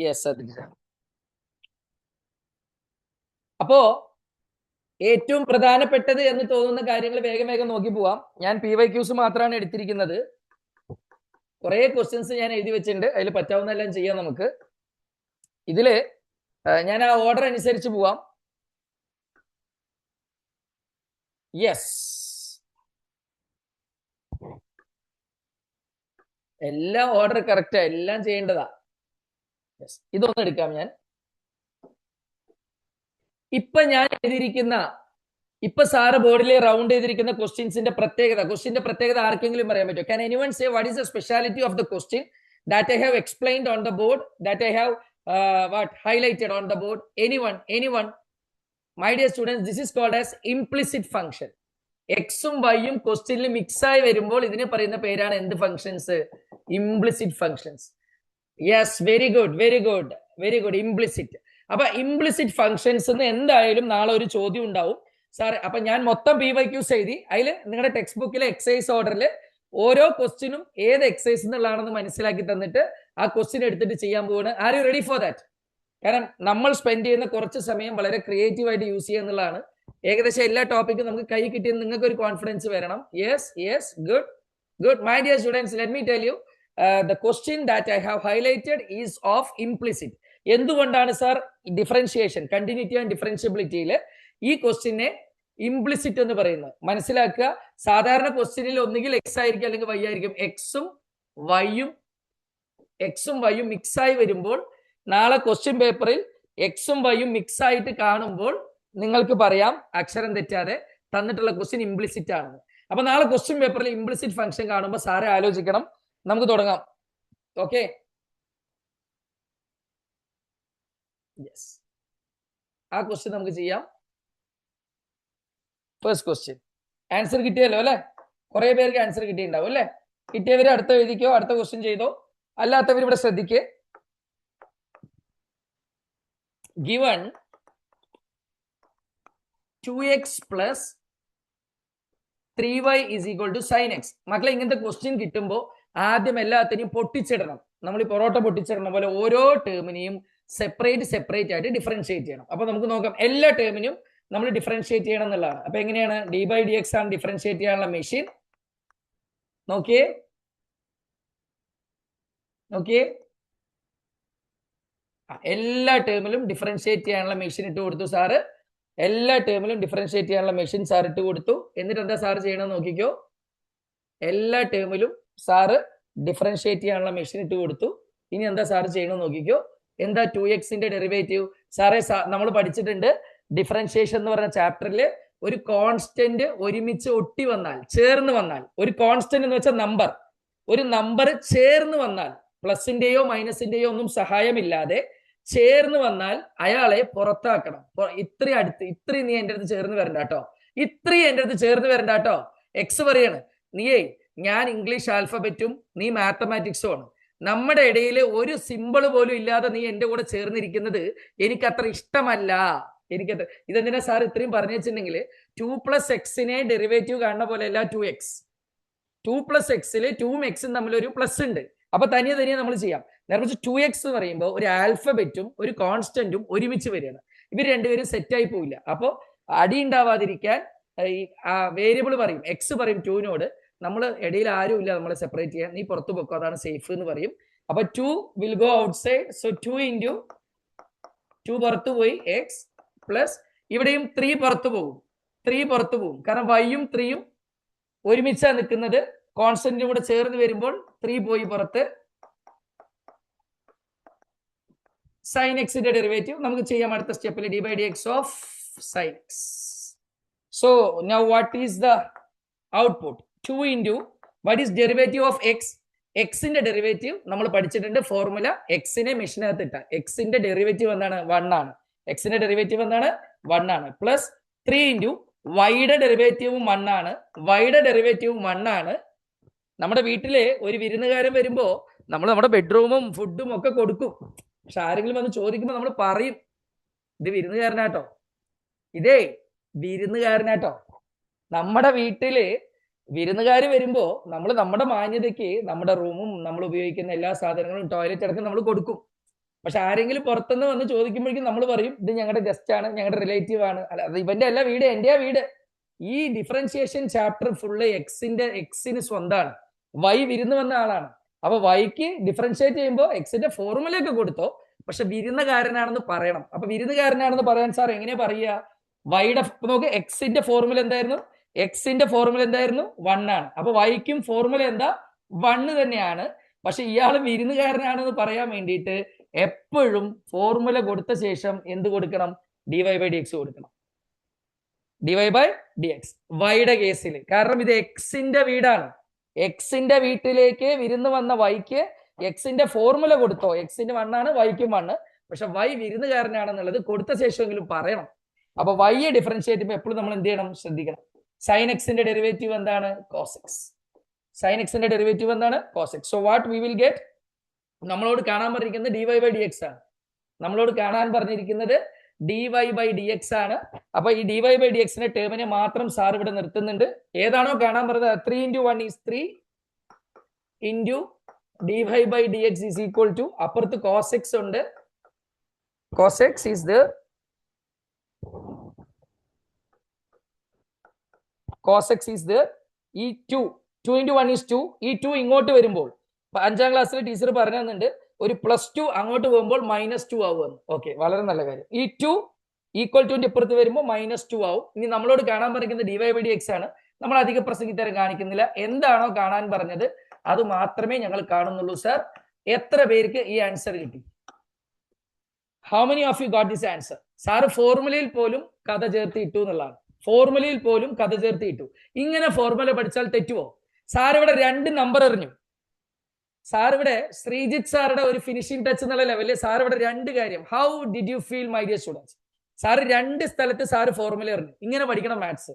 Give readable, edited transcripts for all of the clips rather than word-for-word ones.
Yes. അപ്പോ ഏറ്റവും പ്രധാനപ്പെട്ടത് എന്ന് തോന്നുന്ന കാര്യങ്ങൾ വേഗം വേഗം നോക്കി പോവാം. ഞാൻ PYQs മാത്രമാണ് എടുത്തിരിക്കുന്നത്. കുറെ ക്വസ്റ്റ്യൻസ് ഞാൻ എഴുതി വെച്ചിട്ടുണ്ട്. അതിൽ പറ്റാവുന്നതെല്ലാം ചെയ്യാം നമുക്ക്. ഇതില് ഞാൻ ആ ഓർഡർ അനുസരിച്ച് പോവാം. യെസ്, എല്ലാം ഓർഡർ കറക്റ്റാ, എല്ലാം ചെയ്യേണ്ടതാ. ഇതൊന്നും എടുക്കാം ഞാൻ. ഇപ്പൊ ഞാൻ എഴുതിയിരിക്കുന്ന, ഇപ്പൊ സാറ് ബോർഡിൽ റൗണ്ട് ചെയ്തിരിക്കുന്ന ക്വസ്റ്റ്യൻസിന്റെ പ്രത്യേകത ആർക്കെങ്കിലും പറയാൻ പറ്റുമോ? Can anyone say what is the speciality of the question that I have explained on the board, that I have highlighted on the board? Anyone? My dear students, this is called as implicit function. എക്സും വൈയും ക്വസ്റ്റ്യനിൽ mix ആയി വരുമ്പോൾ ഇതിനെ പറയുന്ന പേരാണ് എന്ത് functions? Implicit functions. Yes, very good, implicit. അപ്പൊ implicit functions എന്തായാലും നാളെ ഒരു ചോദ്യം ഉണ്ടാവും സാറേ. അപ്പൊ ഞാൻ മൊത്തം PYQs എഴുതി. അതിൽ നിങ്ങളുടെ ടെക്സ്റ്റ് ബുക്കിലെ എക്സസൈസ് ഓർഡറിൽ ഓരോ ക്വസ്റ്റ്യനും ഏത് എക്സസൈസ് എന്നുള്ളതാണെന്ന് മനസ്സിലാക്കി തന്നിട്ട് ആ ക്വസ്റ്റ്യൻ എടുത്തിട്ട് ചെയ്യാൻ പോവാണ്. Are you ready for that? കാരണം നമ്മൾ സ്പെൻഡ് ചെയ്യുന്ന കുറച്ച് സമയം വളരെ ക്രിയേറ്റീവ് ആയിട്ട് യൂസ് ചെയ്യുക എന്നുള്ളതാണ്. ഏകദേശം എല്ലാ ടോപ്പിക്കും നമുക്ക് കൈ കിട്ടിയെന്ന് നിങ്ങൾക്ക് ഒരു കോൺഫിഡൻസ് വരണം. Yes, good. My dear students, let me tell you the question that I have highlighted is of implicit. എന്തുകൊണ്ടാണ് സാർ ഡിഫറൻഷിയേഷൻ, കണ്ടിന്യൂറ്റി ആൻഡ് ഡിഫറൻഷ്യബിലിറ്റിയിൽ ഈ ക്വസ്റ്റ്യനെ ഇംപ്ലിസിറ്റ് എന്ന് പറയുന്നത്? മനസ്സിലാക്കുക, സാധാരണ ക്വസ്റ്റ്യനിൽ ഒന്നുകിൽ എക്സ് ആയിരിക്കും അല്ലെങ്കിൽ വൈ ആയിരിക്കും. എക്സും വൈയും മിക്സ് ആയി വരുമ്പോൾ നാളെ ക്വസ്റ്റ്യൻ പേപ്പറിൽ എക്സും വൈയും മിക്സ് ആയിട്ട് കാണുമ്പോൾ നിങ്ങൾക്ക് പറയാം അക്ഷരം തെറ്റാതെ തന്നിട്ടുള്ള ക്വസ്റ്റ്യൻ ഇംപ്ലിസിറ്റ് ആണെന്ന്. അപ്പൊ നാളെ ക്വസ്റ്റ്യൻ പേപ്പറിൽ ഇംപ്ലിസിറ്റ് ഫംഗ്ഷൻ കാണുമ്പോൾ സാറെ ആലോചിക്കണം. നമുക്ക് തുടങ്ങാം. ഓക്കെ, യെസ്, ആ ക്വസ്റ്റ്യൻ നമുക്ക് ചെയ്യാം. ഫസ്റ്റ് ക്വസ്റ്റ്യൻ ആൻസർ കിട്ടിയല്ലോ അല്ലെ? കുറെ പേർക്ക് ആൻസർ കിട്ടിയിട്ടുണ്ടാവും അല്ലെ? കിട്ടിയവര് അടുത്ത എഴുതിക്കോ, അടുത്ത ക്വസ്റ്റ്യൻ ചെയ്തോ. അല്ലാത്തവർ ഇവിടെ ശ്രദ്ധിക്കേ. Given 2x plus 3y is equal to sin x. മക്കളെ, ഇങ്ങനത്തെ ക്വസ്റ്റ്യൻ കിട്ടുമ്പോൾ ആദ്യം എല്ലാത്തിനെയും പൊട്ടിച്ചിടണം. നമ്മൾ ഈ പൊറോട്ട പൊട്ടിച്ചിടണം പോലെ ഓരോ ടേമിനെയും സെപ്പറേറ്റ് ആയിട്ട് ഡിഫറൻഷിയേറ്റ് ചെയ്യണം. അപ്പൊ നമുക്ക് നോക്കാം, എല്ലാ ടേമിനും നമ്മൾ ഡിഫറൻഷിയേറ്റ് ചെയ്യണം എന്നുള്ളതാണ്. അപ്പൊ എങ്ങനെയാണ്? d/dx ആണ് ഡിഫറൻഷിയേറ്റ് ചെയ്യാനുള്ള മെഷീൻ. നോക്കിയേ, എല്ലാ ടേമിലും ഡിഫറൻഷിയേറ്റ് ചെയ്യാനുള്ള മെഷീൻ ഇട്ട് കൊടുത്തു സാറ്. എല്ലാ ടേമിലും ഡിഫറൻഷിയേറ്റ് ചെയ്യാനുള്ള മെഷീൻ സാർ ഇട്ട് കൊടുത്തു. എന്നിട്ട് എന്താ സാർ ചെയ്യണമെന്ന് നോക്കിക്കോ. എല്ലാ ടേമിലും സാറ് ഡിഫറൻഷിയേറ്റ് ചെയ്യാനുള്ള മെഷീൻ ഇട്ട് കൊടുത്തു. ഇനി എന്താ സാർ ചെയ്യണമെന്ന് നോക്കിക്കോ. എന്താ 2xന്റെ ഡെറിവേറ്റീവ്? സാറേ, നമ്മൾ പഠിച്ചിട്ടുണ്ട് ഡിഫറൻഷിയേഷൻ എന്ന് പറഞ്ഞ ചാപ്റ്ററിൽ ഒരു കോൺസ്റ്റന്റ് ഒരുമിച്ച് ഒട്ടി വന്നാൽ, ചേർന്ന് വന്നാൽ, ഒരു കോൺസ്റ്റന്റ് എന്ന് വെച്ചാൽ നമ്പർ, ഒരു നമ്പർ ചേർന്ന് വന്നാൽ, പ്ലസിന്റെയോ മൈനസിന്റെയോ ഒന്നും സഹായമില്ലാതെ ചേർന്ന് വന്നാൽ അയാളെ പുറത്താക്കണം. ഇത്രയും നീ എൻ്റെ അടുത്ത് ചേർന്ന് വരണ്ട കേട്ടോ, ഇത്രയും എൻ്റെ അടുത്ത് ചേർന്ന് വരണ്ട കേട്ടോ. എക്സ് പറയാണ്, നീയേ ഞാൻ ഇംഗ്ലീഷ് ആൽഫബറ്റും നീ മാത്തമാറ്റിക്സും ആണ്, നമ്മുടെ ഇടയിൽ ഒരു സിമ്പിൾ പോലും ഇല്ലാതെ നീ എൻ്റെ കൂടെ ചേർന്നിരിക്കുന്നത് എനിക്ക് അത്ര ഇഷ്ടമല്ല. ഇതെന്തിനാ സാർ ഇത്രയും പറഞ്ഞു വെച്ചിട്ടുണ്ടെങ്കിൽ 2+x ഡെറിവേറ്റീവ് കാണുന്ന പോലെ അല്ല 2x. 2+x 2ഉം എക്സും തമ്മിലൊരു പ്ലസ് ഉണ്ട്. അപ്പൊ തനിയെ നമ്മൾ ചെയ്യാം. നേരെ 2x എന്ന് പറയുമ്പോൾ ഒരു ആൽഫബറ്റും ഒരു കോൺസ്റ്റന്റും ഒരുമിച്ച് വരികയാണ്. ഇവർ രണ്ടുപേരും സെറ്റായി പോയില്ല. അപ്പോൾ അടി ഉണ്ടാവാതിരിക്കാൻ ഈ വേരിയബിൾ പറയും, എക്സ് പറയും 2നോട്, നമ്മൾ ഇടയിൽ ആരും ഇല്ല നമ്മളെ സെപ്പറേറ്റ് ചെയ്യാൻ, നീ പുറത്തു പോക്കോ, അതാണ് സേഫ് എന്ന് പറയും. അപ്പൊ 2 will go out side. So 2 × 2 പുറത്തു പോയി എക്സ്, പ്ലസ് ഇവിടെയും 3 പുറത്തു പോകും. കാരണം വൈയും 3യും ഒരുമിച്ചാ നിൽക്കുന്നത്. കോൺസ്റ്റന്റിനും കൂടെ ചേർന്ന് വരുമ്പോൾ 3 പോയി പുറത്ത്. സൈൻ എക്സിന്റെ ഡെറിവേറ്റീവ് നമുക്ക് ചെയ്യാം അടുത്ത സ്റ്റെപ്പിൽ, d/dx of sine X. So now what is the output? 2 × what is derivative of x? എക്സിന്റെ ഡെറിവേറ്റീവ് നമ്മൾ പഠിച്ചിട്ടുണ്ട് ഫോർമുല. എക്സിനെ മെഷീനകത്ത് ഇട്ട എക്സിന്റെ ഡെറിവേറ്റീവ് എന്താണ്? 1 ആണ്. എക്സിന്റെ ഡെറിവേറ്റീവ് എന്താണ്? 1 ആണ്. പ്ലസ് 3 × വൈയുടെ ഡെറിവേറ്റീവും 1 ആണ്. വൈയുടെ ഡെറിവേറ്റീവും 1 ആണ്. നമ്മുടെ വീട്ടില് ഒരു വിരുന്നുകാരൻ വരുമ്പോ നമ്മൾ നമ്മുടെ ബെഡ്റൂമും ഫുഡും ഒക്കെ കൊടുക്കും. പക്ഷെ ആരെങ്കിലും വന്ന് ചോദിക്കുമ്പോൾ നമ്മൾ പറയും, ഇത് വിരുന്നുകാരനാട്ടോ, ഇതേ വിരുന്നുകാരനാട്ടോ. നമ്മുടെ വീട്ടില് വിരുന്നുകാര് വരുമ്പോ നമ്മൾ നമ്മുടെ മാന്യതയ്ക്ക് നമ്മുടെ റൂമും നമ്മൾ ഉപയോഗിക്കുന്ന എല്ലാ സാധനങ്ങളും ടോയ്ലറ്റ് അടക്കം നമ്മൾ കൊടുക്കും. പക്ഷെ ആരെങ്കിലും പുറത്തുനിന്ന് വന്ന് ചോദിക്കുമ്പോഴേക്കും നമ്മൾ പറയും ഇത് ഞങ്ങളുടെ ഗസ്റ്റ് ആണ്, ഞങ്ങളുടെ റിലേറ്റീവ് ആണ്. അല്ല, അത് ഇവന്റെ അല്ല വീട്, എന്റെയാ വീട്. ഈ ഡിഫറൻഷിയേഷൻ ചാപ്റ്റർ ഫുള്ള് എക്സിന് സ്വന്തമാണ്. വൈ വിരുന്ന് വന്ന ആളാണ്. അപ്പൊ വൈക്ക് ഡിഫറൻഷിയേറ്റ് ചെയ്യുമ്പോൾ എക്സിന്റെ ഫോർമുലയൊക്കെ കൊടുത്തോ, പക്ഷെ വിരുന്നുകാരനാണെന്ന് പറയണം. അപ്പൊ വിരുന്നുകാരനാണെന്ന് പറയാൻ സാർ എങ്ങനെയാ പറയുക? വൈയുടെ നോക്ക്, എക്സിന്റെ ഫോർമുല എന്തായിരുന്നു? എക്സിന്റെ ഫോർമുല എന്തായിരുന്നു? 1 ആണ്. അപ്പൊ വൈക്കും ഫോർമുല എന്താ? 1 തന്നെയാണ്. പക്ഷെ ഇയാൾ വിരുന്നുകാരനാണെന്ന് പറയാൻ വേണ്ടിയിട്ട് എപ്പോഴും ഫോർമുല കൊടുത്ത ശേഷം എന്ത് കൊടുക്കണം? dy/dx കൊടുക്കണം. dy/dx വൈയുടെ കേസിൽ, കാരണം ഇത് എക്സിന്റെ വീടാണ്. എക്സിന്റെ വീട്ടിലേക്ക് വിരുന്ന് വന്ന വൈക്ക് എക്സിന്റെ ഫോർമുല കൊടുത്തോ, എക്സിന് 1 ആണ്, വൈക്കും 1. പക്ഷെ വൈ വിരുന്നുകാരനാണെന്നുള്ളത് കൊടുത്ത ശേഷമെങ്കിലും പറയണം. അപ്പൊ വൈയെ ഡിഫറൻഷിയേറ്റ് ചെയ്യുമ്പോൾ എപ്പോഴും നമ്മൾ എന്ത് ചെയ്യണം? ശ്രദ്ധിക്കണം. സൈൻ എക്സിന്റെ ഡെറിവേറ്റീവ് എന്താണ്? cos x. സൈൻ എക്സിന്റെ ഡെറിവേറ്റീവ് എന്താണ്? cos x. So what we will get? നമ്മളോട് കാണാൻ പറഞ്ഞിരിക്കുന്നത് dy/dx ആണ്. നമ്മളോട് കാണാൻ പറഞ്ഞിരിക്കുന്നത് dy/dx ആണ്. അപ്പൊ ഈ dy/dxന്റെ ടേമിനെ മാത്രം സാർ ഇവിടെ നിർത്തുന്നുണ്ട്. ഏതാണോ കാണാൻ പറഞ്ഞത് 3 × 1 is 3 into dy/dx is equal to, അപ്പുറത്ത് cos x ഉണ്ട്. cos x is the cos x is the ഈ 2 × 1 is 2. ഈ 2 ഇങ്ങോട്ട് വരുമ്പോൾ 5ാം ക്ലാസ്സിൽ ടീച്ചർ പറഞ്ഞു തന്നിട്ടുണ്ട്, ഒരു +2 അങ്ങോട്ട് പോകുമ്പോൾ -2 ആവുമെന്ന്. ഓക്കെ, വളരെ നല്ല കാര്യം. ഈ 2 = 2 ഇപ്പുറത്ത് വരുമ്പോൾ -2 ആവും. ഇനി നമ്മളോട് കാണാൻ പറഞ്ഞിരിക്കുന്നത് dy/dx ആണ്. നമ്മൾ അധിക പ്രസംഗിത്തരം കാണിക്കുന്നില്ല. എന്താണോ കാണാൻ പറഞ്ഞത് അത് മാത്രമേ ഞങ്ങൾ കാണുന്നുള്ളൂ. സാർ, എത്ര പേർക്ക് ഈ ആൻസർ കിട്ടി? How many of you got this answer? Sir ഫോർമുലയിൽ പോലും കഥ ചേർത്ത് ഇട്ടു എന്നുള്ളതാണ്. ഫോർമുലയിൽ പോലും കഥ ചേർത്ത് ഇട്ടു. ഇങ്ങനെ ഫോർമുല പഠിച്ചാൽ തെറ്റുവോ? സാർ ഇവിടെ 2 നമ്പർ എറിഞ്ഞു. സാർ ഇവിടെ ശ്രീജിത്ത് സാറുടെ ഒരു ഫിനിഷിംഗ് ടച്ച് എന്നുള്ള ലെവലിൽ സാർ ഇവിടെ 2 കാര്യം. How did you feel my dear students? Sir 2 സ്ഥലത്ത് സാർ ഫോർമുല എറിഞ്ഞു. ഇങ്ങനെ പഠിക്കണം മാത്സ്.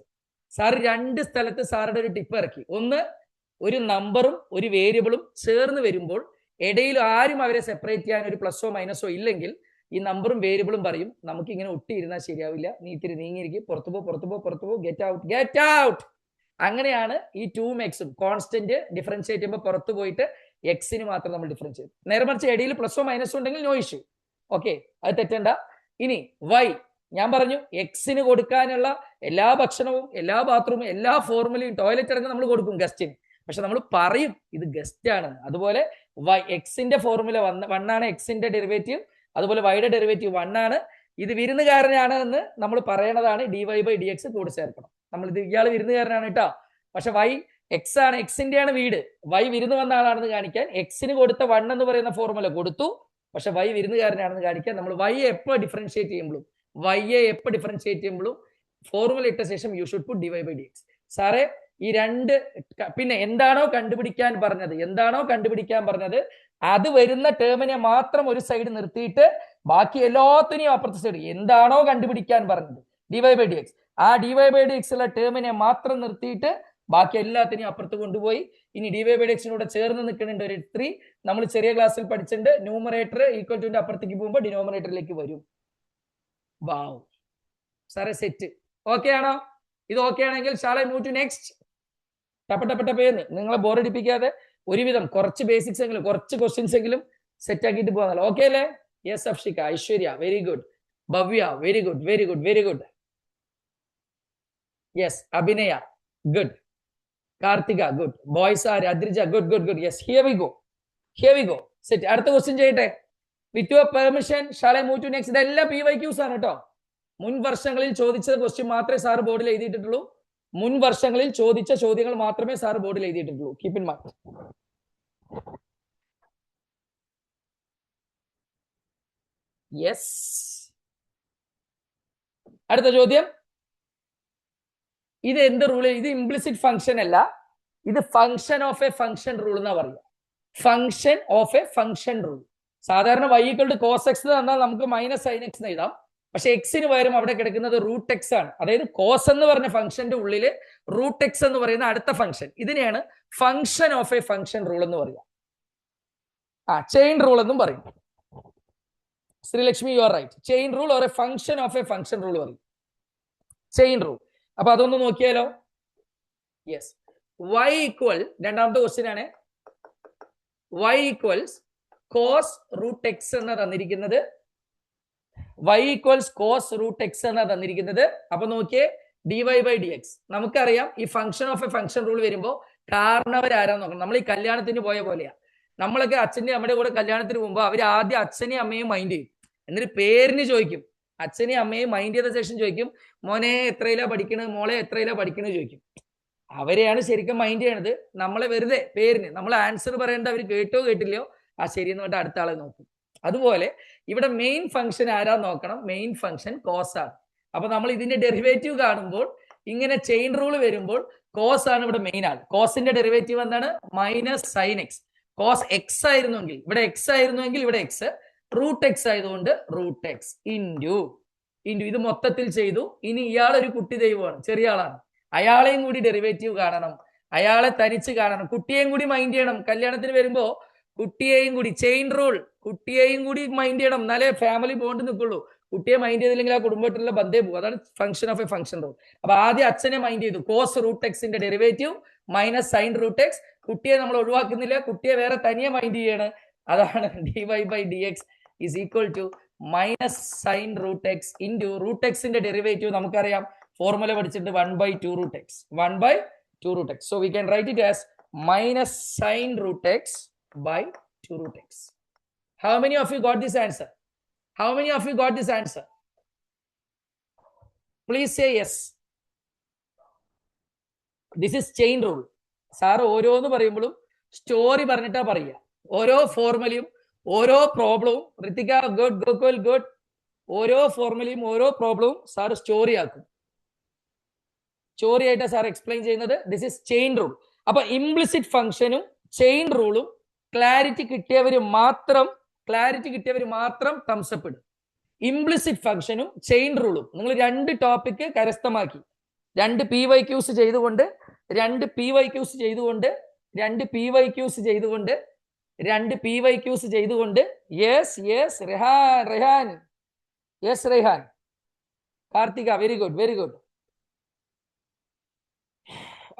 സാർ 2 സ്ഥലത്ത് സാറുടെ ഒരു ടിപ്പ് ഇറക്കി. ഒന്ന്, ഒരു നമ്പറും ഒരു വേരിയബിളും ചേർന്ന് വരുമ്പോൾ ഇടയിൽ ആരും അവരെ സെപ്പറേറ്റ് ചെയ്യാൻ ഒരു പ്ലസോ മൈനസോ ഇല്ലെങ്കിൽ ഈ നമ്പറും വേരിയബിളും പറയും നമുക്ക് ഇങ്ങനെ ഒട്ടിയിരുന്നാൽ ശരിയാവില്ല, നീ ഇത്തിരി നീങ്ങിയിരിക്കും, പുറത്തു പോ, ഗെറ്റ് ഔട്ട്. അങ്ങനെയാണ് ഈ 2ഉം എക്സും കോൺസ്റ്റന്റ് ഡിഫറൻഷിയേറ്റ് ചെയ്യുമ്പോൾ പുറത്തു പോയിട്ട് എക്സിന് മാത്രം നമ്മൾ ഡിഫറൻഷിയേറ്റ്. നേരെ മറിച്ച് ഇടയിൽ പ്ലസോ മൈനസോ ഉണ്ടെങ്കിൽ നോ ഇഷ്യൂ. ഓക്കെ, അത് തെറ്റണ്ട. ഇനി വൈ, ഞാൻ പറഞ്ഞു എക്സിന് കൊടുക്കാനുള്ള എല്ലാ ഭക്ഷണവും, എല്ലാ ബാത്റൂമും, എല്ലാ ഫോർമുലയും, ടോയ്ലറ്റ് അടക്കം നമ്മൾ കൊടുക്കും ഗസ്റ്റിന്. പക്ഷെ നമ്മൾ പറയും ഇത് ഗസ്റ്റ് ആണ്. അതുപോലെ വൈ, എക്സിന്റെ ഫോർമുല 1 ആണ്, എക്സിന്റെ ഡെറിവേറ്റീവ്. അതുപോലെ വൈയുടെ ഡെറിവേറ്റീവ് 1 ആണ്. ഇത് വിരുന്നുകാരനാണ് എന്ന് നമ്മൾ പറയണതാണ്. dy/dx കൂടെ ചേർക്കണം. നമ്മൾ ഇത് ഇയാൾ വിരുന്നുകാരനാണ് കേട്ടോ, പക്ഷെ വൈ എക്സ് ആണ്, എക്സിന്റെ ആണ് വീട്. വൈ വിരുന്ന് വന്ന ആളാണെന്ന് കാണിക്കാൻ എക്സിന് കൊടുത്ത 1 എന്ന് പറയുന്ന ഫോർമുല കൊടുത്തു. പക്ഷെ വൈ വിരുന്നുകാരനാണെന്ന് കാണിക്കാൻ നമ്മൾ വൈയെ എപ്പോൾ ഡിഫറൻഷിയേറ്റ് ചെയ്യുമ്പോഴും ഫോർമുല ഇട്ട ശേഷം യു ഷുഡ് പുട്ട് dy/dx. സാറേ, ഈ 2 പിന്നെ എന്താണോ കണ്ടുപിടിക്കാൻ പറഞ്ഞത് അത് വരുന്ന ടേമിനെ മാത്രം ഒരു സൈഡ് നിർത്തിയിട്ട് ബാക്കി എല്ലാത്തിനെയും അപ്പുറത്തെ സൈഡ് എന്താണോ കണ്ടുപിടിക്കാൻ പറഞ്ഞത് dy/dx, ആ dy/dx ഉള്ള ടേമിനെ മാത്രം നിർത്തിയിട്ട് ബാക്കി എല്ലാത്തിനെയും അപ്പുറത്ത് കൊണ്ടുപോയി. ഇനി dy/dxനോട് ചേർന്ന് നിൽക്കുന്നുണ്ട് ഒരു 3. നമ്മൾ ചെറിയ ക്ലാസ്സിൽ പഠിച്ചിട്ടുണ്ട്, ന്യൂമറേറ്റർ = 2 അപ്പുറത്തേക്ക് പോകുമ്പോൾ ഡിനോമിനേറ്ററിലേക്ക് വരും. വാവ് സാറേ, സെറ്റ്. ഓക്കെ ആണോ? ഇത് ഓക്കെ ആണെങ്കിൽ shall I move to next? ടപ്പേന്ന് നിങ്ങളെ ബോറടിപ്പിക്കാതെ ഒരുവിധം കുറച്ച് ബേസിക്സ് എങ്കിലും, കുറച്ച് ക്വസ്റ്റ്യൻസ് എങ്കിലും സെറ്റ് ആക്കിയിട്ട് പോകാന്നല്ലോ. ഓക്കെ അല്ലേ? Yes Afshika, Aishwarya very good, Bhavya very good. Yes Abhinaya good, Karthika good, boys ആര്, Adrija good. Yes, here we go. Set. അടുത്ത ക്വസ്റ്റ്യൻ ചെയ്യട്ടെ. With your permission shall I move to next? ഇതെല്ലാം PYQs ആണ് കേട്ടോ. മുൻ വർഷങ്ങളിൽ ചോദിച്ച ക്വസ്റ്റ്യൻ മാത്രമേ സാർ ബോർഡിൽ എഴുതിയിട്ടുള്ളൂ. മുൻ വർഷങ്ങളിൽ ചോദിച്ച ചോദ്യങ്ങൾ മാത്രമേ സാർ ബോർഡിൽ എഴുതിയിട്ടുള്ളൂ. Keep in mind. യെസ്, അടുത്ത ചോദ്യം. ഇത് എന്ത് റൂൾ? ഇത് ഇംപ്ലിസിറ്റ് ഫംഗ്ഷൻ അല്ല, ഇത് function of a function rule എന്നാ പറയുക. Function of a function rule. സാധാരണ y = cos x തന്നാൽ നമുക്ക് -sin x എഴുതാം. പക്ഷെ എക്സിന് പകരം അവിടെ കിടക്കുന്നത് √x ആണ്. അതായത് കോസ് എന്ന് പറഞ്ഞ ഫംഗ്ഷന്റെ ഉള്ളിൽ √x എന്ന് പറയുന്ന അടുത്ത ഫംഗ്ഷൻ. ഇതിനെയാണ് function of a function rule എന്ന് പറയുക. ചെയിൻ റൂൾ എന്നും പറയും. Sreelakshmi, you are right. Chain rule or a function of a function rule പറയും. Chain rule. അപ്പൊ അതൊന്ന് നോക്കിയാലോ. യെസ്, y = രണ്ടാമത്തെ ക്വസ്റ്റ്യൻ ആണ്. y = കോസ് റൂട്ട് എക്സ് എന്ന തന്നിരിക്കുന്നത്, y equals cos root x എന്ന തന്നിരിക്കുന്നത്. അപ്പൊ നോക്കിയേ, dy ബൈ ഡി എക്സ്. നമുക്കറിയാം ഈ function of a function rule വരുമ്പോൾ കാരണവരാരാന്ന് നോക്കണം. നമ്മൾ ഈ കല്യാണത്തിന് പോയ പോലെയാ. നമ്മളൊക്കെ അച്ഛൻ്റെ അമ്മയുടെ കൂടെ കല്യാണത്തിന് പോകുമ്പോൾ അവർ ആദ്യം അച്ഛനെയും അമ്മയും മൈൻഡ് ചെയ്യും, എന്നിട്ട് പേരിന് ചോദിക്കും. അച്ഛനെയും അമ്മയും മൈൻഡ് ചെയ്ത ശേഷം ചോദിക്കും, മോനെ എത്രയിലാ പഠിക്കണത്, മോളെ എത്രയിലാ പഠിക്കണത് ചോദിക്കും. അവരെയാണ് ശരിക്കും മൈൻഡ് ചെയ്യണത്. നമ്മളെ വെറുതെ പേരിന് നമ്മൾ ആൻസർ പറയേണ്ട, അവർ കേട്ടോ കേട്ടില്ലയോ ആ ശരിയെന്ന് പറഞ്ഞിട്ട് അടുത്ത ആളെ നോക്കും. അതുപോലെ ഇവിടെ മെയിൻ ഫംഗ്ഷൻ ആരാ നോക്കണം, മെയിൻ ഫംഗ്ഷൻ കോസ് ആണ്. അപ്പൊ നമ്മൾ ഇതിന്റെ ഡെറിവേറ്റീവ് കാണുമ്പോൾ ഇങ്ങനെ ചെയിൻ റൂൾ വരുമ്പോൾ കോസ് ആണ് ഇവിടെ മെയിൻ ആൾ. കോസിന്റെ ഡെറിവേറ്റീവ് എന്താണ്, minus sine x. Cos x ആയിരുന്നെങ്കിൽ ഇവിടെ എക്സ് ആയിരുന്നെങ്കിൽ ഇവിടെ എക്സ്, റൂട്ട് എക്സ് ആയതുകൊണ്ട് റൂട്ട് എക്സ് ഇൻറ്റു ഇത് മൊത്തത്തിൽ ചെയ്തു. ഇനി ഇയാളൊരു കുട്ടി ദൈവമാണ്, ചെറിയ ആളാണ്, അയാളെയും കൂടി ഡെറിവേറ്റീവ് കാണണം, അയാളെ തനിച്ച് കാണണം, കുട്ടിയെയും കൂടി മൈൻഡ് ചെയ്യണം. കല്യാണത്തിന് വരുമ്പോ കുട്ടിയെയും കൂടി, ചെയിൻ റൂൾ, കുട്ടിയെയും കൂടി മൈൻഡ് ചെയ്യണം, എന്നാലേ ഫാമിലി ബോണ്ട് നിൽക്കുള്ളൂ. കുട്ടിയെ മൈൻഡ് ചെയ്തില്ലെങ്കിൽ ആ കുടുംബത്തിലുള്ള ബന്ധേ പോകും. അതാണ് function of a function rule. അപ്പൊ ആദ്യം അച്ഛനെ മൈൻഡ് ചെയ്തു, കോസ് റൂട്ട് എക്സിന്റെ derivative minus sine root x. കുട്ടിയെ നമ്മൾ ഒഴിവാക്കുന്നില്ല, കുട്ടിയെ വേറെ തനിയെ മൈൻഡ് ചെയ്യാണ്. അതാണ് dy by D x is equal to minus sine root x into root എക്സിന്റെ ഡെറിവേറ്റീവ് നമുക്കറിയാം, ഫോർമുല പഠിച്ചിട്ട് 1/2 root x, 1/2 root x. So we can write it as minus sine root x by 2 root x. How many of you got this answer? How many of you got this answer? Please say yes. This is chain rule. Sir ഓരോന്ന് പറയുമ്പോഴും story പറഞ്ഞിട്ടാ പറയുക. ഓരോ ഫോർമുലയും ഓരോ പ്രോബ്ലവും, Rithika good, Gokul good, ഓരോ ഫോർമുലയും ഓരോ പ്രോബ്ലവും sir story ആക്കും. Story ആയിട്ടാ സാർ എക്സ്പ്ലെയിൻ ചെയ്യുന്നത്. This is chain rule. അപ്പൊ ഇംപ്ലിസിറ്റ് ഫംഗ്ഷനും ചെയിൻ റൂളും ക്ലാരിറ്റി കിട്ടിയവർ മാത്രം തംസപ്പ് ഇടും. ഇംപ്ലിസിറ്റ് ഫംഗ്ഷനും ചെയിൻ റൂളും നിങ്ങൾ 2 ടോപ്പിക്ക് കരസ്ഥമാക്കി, 2 PYQs ചെയ്തുകൊണ്ട്, 2 PYQs ചെയ്തുകൊണ്ട് yes Rehan, Karthika very good,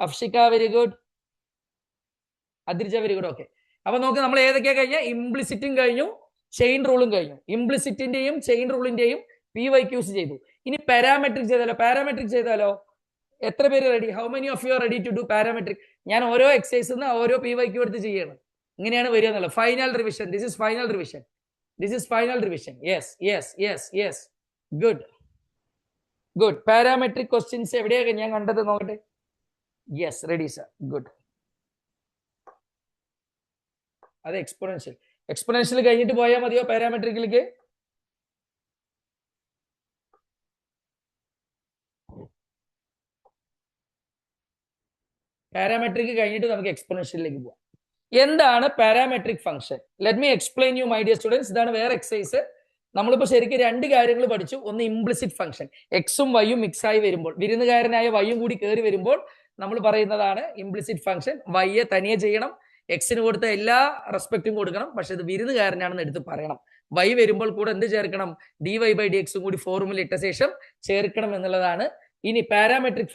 Afshika very good, Adrija very good. Okay, അപ്പൊ നോക്ക്, നമ്മൾ ഏതൊക്കെയാ കഴിഞ്ഞ, ഇംപ്ലിസിറ്റും കഴിഞ്ഞു, ചെയിൻ റൂളും കഴിഞ്ഞു. ഇംപ്ലിസിറ്റിന്റെയും ചെയിൻ റൂളിന്റെയും PYQs ചെയ്തു. ഇനി പാരാമെട്രിക് ചെയ്താലോ എത്ര പേര് ready? How many of you are ready to do parametric? ഞാൻ ഓരോ എക്സസൈസ് ഓരോ PYQ എടുത്ത് ചെയ്യണം. ഇങ്ങനെയാണ് വരിക എന്നുള്ളത്. Final revision, this is final revision. Yes good. Parametric questions എവിടെയൊക്കെ ഞാൻ കണ്ടത് നോക്കട്ടെ. Yes, ready sir, good. അത് എക്സ്പോണൻഷ്യൽ കഴിഞ്ഞിട്ട് പോയാൽ മതിയോ പാരാമെട്രിക്കിലേക്ക്? പാരാമെട്രിക് കഴിഞ്ഞിട്ട് നമുക്ക് എക്സ്പോണൻഷ്യലിലേക്ക് പോവാം. എന്താണ് parametric function? Let me explain you my dear students. ഇതാണ് വേറെ എക്സസൈസ്. നമ്മളിപ്പോ ശരിക്കും 2 കാര്യങ്ങൾ പഠിച്ചു. ഒന്ന് ഇംപ്ലിസിറ്റ് ഫംഗ്ഷൻ, എക്സും വൈയും മിക്സ് ആയി വരുമ്പോൾ, വിരുന്നുകാരനായ വൈയും കൂടി കയറി വരുമ്പോൾ നമ്മൾ പറയുന്നതാണ് ഇംപ്ലിസിറ്റ് ഫംഗ്ഷൻ. വൈയെ തനിയെ ചെയ്യണം, എക്സിന് കൊടുത്ത എല്ലാ റെസ്പെക്റ്റും കൊടുക്കണം, പക്ഷെ ഇത് വിരുന്നുകാരനാണെന്ന് എടുത്ത് പറയണം. വൈ വരുമ്പോൾ കൂടെ എന്ത് ചേർക്കണം? dy ബൈ ഡി എക്സും കൂടി ഫോർമുല ഇട്ട ശേഷം ചേർക്കണം എന്നുള്ളതാണ്. ഇനി പാരാമെട്രിക്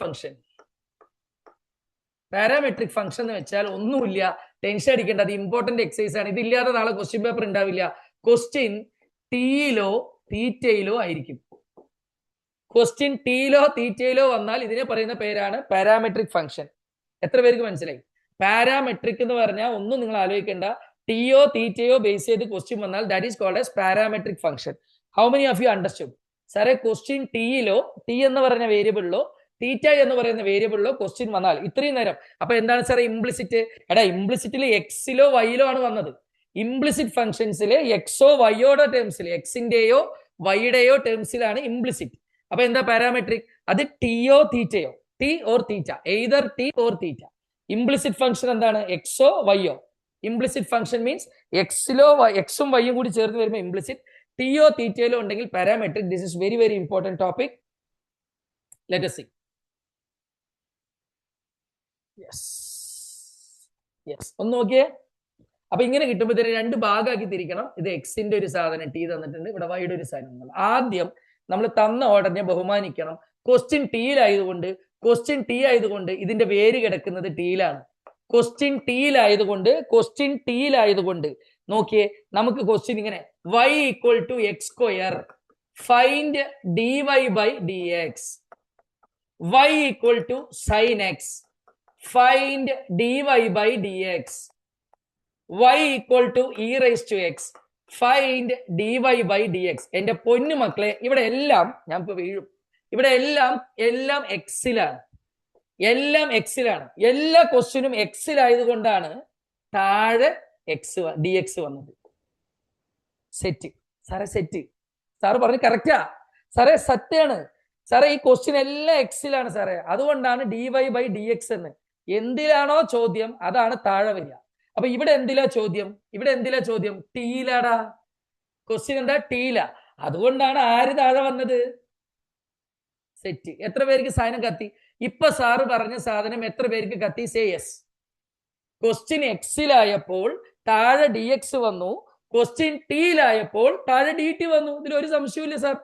ഫംഗ്ഷൻ എന്ന് വെച്ചാൽ ഒന്നുമില്ല, ടെൻഷൻ അടിക്കേണ്ട, അത് ഇമ്പോർട്ടന്റ് എക്സസൈസ് ആണ്. ഇതില്ലാതെ നാളെ ക്വസ്റ്റ്യൻ പേപ്പർ ഉണ്ടാവില്ല. ക്വസ്റ്റ്യൻ ടിയിലോ തീറ്റയിലോ ആയിരിക്കും. ക്വസ്റ്റ്യൻ ടിയിലോ തീറ്റയിലോ വന്നാൽ ഇതിനെ പറയുന്ന പേരാണ് പാരാമെട്രിക് ഫംഗ്ഷൻ. എത്ര പേർക്ക് മനസ്സിലായി? പാരാമെട്രിക് എന്ന് പറഞ്ഞാൽ ഒന്നും നിങ്ങൾ ആലോചിക്കേണ്ട, ടിയോ തീറ്റയോ ബേസ് ചെയ്ത് ക്വസ്റ്റ്യൻ വന്നാൽ that is called as parametric function. How many of you understood? സാറേ, ക്വസ്റ്റ്യൻ ടിയിലോ, ടി എന്ന് പറയുന്ന വേരിയബിളിലോ തീറ്റ എന്ന് പറയുന്ന വേരിയബിളിലോ ക്വസ്റ്റ്യൻ വന്നാൽ ഇത്രയും നേരം, അപ്പൊ എന്താണ് സാറേ ഇംപ്ലിസിറ്റ്? ഇംപ്ലിസിറ്റിൽ എക്സിലോ വൈയിലോ ആണ് വന്നത്. ഇംപ്ലിസിറ്റ് ഫംഗ്ഷൻസിലെ എക്സോ വൈയോടെ ടേംസിൽ, എക്സിന്റെയോ വൈയുടെയോ ടേംസിലാണ് ഇംപ്ലിസിറ്റ്. അപ്പൊ എന്താ പാരാമെട്രിക്? അത് ടിയോ തീറ്റയോ, T or theta, either T or theta. Implicit function എന്താണ്? എക്സോ വൈയോ. ഇംപ്ലിസിറ്റ് ഫംഗ്ഷൻ മീൻസ് എക്സും വൈയും കൂടി ചേർന്ന് വരുമ്പോൾ ഇംപ്ലിസിറ്റ്. ടിയോ തീറ്റയിലോ ഉണ്ടെങ്കിൽ parametric. This is very very important topic. Let us see. Yes, ഒന്ന് നോക്കിയേ. അപ്പൊ ഇങ്ങനെ കിട്ടുമ്പോൾ ഇതിനെ 2 ഭാഗമാക്കി തിരിക്കണം. ഇത് എക്സിന്റെ ഒരു സാധനം ടി തന്നിട്ടുണ്ട്, ഇവിടെ വൈയുടെ ഒരു സാധനം. ആദ്യം നമ്മൾ തന്ന ഓർഡറിനെ ബഹുമാനിക്കണം. ക്വസ്റ്റ്യൻ ടി ആയതുകൊണ്ട് ഇതിന്റെ വേര് കിടക്കുന്നത് ടിയിലാണ്. ക്വസ്റ്റ്യൻ ടിയിലായതുകൊണ്ട് നോക്കിയേ, നമുക്ക് ക്വസ്റ്റ്യൻ ഇങ്ങനെ y equal to x square find dy by dx, y equal to sine x find dy by dx, y equal to e raise to x find dy by dx. എന്റെ പൊന്നു മക്കളെ, ഇവിടെ എല്ലാം ഞാൻ ഇപ്പൊ വീഴും, ഇവിടെ എല്ലാം എക്സിലാണ്, എല്ലാം എക്സിലാണ്. എല്ലാ ക്വസ്റ്റ്യനും എക്സിലായതുകൊണ്ടാണ് താഴെ എക്സ് ഡി എക്സ് വന്നത്. സെറ്റ് സാറേ, സെറ്റ് സാറ് പറഞ്ഞു കറക്റ്റാ സാറേ, സത്യാണ് സാറേ, ഈ ക്വസ്റ്റ്യൻ എല്ലാം എക്സിലാണ് സാറേ, അതുകൊണ്ടാണ് dy ബൈ ഡി എക്സ് എന്ന്. എന്തിലാണോ ചോദ്യം അതാണ് താഴെ വരിക. അപ്പൊ ഇവിടെ എന്തിലാ ചോദ്യം? ഇവിടെ എന്തിലാ ചോദ്യം? ടീലാടാ. ക്വസ്റ്റ്യൻ എന്താ? ടീല. അതുകൊണ്ടാണ് ആര് താഴെ വന്നത്? സെറ്റ്. എത്ര പേർക്ക് സാധനം കത്തി? ഇപ്പൊ സാറ് പറഞ്ഞ സാധനം എത്ര പേർക്ക് കത്തി? Say yes. ക്വസ്റ്റ്യൻ എക്സിലായപ്പോൾ താഴെ ഡി എക്സ് വന്നു, ക്വസ്റ്റ്യൻ ടീലായപ്പോൾ താഴെ ഡി ടി വന്നു. ഇതിൽ ഒരു സംശയമില്ല സാർ.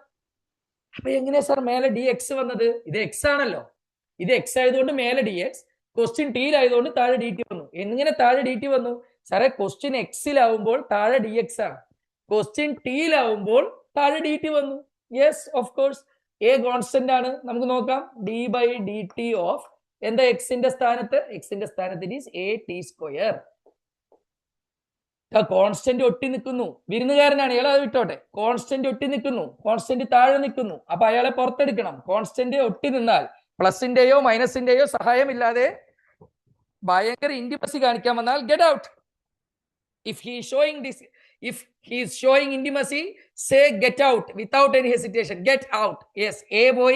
അപ്പൊ എങ്ങനെയാ സാർ മേലെ ഡി എക്സ് വന്നത്? ഇത് എക്സ് ആണല്ലോ, ഇത് എക്സ് ആയതുകൊണ്ട് മേലെ ഡി എക്സ്, ക്വസ്റ്റ്യൻ ടീലായതുകൊണ്ട് താഴെ ഡി ടി വന്നു. എങ്ങനെ താഴെ ഡി ടി വന്നു സാറേ? ക്വസ്റ്റ്യൻ എക്സിലാവുമ്പോൾ താഴെ ഡി എക്സ് ആണ്, ക്വസ്റ്റ്യൻ ടീലാവുമ്പോൾ താഴെ ഡി ടി വന്നു. Yes, of course. A constant ആണ്. നമുക്ക് നോക്കാം. D by D t of എന്താ എക്സിന്റെ സ്ഥാനത്ത്? എക്സിന്റെ സ്ഥാനത്ത് it is a t square. Constant ഒട്ടി നിൽക്കുന്നു, വിരുന്നുകാരനാണ് ഇയാൾ, അത് വിട്ടോട്ടെ. കോൺസ്റ്റന്റ് ഒട്ടി നിൽക്കുന്നു, കോൺസ്റ്റന്റ് താഴെ നിൽക്കുന്നു, അപ്പൊ അയാളെ പുറത്തെടുക്കണം. കോൺസ്റ്റന്റ് ഒട്ടി നിന്നാൽ പ്ലസിന്റെയോ മൈനസിന്റെയോ സഹായമില്ലാതെ ഭയങ്കര ഇന്റിമസി കാണിക്കാൻ വന്നാൽ get out. If he showing this, if he is showing intimacy, say get out without any hesitation. Get out. Yes, a boy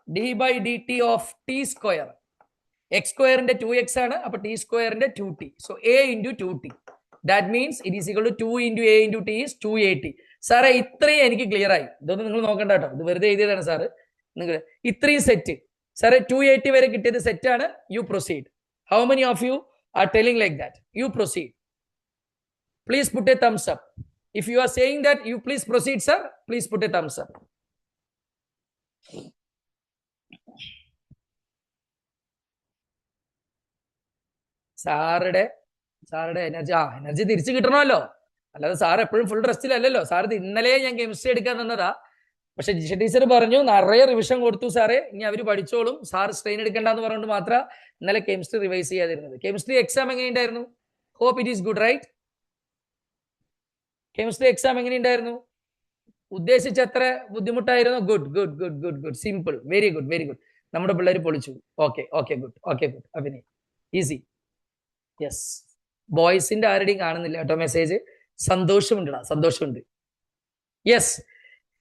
d by dt of t square. x square ന്റെ 2x ആണ്, അപ്പൊ t square ന്റെ 2t. So a into 2t. That means it is equal to 2 into a into t is 2at. സാറേ, ഇത്രയും എനിക്ക് clear ആയി. ഇതൊന്നും നിങ്ങൾ നോക്കണ്ട കേട്ടോ, ഇത് വെറുതെ എഴുതിയതാണ് സാറ്. നിങ്ങൾ ഇത്രയും സെറ്റ് സാറേ, 280 വരെ കിട്ടിയത് സെറ്റാണ്. You proceed. How many of you R telling like that? You proceed. Please put a thumbs up. If you are saying that, you please proceed, sir. Please put a thumbs up. സാറുടെ energy തിരിച്ചു കിട്ടണമല്ലോ, അല്ലാതെ sir എപ്പോഴും full റെസ്റ്റിലല്ലല്ലോ. Sir ഇത് ഇന്നലെ ഞാൻ chemistry എടുക്കാൻ തന്നതാ, പക്ഷെ ജിഷ ടീച്ചർ പറഞ്ഞു നിറയെ റിവിഷൻ കൊടുത്തു സാറേ, ഇനി അവർ പഠിച്ചോളും, സാർ സ്ട്രെയിൻ എടുക്കണ്ടെന്ന് പറഞ്ഞുകൊണ്ട് മാത്രം ഇന്നലെ കെമിസ്ട്രി റിവൈസ് ചെയ്യാതിരുന്നത്. കെമിസ്ട്രി എക്സാം എങ്ങനെയുണ്ടായിരുന്നു? Hope it is good, right? Chemistry exam എങ്ങനെയുണ്ടായിരുന്നു? ഉദ്ദേശിച്ചത്ര ബുദ്ധിമുട്ടായിരുന്നു? Good good good good good, simple, very good very good. നമ്മുടെ പിള്ളേർ പൊളിച്ചു. Okay okay good, okay good. Abhinay easy. Yes, ബോയ്സിന്റെ ആരുടെയും കാണുന്നില്ല കേട്ടോ മെസ്സേജ്. സന്തോഷമുണ്ട്, സന്തോഷമുണ്ട്. യെസ്,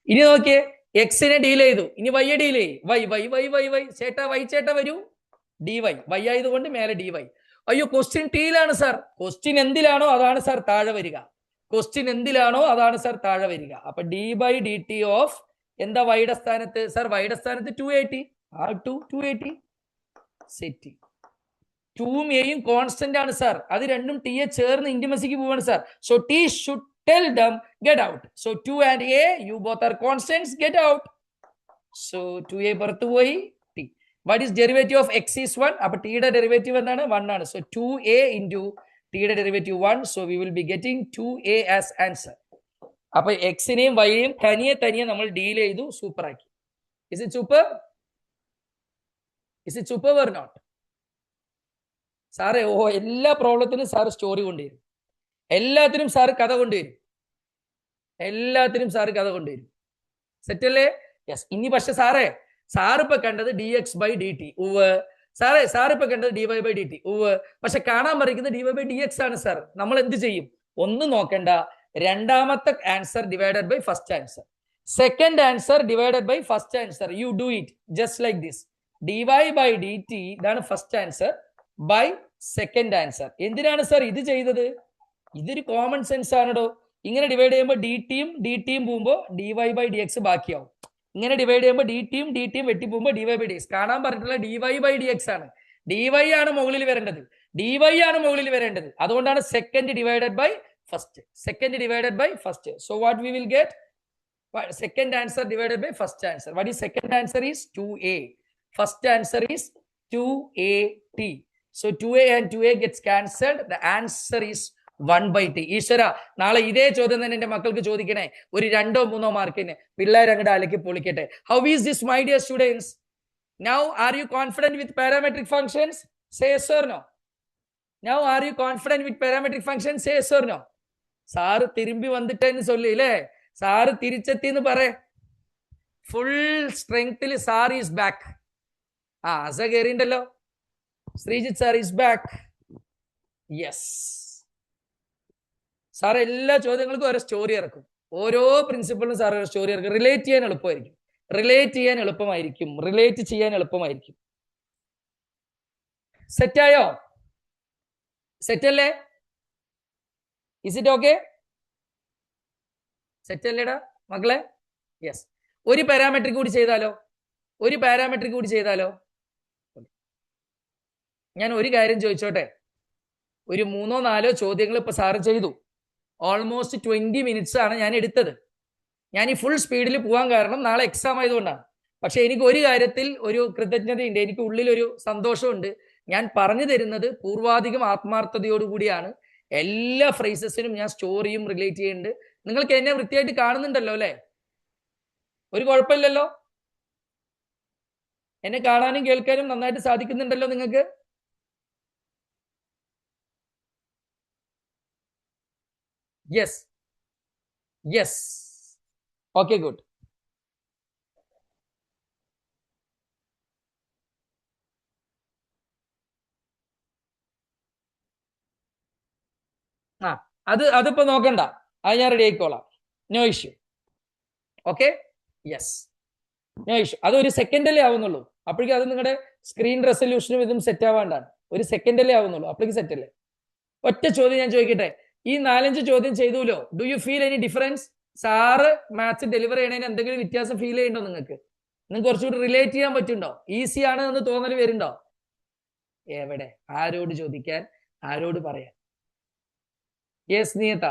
ഇനി നോക്കിയേ, എക്സിനെ ഡീൽ ചെയ്തു, ഇനി വൈയെ ഡീൽ ചെയ്യും. Y y y y y ചേട്ടാ, വൈ ചേട്ടാ വരൂ. ഡി വൈ, വൈ ആയതുകൊണ്ട് മേലെ ഡി വൈ. അയ്യോ, ക്വസ്റ്റ്യൻ ടീയിലാണ് സാർ. ക്വസ്റ്റ്യൻ എന്തിലാണോ അതാണ് സാർ താഴെ വരിക. ക്വസ്റ്റ്യൻ എന്തിലാണോ അതാണ് സാർ താഴെ വരിക. അപ്പൊ d by D t of എന്താ വൈയുടെ സ്ഥാനത്ത്? സാർ വൈയുടെ സ്ഥാനത്ത് 280. ആ 280 സെറ്റ്. 2ഉം എയും കോൺസ്റ്റന്റ് ആണ് സാർ, അത് രണ്ടും ടിയെ ചേർന്ന് ഇന്റിമസിക്ക് പോവാണ് sir. So T should tell them get out. So 2 and a, you both are constants, get out. So 2a പുറത്തു പോയി. T. What is derivative of x is 1? അപ്പൊ ടിയുടെ ഡെറിവേറ്റീവ് എന്താണ്? 1 ആണ്. സോ 2a into ടിയുടെ derivative 1. So we will be getting 2a as answer. അപ്പൊ എക്സിനെയും വൈയെയും തനിയെ നമ്മൾ ഡീൽ ചെയ്തു, സൂപ്പർ ആക്കി. Is it super? Is it super or not? സാറേ, എല്ലാ പ്രോബ്ലത്തിനും സാറ് സ്റ്റോറി കൊണ്ടുവരും, എല്ലാത്തിനും സാറ് കഥ കൊണ്ടുവരും, എല്ലാത്തിനും സാറ് കഥ കൊണ്ടുവരും. സെറ്റല്ലേ? യെസ്. ഇനി പക്ഷെ സാറിപ്പോ കണ്ടത് D X by D T. ഉവ് സാറിപ്പോ കണ്ടത് D Y by D T. ഉവ്. പക്ഷെ കാണാൻ പറയുന്നത് D Y by D X ആണ് സാർ. നമ്മൾ എന്ത് ചെയ്യും? ഒന്നും നോക്കണ്ട, രണ്ടാമത്തെ answer divided by first answer, second answer divided by first answer. You do it just like this. D Y by D T, ഇതാണ് first answer, by second answer. എന്തിനാണ് sir ഇത് ചെയ്തത്? ഇതൊരു കോമൺ സെൻസ് ആണോ? ഇങ്ങനെ ഡിവൈഡ് ചെയ്യുമ്പോൾ D ടിയും പോകുമ്പോൾ D Y by D X ബാക്കിയാവും. ഇങ്ങനെ ഡിവൈഡ് ചെയ്യുമ്പോൾ ഡി ടിയും വെട്ടി പോകുമ്പോൾ D Y by D X. കാണാൻ പറഞ്ഞിട്ടുള്ള D Y by D X ആണ്. ഡി വൈ ആണ് മുകളിൽ വരേണ്ടത്, ഡി വൈ ആണ് മുകളിൽ വരേണ്ടത്. അതുകൊണ്ടാണ് second divided by first, second divided by first. So what we will get? Second answer divided by first answer. What is second answer? Is 2a. First answer is 2at. So 2a and 2a gets cancelled. The answer is 1/t. ഈശ്വര, നാളെ ഇതേ ചോദ്യം തന്നെ എന്റെ മക്കൾക്ക് ചോദിക്കണേ, ഒരു 2 or 3 മാർക്കിന്. പിള്ളേർ അങ്ങോട്ട് അലക്കി പൊളിക്കട്ടെ. How is this my dear students? Now are you confident with parametric functions? Say yes or no. Now are you confident with parametric functions? Say yes or no. Sir തിരുമ്പി വന്നിട്ടെന്ന് ചൊല്ലില്ലേ, സാറ് തിരിച്ചെത്തിന്ന് പറ. ഫുൾ സ്ട്രെങ്ത്തിൽ sir is back. അസ കയറിണ്ടല്ലോ. Sreejith sir is back. Yes, sir എല്ലാ ചോദ്യങ്ങൾക്കും ഓരോ സ്റ്റോറി ഇറക്കും. ഓരോ പ്രിൻസിപ്പളിനും സാർ ഓരോ സ്റ്റോറി ഇറക്കും. റിലേറ്റ് ചെയ്യാൻ എളുപ്പമായിരിക്കും. റിലേറ്റ് ചെയ്യാൻ എളുപ്പമായിരിക്കും. സെറ്റായോ? സെറ്റല്ലേ? Is it okay? സെറ്റല്ലേടാ മക്കളെ? യെസ്. ഒരു പാരാമെട്രിക് കൂടി ചെയ്താലോ? ഞാൻ ഒരു കാര്യം ചോദിച്ചോട്ടെ. ഒരു 3 or 4 ചോദ്യങ്ങൾ ഇപ്പൊ സാറ് ചെയ്തു. ഓൾമോസ്റ്റ് 20 minutes ആണ് ഞാൻ എടുത്തത്. ഞാൻ ഈ ഫുൾ സ്പീഡിൽ പോകാൻ കാരണം നാളെ എക്സാം ആയതുകൊണ്ടാണ്. പക്ഷെ എനിക്ക് ഒരു കാര്യത്തിൽ ഒരു കൃതജ്ഞതയുണ്ട്, എനിക്ക് ഉള്ളിലൊരു സന്തോഷമുണ്ട്. ഞാൻ പറഞ്ഞു തരുന്നത് പൂർവാധികം ആത്മാർത്ഥതയോടുകൂടിയാണ്. എല്ലാ ഫ്രേസസിനും ഞാൻ സ്റ്റോറിയും റിലേറ്റ് ചെയ്യുന്നുണ്ട്. നിങ്ങൾക്ക് എന്നെ വൃത്തിയായിട്ട് കാണുന്നുണ്ടല്ലോ അല്ലെ? ഒരു കുഴപ്പമില്ലല്ലോ? എന്നെ കാണാനും കേൾക്കാനും നന്നായിട്ട് സാധിക്കുന്നുണ്ടല്ലോ നിങ്ങൾക്ക്? യെസ്. Okay, good. അതിപ്പോ നോക്കണ്ട, അത് ഞാൻ റെഡി ആയിക്കോളാം. No issue. Okay, yes, no issue. അതൊരു സെക്കൻഡല്ലേ ആവുന്നുള്ളൂ. അപ്പോഴേക്കും അത് നിങ്ങളുടെ സ്ക്രീൻ റെസൊല്യൂഷനും ഇതും സെറ്റ് ആവാണ്ടാണ്. ഒരു സെക്കൻഡല്ലേ ആവുന്നുള്ളൂ, അപ്പോഴേക്കും സെറ്റ് അല്ലേ? ഒറ്റ ചോദ്യം ഞാൻ ചോദിക്കട്ടെ. ഈ 4-5 ചോദ്യം ചെയ്തുല്ലോ, do you feel any difference? Sir maths deliver ചെയ്യണതിന് എന്തെങ്കിലും വ്യത്യാസം ഫീൽ ചെയ്യുന്നുണ്ടോ? നിങ്ങൾക്ക് കുറച്ചുകൂടി റിലേറ്റ് ചെയ്യാൻ പറ്റുണ്ടോ? ഈസി ആണ് എന്ന് തോന്നൽ വരുന്നുണ്ടോ? എവിടെ? ആരോട് ചോദിക്കാൻ, ആരോട് പറയാൻ? Yes Niyata,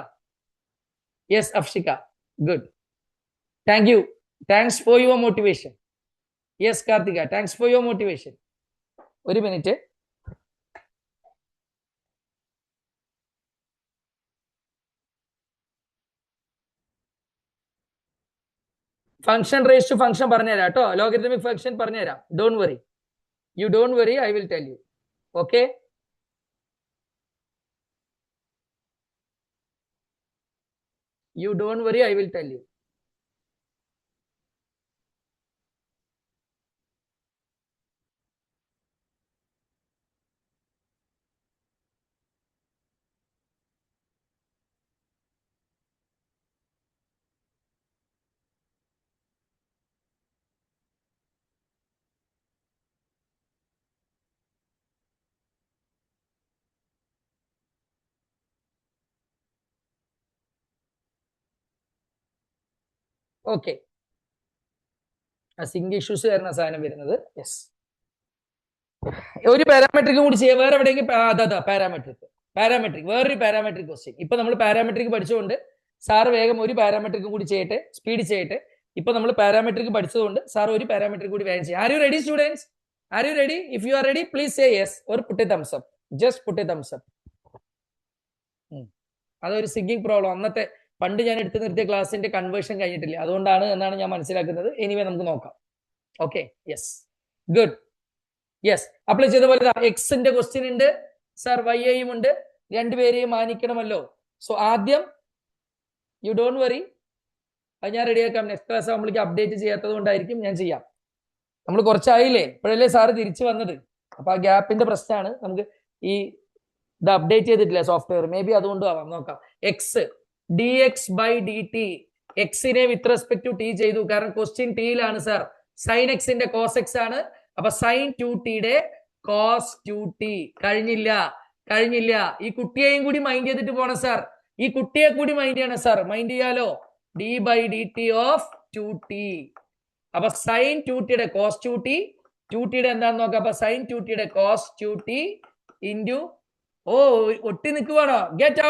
yes Afshika, good. Thank you, thanks for your motivation. Yes Karthika, thanks for your motivation. ഒരു minute. Function raise to function പറഞ്ഞുതരാം കേട്ടോ. ലോഗരിതമിക് ഫംഗ്ഷൻ പറഞ്ഞുതരാം. Don't worry, I will tell you. Okay, you don't worry, I will tell you. Okay, sync issues വരുന്ന സാധനം വരുന്നത്. Yes, ഒരു parametric കൂടി ചെയ്യാം. വേറെ എവിടെയെങ്കിലും പാരാമെട്രിക് വേറൊരു പാരാമെട്രിക് ക്വസ്റ്റ്യൻ. ഇപ്പൊ നമ്മൾ പാരാമെട്രിക് പഠിച്ചുകൊണ്ട് സാറ് വേഗം ഒരു പാരാമെട്രിക് കൂടി ചെയ്യട്ടെ, സ്പീഡ് ചെയ്യട്ടെ. ഇപ്പൊ നമ്മൾ പാരാമെട്രിക് പഠിച്ചതുകൊണ്ട് സാർ ഒരു പാരാമെട്രിക് കൂടി വേഗം ചെയ്യാം. Are you ready students? Are you ready? If you are ready please say yes or put a thumbs up. Just put a thumbs up. അതൊരു സിങ്കിങ് പ്രോബ്ലം. അന്നത്തെ പണ്ട് ഞാൻ എടുത്തു നിർത്തിയ ക്ലാസ്സിന്റെ കൺവേർഷൻ കഴിഞ്ഞിട്ടില്ല, അതുകൊണ്ടാണ് എന്നാണ് ഞാൻ മനസ്സിലാക്കുന്നത്. എനിവേ നമുക്ക് നോക്കാം. Okay, yes, good. Yes, apply ചെയ്ത പോലെ എക്സിന്റെ ക്വസ്റ്റ്യൻ ഉണ്ട് സാർ, വൈയും ഉണ്ട്. രണ്ടുപേരെയും മാനിക്കണമല്ലോ. സോ ആദ്യം യു ഡോണ്ട് വറി, അത് ഞാൻ റെഡിയാക്കാം. നെക്സ്റ്റ് ക്ലാസ് നമ്മൾക്ക് അപ്ഡേറ്റ് ചെയ്യാത്തത് കൊണ്ടായിരിക്കും, ഞാൻ ചെയ്യാം. നമ്മൾ കുറച്ചായില്ലേ, ഇപ്പോഴല്ലേ സാറ് തിരിച്ചു വന്നത്. അപ്പൊ ആ ഗ്യാപ്പിന്റെ പ്രശ്നമാണ്. നമുക്ക് ഈ ഇത് അപ്ഡേറ്റ് ചെയ്തിട്ടില്ല സോഫ്റ്റ്വെയർ, മേ ബി അതുകൊണ്ടും ആവാം. നോക്കാം. എക്സ് dx/dt, എക്സിനെ വിത്ത് റെസ്പെക്ട് ടു ടി ചെയ്തു, കാരണം ക്വസ്റ്റ്യൻ ടിയിലാണ് സാർ. സൈൻ എക്സിന്റെ കോസ് എക്സ് ആണ്. അപ്പൊ സൈൻ 2t കോസ് 2t. കഴിഞ്ഞില്ല. ഈ കുട്ടിയെയും കൂടി മൈൻഡ് ചെയ്തിട്ട് പോണം സാർ. ഈ കുട്ടിയെ കൂടി മൈൻഡ് ചെയ്യണം സാർ. മൈൻഡ് ചെയ്യാലോ? d/dt of 2t. അപ്പൊ sign 2t cos 2t, 2t എന്താന്ന് നോക്കാം. അപ്പൊ sign 2t cos 2t into, ഒട്ടി നിൽക്കുവാണോ? Get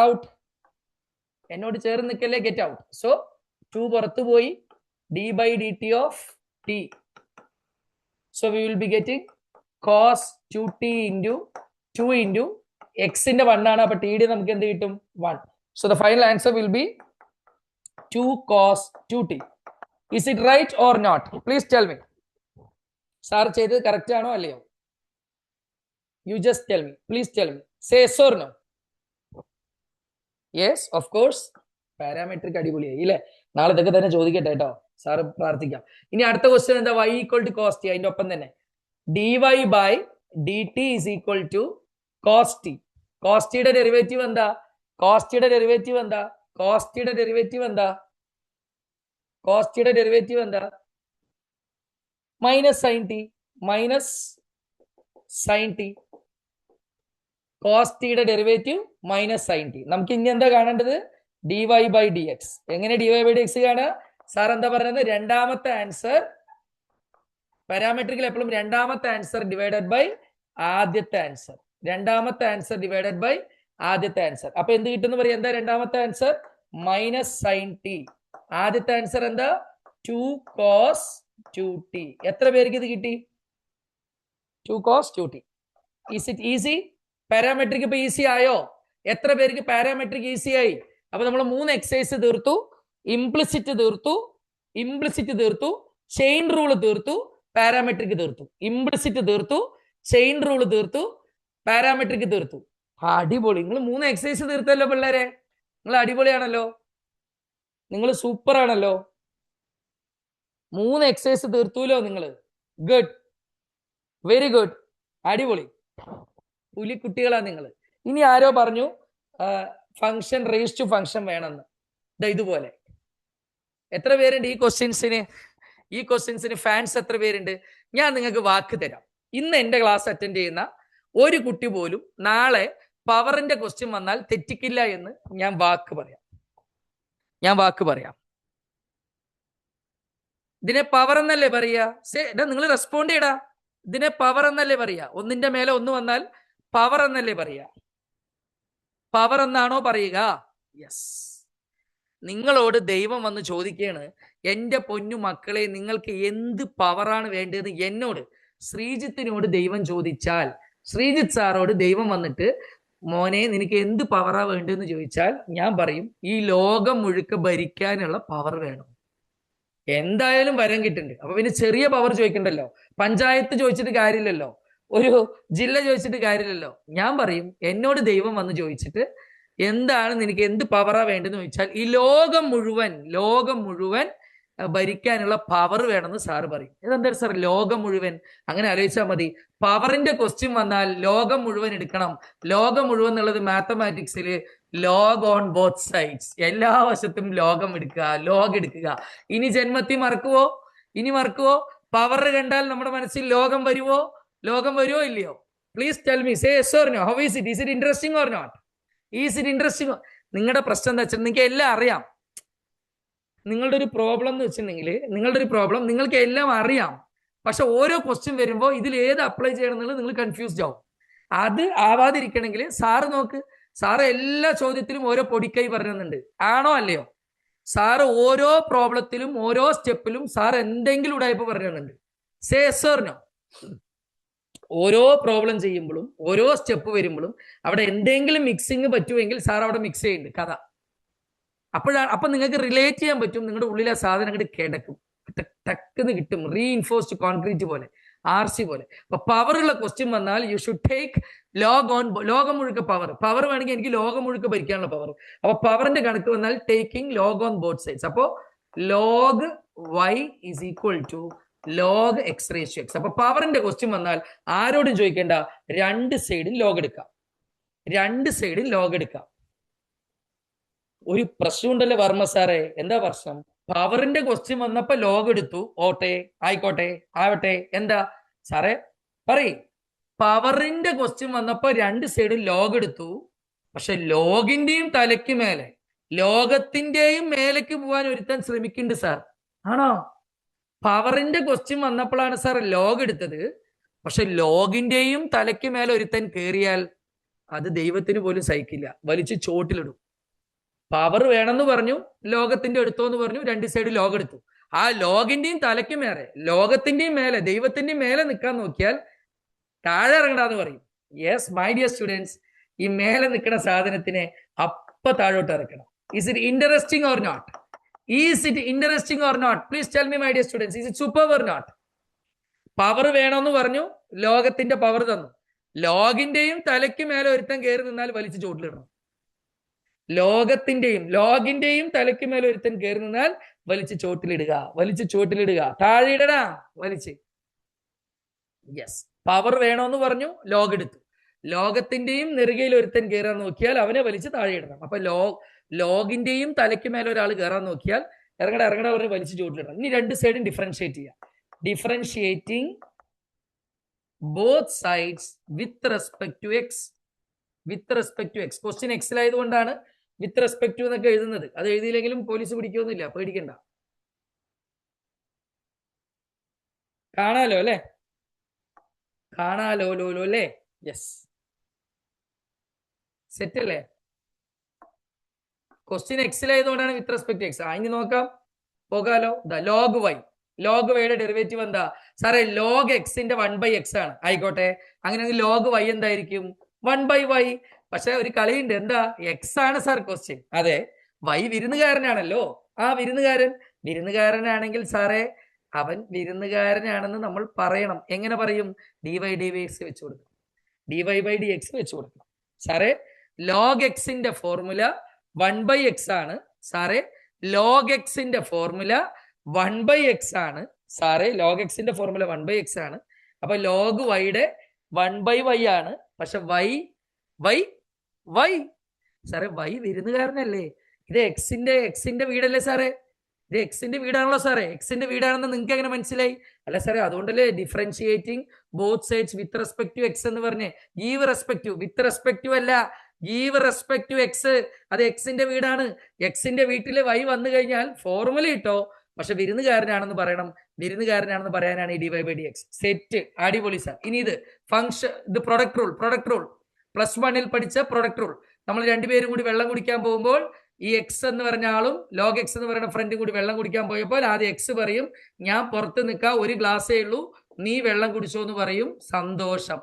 out. എന്നോട് ചേർന്ന് നിൽക്കല്ലേ, ഗെറ്റ് ഔട്ട്. സോ 2 പുറത്തു പോയി, d/dt of t. So we will be getting cos 2t into 2 into എക്സിന്റെ 1 ആണ്. അപ്പൊ ടി ഡി നമുക്ക് എന്ത് കിട്ടും? 1. So the final answer will be 2 cos 2t. Is it right or not? Please tell me. Sir ചെയ്തത് correct ആണോ അല്ലയോ? You just tell me. Please tell me. Say yes or no. Yes, of course. Parametric അടിപൊളിയായി ഇല്ലേ? നാളെ ഇതൊക്കെ തന്നെ ചോദിക്കട്ടെ കേട്ടോ, സാറ് പ്രാർത്ഥിക്കാം. ഇനി അടുത്ത ക്വസ്റ്റ്യൻ എന്താ? y equal to cos T. അതിന്റെ ഒപ്പം തന്നെ dy by D T is equal to cos T. Cos ടിയുടെ ഡെറിവേറ്റീവ് എന്താ? കോസ് ടിയുടെ ഡെറിവേറ്റീവ് എന്താ? കോസ് ടിയുടെ ഡെറിവേറ്റീവ് എന്താ? കോസ് ടിയുടെ ഡെറിവേറ്റീവ് എന്താ? Minus sine T. Minus sine T. Cos ടിയുടെ ഡെറിവേറ്റീവ് മൈനസ് സൈൻ ടി. നമുക്ക് ഇനി എന്താ കാണേണ്ടത്? D Y by D X. എങ്ങനെ D Y by D X കാണുക? സാർ എന്താ പറയുന്നത്? രണ്ടാമത്തെ ആൻസർ പാരാമെട്രിക്കിൽ എപ്പോഴും രണ്ടാമത്തെ ആൻസർ ഡിവൈഡഡ് ബൈ ആദ്യത്തെ ആൻസർ. രണ്ടാമത്തെ ആൻസർ ഡിവൈഡഡ് ബൈ ആദ്യത്തെ ആൻസർ. അപ്പൊ എന്ത് കിട്ടുമെന്ന് പറയാം? എന്താ രണ്ടാമത്തെ ആൻസർ? Minus sine T. ആദ്യത്തെ ആൻസർ എന്താ? 2 cos 2t. എത്ര പേർക്ക് ഇത് കിട്ടി? 2 cos 2t. Is it easy? Parametric ഇപ്പൊ ഈസി ആയോ? എത്ര പേർക്ക് പാരാമെട്രിക് ഈസി ആയി? അപ്പൊ നമ്മൾ 3 എക്സസൈസ് തീർത്തു. ഇംപ്ലിസിറ്റ് തീർത്തു, ഇംപ്ലിസിറ്റ് തീർത്തു, ചെയിൻ റൂൾ തീർത്തു, പാരാമെട്രിക് തീർത്തു. ഇംപ്ലിസിറ്റ് തീർത്തു, ചെയിൻ റൂൾ തീർത്തു, പാരാമെട്രിക് തീർത്തു. അടിപൊളി. നിങ്ങൾ 3 എക്സസൈസ് തീർത്തല്ലോ പിള്ളേരെ. നിങ്ങൾ അടിപൊളിയാണല്ലോ, നിങ്ങൾ സൂപ്പർ ആണല്ലോ. 3 എക്സസൈസ് തീർത്തൂലോ നിങ്ങൾ. ഗുഡ്, വെരി ഗുഡ്, അടിപൊളി. പുലിക്കുട്ടികളാ നിങ്ങൾ. ഇനി ആരോ പറഞ്ഞു ഫംഗ്ഷൻ റേസ് ടു ഫംഗ്ഷൻ വേണമെന്ന്. ഇതുപോലെ എത്ര പേരുണ്ട് ഈ ക്വസ്റ്റ്യൻസിന്? ഈ ക്വസ്റ്റ്യൻസിന് ഫാൻസ് എത്ര പേരുണ്ട്? ഞാൻ നിങ്ങൾക്ക് വാക്ക് തരാം. ഇന്ന് എൻ്റെ ക്ലാസ് അറ്റൻഡ് ചെയ്യുന്ന ഒരു കുട്ടി പോലും നാളെ പവറിന്റെ ക്വസ്റ്റ്യൻ വന്നാൽ തെറ്റിക്കില്ല എന്ന് ഞാൻ വാക്ക് പറയാം. ഞാൻ വാക്ക് പറയാം. ഇതിനെ പവർ എന്നല്ലേ പറയാ? നിങ്ങൾ റെസ്പോണ്ട് ചെയ്യടാ. ഇതിനെ പവർ എന്നല്ലേ പറയാ? ഒന്നിന്റെ മേലെ ഒന്ന് വന്നാൽ പവർ എന്നല്ലേ പറയാ? പവർ എന്നാണോ പറയുക? യെസ്. നിങ്ങളോട് ദൈവം വന്ന് ചോദിക്കുകയാണ്, എൻ്റെ പൊന്നു മക്കളെ നിങ്ങൾക്ക് എന്ത് പവറാണ് വേണ്ടതെന്ന് എന്നോട് ശ്രീജിത്തിനോട് ദൈവം ചോദിച്ചാൽ, ശ്രീജിത്ത് സാറോട് ദൈവം വന്നിട്ട് മോനെ നിനക്ക് എന്ത് പവറാ വേണ്ടതെന്ന് ചോദിച്ചാൽ ഞാൻ പറയും ഈ ലോകം മുഴുക്ക ഭരിക്കാനുള്ള പവർ വേണം. എന്തായാലും വരം കിട്ടുന്നുണ്ട്. അപ്പൊ പിന്നെ ചെറിയ പവർ ചോദിക്കണ്ടല്ലോ. പഞ്ചായത്ത് ചോദിച്ചിട്ട് കാര്യമില്ലല്ലോ, ഒരു ജില്ല ചോദിച്ചിട്ട് കാര്യമില്ലല്ലോ. ഞാൻ പറയും എന്നോട് ദൈവം വന്ന് ചോദിച്ചിട്ട് എന്താണ് നിനക്ക് എന്ത് പവറാ വേണ്ടെന്ന് ചോദിച്ചാൽ ഈ ലോകം മുഴുവൻ ഭരിക്കാനുള്ള പവർ വേണമെന്ന് സാറ് പറയും. ഇതെന്താ സാർ ലോകം മുഴുവൻ? അങ്ങനെ ആലോചിച്ചാൽ മതി. പവറിന്റെ ക്വസ്റ്റ്യൻ വന്നാൽ ലോകം മുഴുവൻ എടുക്കണം. ലോകം മുഴുവൻ എന്നുള്ളത് മാത്തമാറ്റിക്സിൽ ലോഗ് ഓൺ ബോത്ത് സൈഡ്സ്. എല്ലാ വശത്തും ലോകം എടുക്കുക, ലോഗ് എടുക്കുക. ഇനി ജന്മത്തിൽ മറക്കുവോ? ഇനി മറക്കുവോ? പവർ കണ്ടാൽ നമ്മുടെ മനസ്സിൽ ലോകം വരുവോ? ലോകം വരുവോ ഇല്ലയോ? Please tell me. Say yes or no. How is it? Is it interesting or not? Is it interesting? നിങ്ങളുടെ പ്രശ്നം എന്താ വെച്ചാൽ നിങ്ങൾക്ക് എല്ലാം അറിയാം. നിങ്ങളുടെ ഒരു പ്രോബ്ലം എന്ന് വെച്ചിട്ടുണ്ടെങ്കിൽ നിങ്ങൾക്ക് എല്ലാം അറിയാം. പക്ഷെ ഓരോ ക്വസ്റ്റ്യൻ വരുമ്പോൾ ഇതിൽ ഏത് അപ്ലൈ ചെയ്യണം എന്നുള്ളത് നിങ്ങൾ കൺഫ്യൂസ്ഡ് ആവും. അത് ആവാതിരിക്കണമെങ്കിൽ സാറ് നോക്ക്, സാറ് എല്ലാ ചോദ്യത്തിലും ഓരോ പൊടിക്കൈ പറയുന്നുണ്ട്. ആണോ അല്ലയോ? സാറ് ഓരോ പ്രോബ്ലത്തിലും ഓരോ സ്റ്റെപ്പിലും സാർ എന്തെങ്കിലും ഉടായ്പ പറയുന്നുണ്ട്. Say yes or no. ഓരോ പ്രോബ്ലം ചെയ്യുമ്പോഴും ഓരോ സ്റ്റെപ്പ് വരുമ്പോഴും അവിടെ എന്തെങ്കിലും മിക്സിങ് പറ്റുമെങ്കിൽ സാർ അവിടെ മിക്സ് ചെയ്യുന്നുണ്ട് കഥ. അപ്പൊ നിങ്ങൾക്ക് റിലേറ്റ് ചെയ്യാൻ പറ്റും. നിങ്ങളുടെ ഉള്ളിലെ സാധനം അങ്ങോട്ട് കിടക്കും, ടക്കെന്ന് കിട്ടും. റീഇൻഫോഴ്സ്ഡ് കോൺക്രീറ്റ് പോലെ, RC പോലെ. അപ്പൊ പവറുള്ള ക്വസ്റ്റ്യൻ വന്നാൽ യു ഷുഡ് ടേക്ക് ലോകം മുഴുക്ക പവർ വേണമെങ്കിൽ എനിക്ക് ലോകം മുഴുക്ക ഭരിക്കാനുള്ള പവർ. അപ്പൊ പവറിന്റെ കണക്ക് വന്നാൽ taking log on both sides. അപ്പോ log y is equal to log X ratio X. അപ്പൊ പവറിന്റെ ക്വസ്റ്റ്യൻ വന്നാൽ ആരോടും ചോദിക്കേണ്ട, രണ്ട് സൈഡിൽ ലോഗ് എടുക്കാം. രണ്ട് സൈഡിൽ ലോഗ് എടുക്കാം. ഒരു പ്രശ്നം ഉണ്ടല്ലോ വർമ്മ സാറേ. എന്താ പ്രശ്നം? പവറിന്റെ ക്വസ്റ്റ്യൻ വന്നപ്പോ ലോഗ് എടുത്തു. ഓട്ടെ, ആയിക്കോട്ടെ, ആവട്ടെ. എന്താ സാറേ പറയും? പവറിന്റെ ക്വസ്റ്റ്യൻ വന്നപ്പോ രണ്ട് സൈഡിൽ ലോഗ് എടുത്തു. പക്ഷെ ലോഗിന്റെയും തലയ്ക്ക് മേലെ, ലോകത്തിന്റെയും മേലേക്ക് പോകാൻ ഒരുത്താൻ ശ്രമിക്കുന്നുണ്ട് സാർ. ആണോ? പവറിന്റെ ക്വസ്റ്റ്യൻ വന്നപ്പോഴാണ് സാർ ലോഗ് എടുത്തത്. പക്ഷെ ലോഗിന്റെയും തലയ്ക്ക് മേലെ ഒരുത്തൻ കയറിയാൽ അത് ദൈവത്തിന് പോലും സഹിക്കില്ല, വലിച്ച് ചോട്ടിലിടും. പവർ വേണമെന്ന് പറഞ്ഞു, ലോകത്തിന്റെ എടുത്തോന്ന് പറഞ്ഞു, രണ്ട് സൈഡ് ലോഗ് എടുത്തു. ആ ലോഗിന്റെയും തലയ്ക്ക് മേലെ, ലോകത്തിന്റെയും മേലെ, ദൈവത്തിന്റെയും മേലെ നിൽക്കാൻ നോക്കിയാൽ താഴെ ഇറങ്ങടാന്ന് പറയും. യെസ് മൈ ഡിയർ സ്റ്റുഡൻസ്, ഈ മേലെ നിൽക്കുന്ന സാധനത്തിനെ അപ്പ താഴോട്ട് ഇറക്കണം. Is it interesting or not? Is it interesting or not? Please tell me my dear students, is it super or not? Power വേണമെന്ന് പറഞ്ഞു, ലോകത്തിന്റെ പവർ തന്നു. ലോഗിന്റെയും തലയ്ക്ക് മേലെ ഒരുത്തൻ കയറി നിന്നാൽ വലിച്ചു ചോട്ടിലിടണം. ലോഗിന്റെയും തലയ്ക്ക് മേലെ ഒരുത്തൻ കയറി നിന്നാൽ വലിച്ചു ചോട്ടിലിടുക. താഴെ ഇടടാ വലിച്ച്. യെസ്, പവർ വേണമെന്ന് പറഞ്ഞു, ലോഗ് എടുത്തു. ലോകത്തിന്റെയും നെറുകയിൽ ഒരുത്തൻ കയറാൻ നോക്കിയാൽ അവനെ വലിച്ച് താഴെ ഇടണം. അപ്പൊ ലോഗിന്റെയും തലയ്ക്ക് മേലെ ഒരാൾ കയറാൻ നോക്കിയാൽ ഇറങ്ങട പറഞ്ഞ് വലിച്ച് ചോട്ടിലിടണം. ഇനി രണ്ട് സൈഡും ഡിഫറൻഷിയേറ്റ് ചെയ്യാം. Differentiating both sides with respect to X. Question എക്സിലായതുകൊണ്ടാണ് വിത്ത് റെസ്പെക്ട് ടു എന്നൊക്കെ എഴുതുന്നത്. അത് എഴുതിയില്ലെങ്കിലും പോലീസ് പിടിക്കൊന്നുമില്ല, പേടിക്കണ്ട. കാണാലോ അല്ലേ? അല്ലേ? യെസ്, സെറ്റ് അല്ലേ? ക്വസ്റ്റ്യൻ എക്സിലായതുകൊണ്ടാണ് വിത്ത് റെസ്പെക്ട് ടു എക്സ്. ഇനി നോക്കാം, പോകാലോ. ലോഗ് വൈയുടെ ഡെറിവേറ്റീവ് എന്താ സാറേ? ലോഗ് എക്സിന്റെ 1/x ആണ്. ആയിക്കോട്ടെ, അങ്ങനെയാണെങ്കിൽ ലോഗ് വൈ എന്തായിരിക്കും? 1/y. പക്ഷെ ഒരു കളിയുണ്ട്. എന്താ? എക്സ് ആണ് സാർ ക്വസ്റ്റ്യൻ. അതെ, വൈ വിരുന്നുകാരനാണല്ലോ. ആ വിരുന്നുകാരനാണെങ്കിൽ സാറേ അവൻ വിരുന്നുകാരനാണെന്ന് നമ്മൾ പറയണം. എങ്ങനെ പറയും? dy/dx വെച്ച് കൊടുക്കണം. dy/dx വെച്ച് കൊടുക്കണം. സാറേ ലോഗ് എക്സിന്റെ ഫോർമുല 1/x ആണ്. സാറേ ലോഗ് എക്സിന്റെ ഫോർമുല 1/x ആണ്. അപ്പൊ ലോഗ് വൈയുടെ 1/y ആണ്. പക്ഷെ വൈ സാറേ വൈ വിരുന്നുകാരനല്ലേ? ഇത് എക്സിന്റെ വീടല്ലേ സാറേ? ഇത് എക്സിന്റെ വീടാണല്ലോ സാറേ. എക്സിന്റെ വീടാണെന്ന് നിങ്ങൾക്ക് എങ്ങനെ മനസ്സിലായി? അല്ല സാറേ, അതുകൊണ്ടല്ലേ differentiating both sides with respect to x എന്ന് പറഞ്ഞേ. Give respect with respect to അല്ല, ഗീവ് റെസ്പെക്ട് ടു എക്സ്. അത് എക്സിന്റെ വീടാണ്. എക്സിന്റെ വീട്ടിലെ വൈ വന്നു കഴിഞ്ഞാൽ ഫോർമുല ഇട്ടോ, പക്ഷെ വിരുന്നുകാരനാണെന്ന് പറയണം. വിരുന്നുകാരനാണെന്ന് പറയാനാണ് ഈ dy/dx. സെറ്റ്, അടിപൊളി സാർ. ഇനി ഇത് ഫംഗ്ഷൻ, ഇത് പ്രൊഡക്റ്റ് റൂൾ. +1 പഠിച്ച പ്രൊഡക്റ്റ് റൂൾ. നമ്മൾ രണ്ടുപേരും കൂടി വെള്ളം കുടിക്കാൻ പോകുമ്പോൾ ഈ എക്സ് എന്ന് പറഞ്ഞ ആളും ലോഗ് എക്സ് എന്ന് പറയുന്ന ഫ്രണ്ടും കൂടി വെള്ളം കുടിക്കാൻ പോയപ്പോൾ ആദ്യം എക്സ് പറയും, ഞാൻ പുറത്ത് നിൽക്കാം, ഒരു ഗ്ലാസ്സേ ഉള്ളൂ, നീ വെള്ളം കുടിച്ചോ എന്ന് പറയും. സന്തോഷം.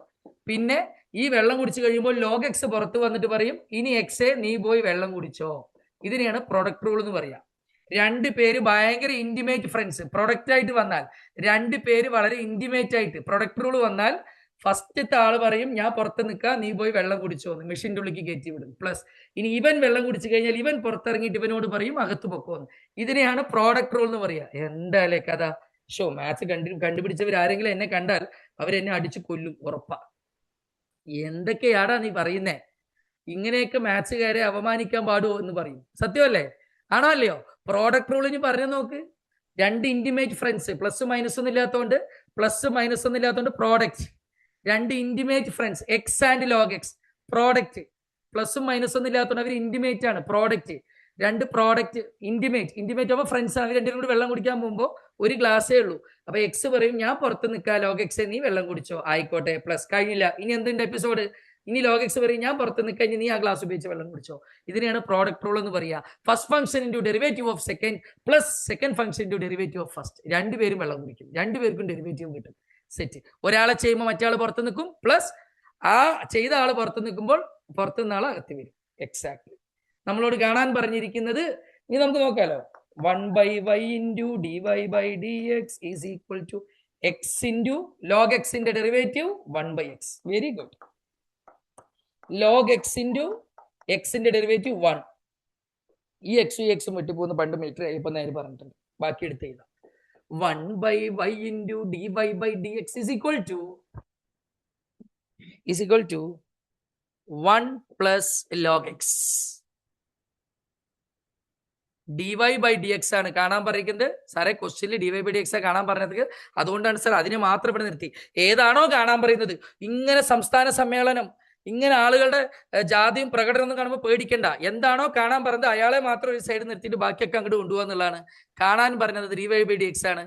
പിന്നെ ഈ വെള്ളം കുടിച്ചു കഴിയുമ്പോൾ ലോഗ് എക്സ് പുറത്ത് വന്നിട്ട് പറയും, ഇനി എക്സേ നീ പോയി വെള്ളം കുടിച്ചോ. ഇതിനെയാണ് പ്രൊഡക്റ്റ് റൂൾ എന്ന് പറയാം. രണ്ട് പേര് ഭയങ്കര ഇന്റിമേറ്റ് ഫ്രണ്ട്സ് പ്രൊഡക്റ്റ് ആയിട്ട് വന്നാൽ, രണ്ട് പേര് വളരെ ഇന്റിമേറ്റ് ആയിട്ട് പ്രൊഡക്റ്റ് റൂൾ വന്നാൽ ഫസ്റ്റത്തെ ആള് പറയും, ഞാൻ പുറത്ത് നിൽക്കാം, നീ പോയി വെള്ളം കുടിച്ചോന്ന്, മെഷീൻ്റെ ഉള്ളിലേക്ക് കയറ്റി വിടും. പ്ലസ് ഇനി ഇവൻ വെള്ളം കുടിച്ചു കഴിഞ്ഞാൽ ഇവൻ പുറത്തിറങ്ങിയിട്ട് ഇവനോട് പറയും അകത്ത് പൊക്കോന്ന്. ഇതിനെയാണ് പ്രോഡക്റ്റ് റൂൾ എന്ന് പറയാ. എന്തായാലേ കഥ. മാത്സ് കണ്ടുപിടിച്ചവർ ആരെങ്കിലും എന്നെ കണ്ടാൽ അവരെന്നെ അടിച്ചു കൊല്ലും, ഉറപ്പാ. എന്തൊക്കെയാടാ നീ പറയുന്നേ? ഇങ്ങനെയൊക്കെ മാത്സുകാരെ അപമാനിക്കാൻ പാടുമോ എന്ന് പറയും. സത്യമല്ലേ? ആണോ അല്ലയോ? പ്രോഡക്റ്റ് റൂൾ ഇനി പറഞ്ഞു നോക്ക്. രണ്ട് ഇന്റിമേറ്റ് ഫ്രണ്ട്സ്, പ്ലസ് മൈനസ് ഒന്നും ഇല്ലാത്തതുകൊണ്ട് പ്രോഡക്റ്റ്. രണ്ട് intimate friends X and log X, product. പ്ലസും മൈനസ് ഒന്നും ഇല്ലാത്തതുകൊണ്ട് അവർ ഇന്റിമേറ്റ് ആണ്, പ്രോഡക്റ്റ്. രണ്ട് പ്രോഡക്റ്റ് ഇന്റിമേറ്റ് ആവുമ്പോൾ ഫ്രണ്ട്സ് ആണ്. രണ്ടും കൂടി വെള്ളം കുടിക്കാൻ പോകുമ്പോൾ ഒരു ഗ്ലാസ്സേ ഉള്ളൂ. അപ്പൊ എക്സ് പറയും, ഞാൻ പുറത്ത് നിൽക്കാം, ലോഗ് എക്സ് നീ വെള്ളം കുടിച്ചോ. ആയിക്കോട്ടെ, പ്ലസ് കഴിഞ്ഞില്ല. ഇനി എന്തിന്റെ എപ്പിസോഡ്? ഇനി ലോഗ് എക്സ് പറയും, ഞാൻ പുറത്ത് നിൽക്കാൻ, നീ ആ ഗ്ലാസ് ഉപയോഗിച്ച് വെള്ളം കുടിച്ചോ. ഇതിനെയാണ് പ്രോഡക്റ്റ് റൂൾ എന്ന് പറയുക. First function into derivative of second plus second function into derivative of first. രണ്ടുപേരും വെള്ളം കുടിക്കും, രണ്ടുപേർക്കും ഡെറിവേറ്റീവ് കിട്ടും. സെറ്റ്. ഒരാളെ ചെയ്യുമ്പോൾ മറ്റേ ആൾ പുറത്ത് നിൽക്കും, പ്ലസ് ആ ചെയ്ത ആൾ പുറത്ത് നിൽക്കുമ്പോൾ പുറത്തുനിന്ന് ആൾ അകത്ത് വരും. എക്സാക്ട്ലി നമ്മളോട് കാണാൻ പറഞ്ഞിരിക്കുന്നത്. ഇനി നമുക്ക് നോക്കാലോ. 1/y into dy/dx is equal to X into log എക്സിന്റെ derivative 1/x. Very good. Log X into എക്സിന്റെ ഡെറിവേറ്റീവ് 1. ഈ എക്സും വിട്ടുപോകുന്ന പണ്ട് മീറ്റർ ഇപ്പൊ നേരെ പറഞ്ഞിട്ടുണ്ട്. ബാക്കി എടുത്ത് എഴുതാം. 1/y into dy/dx is equal to 1 plus log x. dy/dx ആണ് കാണാൻ പറയുന്നത് സാറേ. ക്വസ്റ്റ്യനിൽ dy/dx കാണാൻ പറഞ്ഞത്, അതുകൊണ്ടാണ് സാർ അതിനെ മാത്രം ഇവിടെ നിർത്തി. ഏതാണോ കാണാൻ പറയുന്നത്, ഇങ്ങനെ സംസ്ഥാന സമ്മേളനം, ഇങ്ങനെ ആളുകളുടെ ജാതിയും പ്രകടനമൊന്നും കാണുമ്പോൾ പേടിക്കണ്ട. എന്താണോ കാണാൻ പറഞ്ഞത് അയാളെ മാത്രം ഒരു സൈഡ് നിർത്തിയിട്ട് ബാക്കിയൊക്കെ അങ്ങോട്ട് കൊണ്ടുപോകാന്നുള്ളതാണ്. കാണാൻ പറഞ്ഞത് dy/dx ആണ്,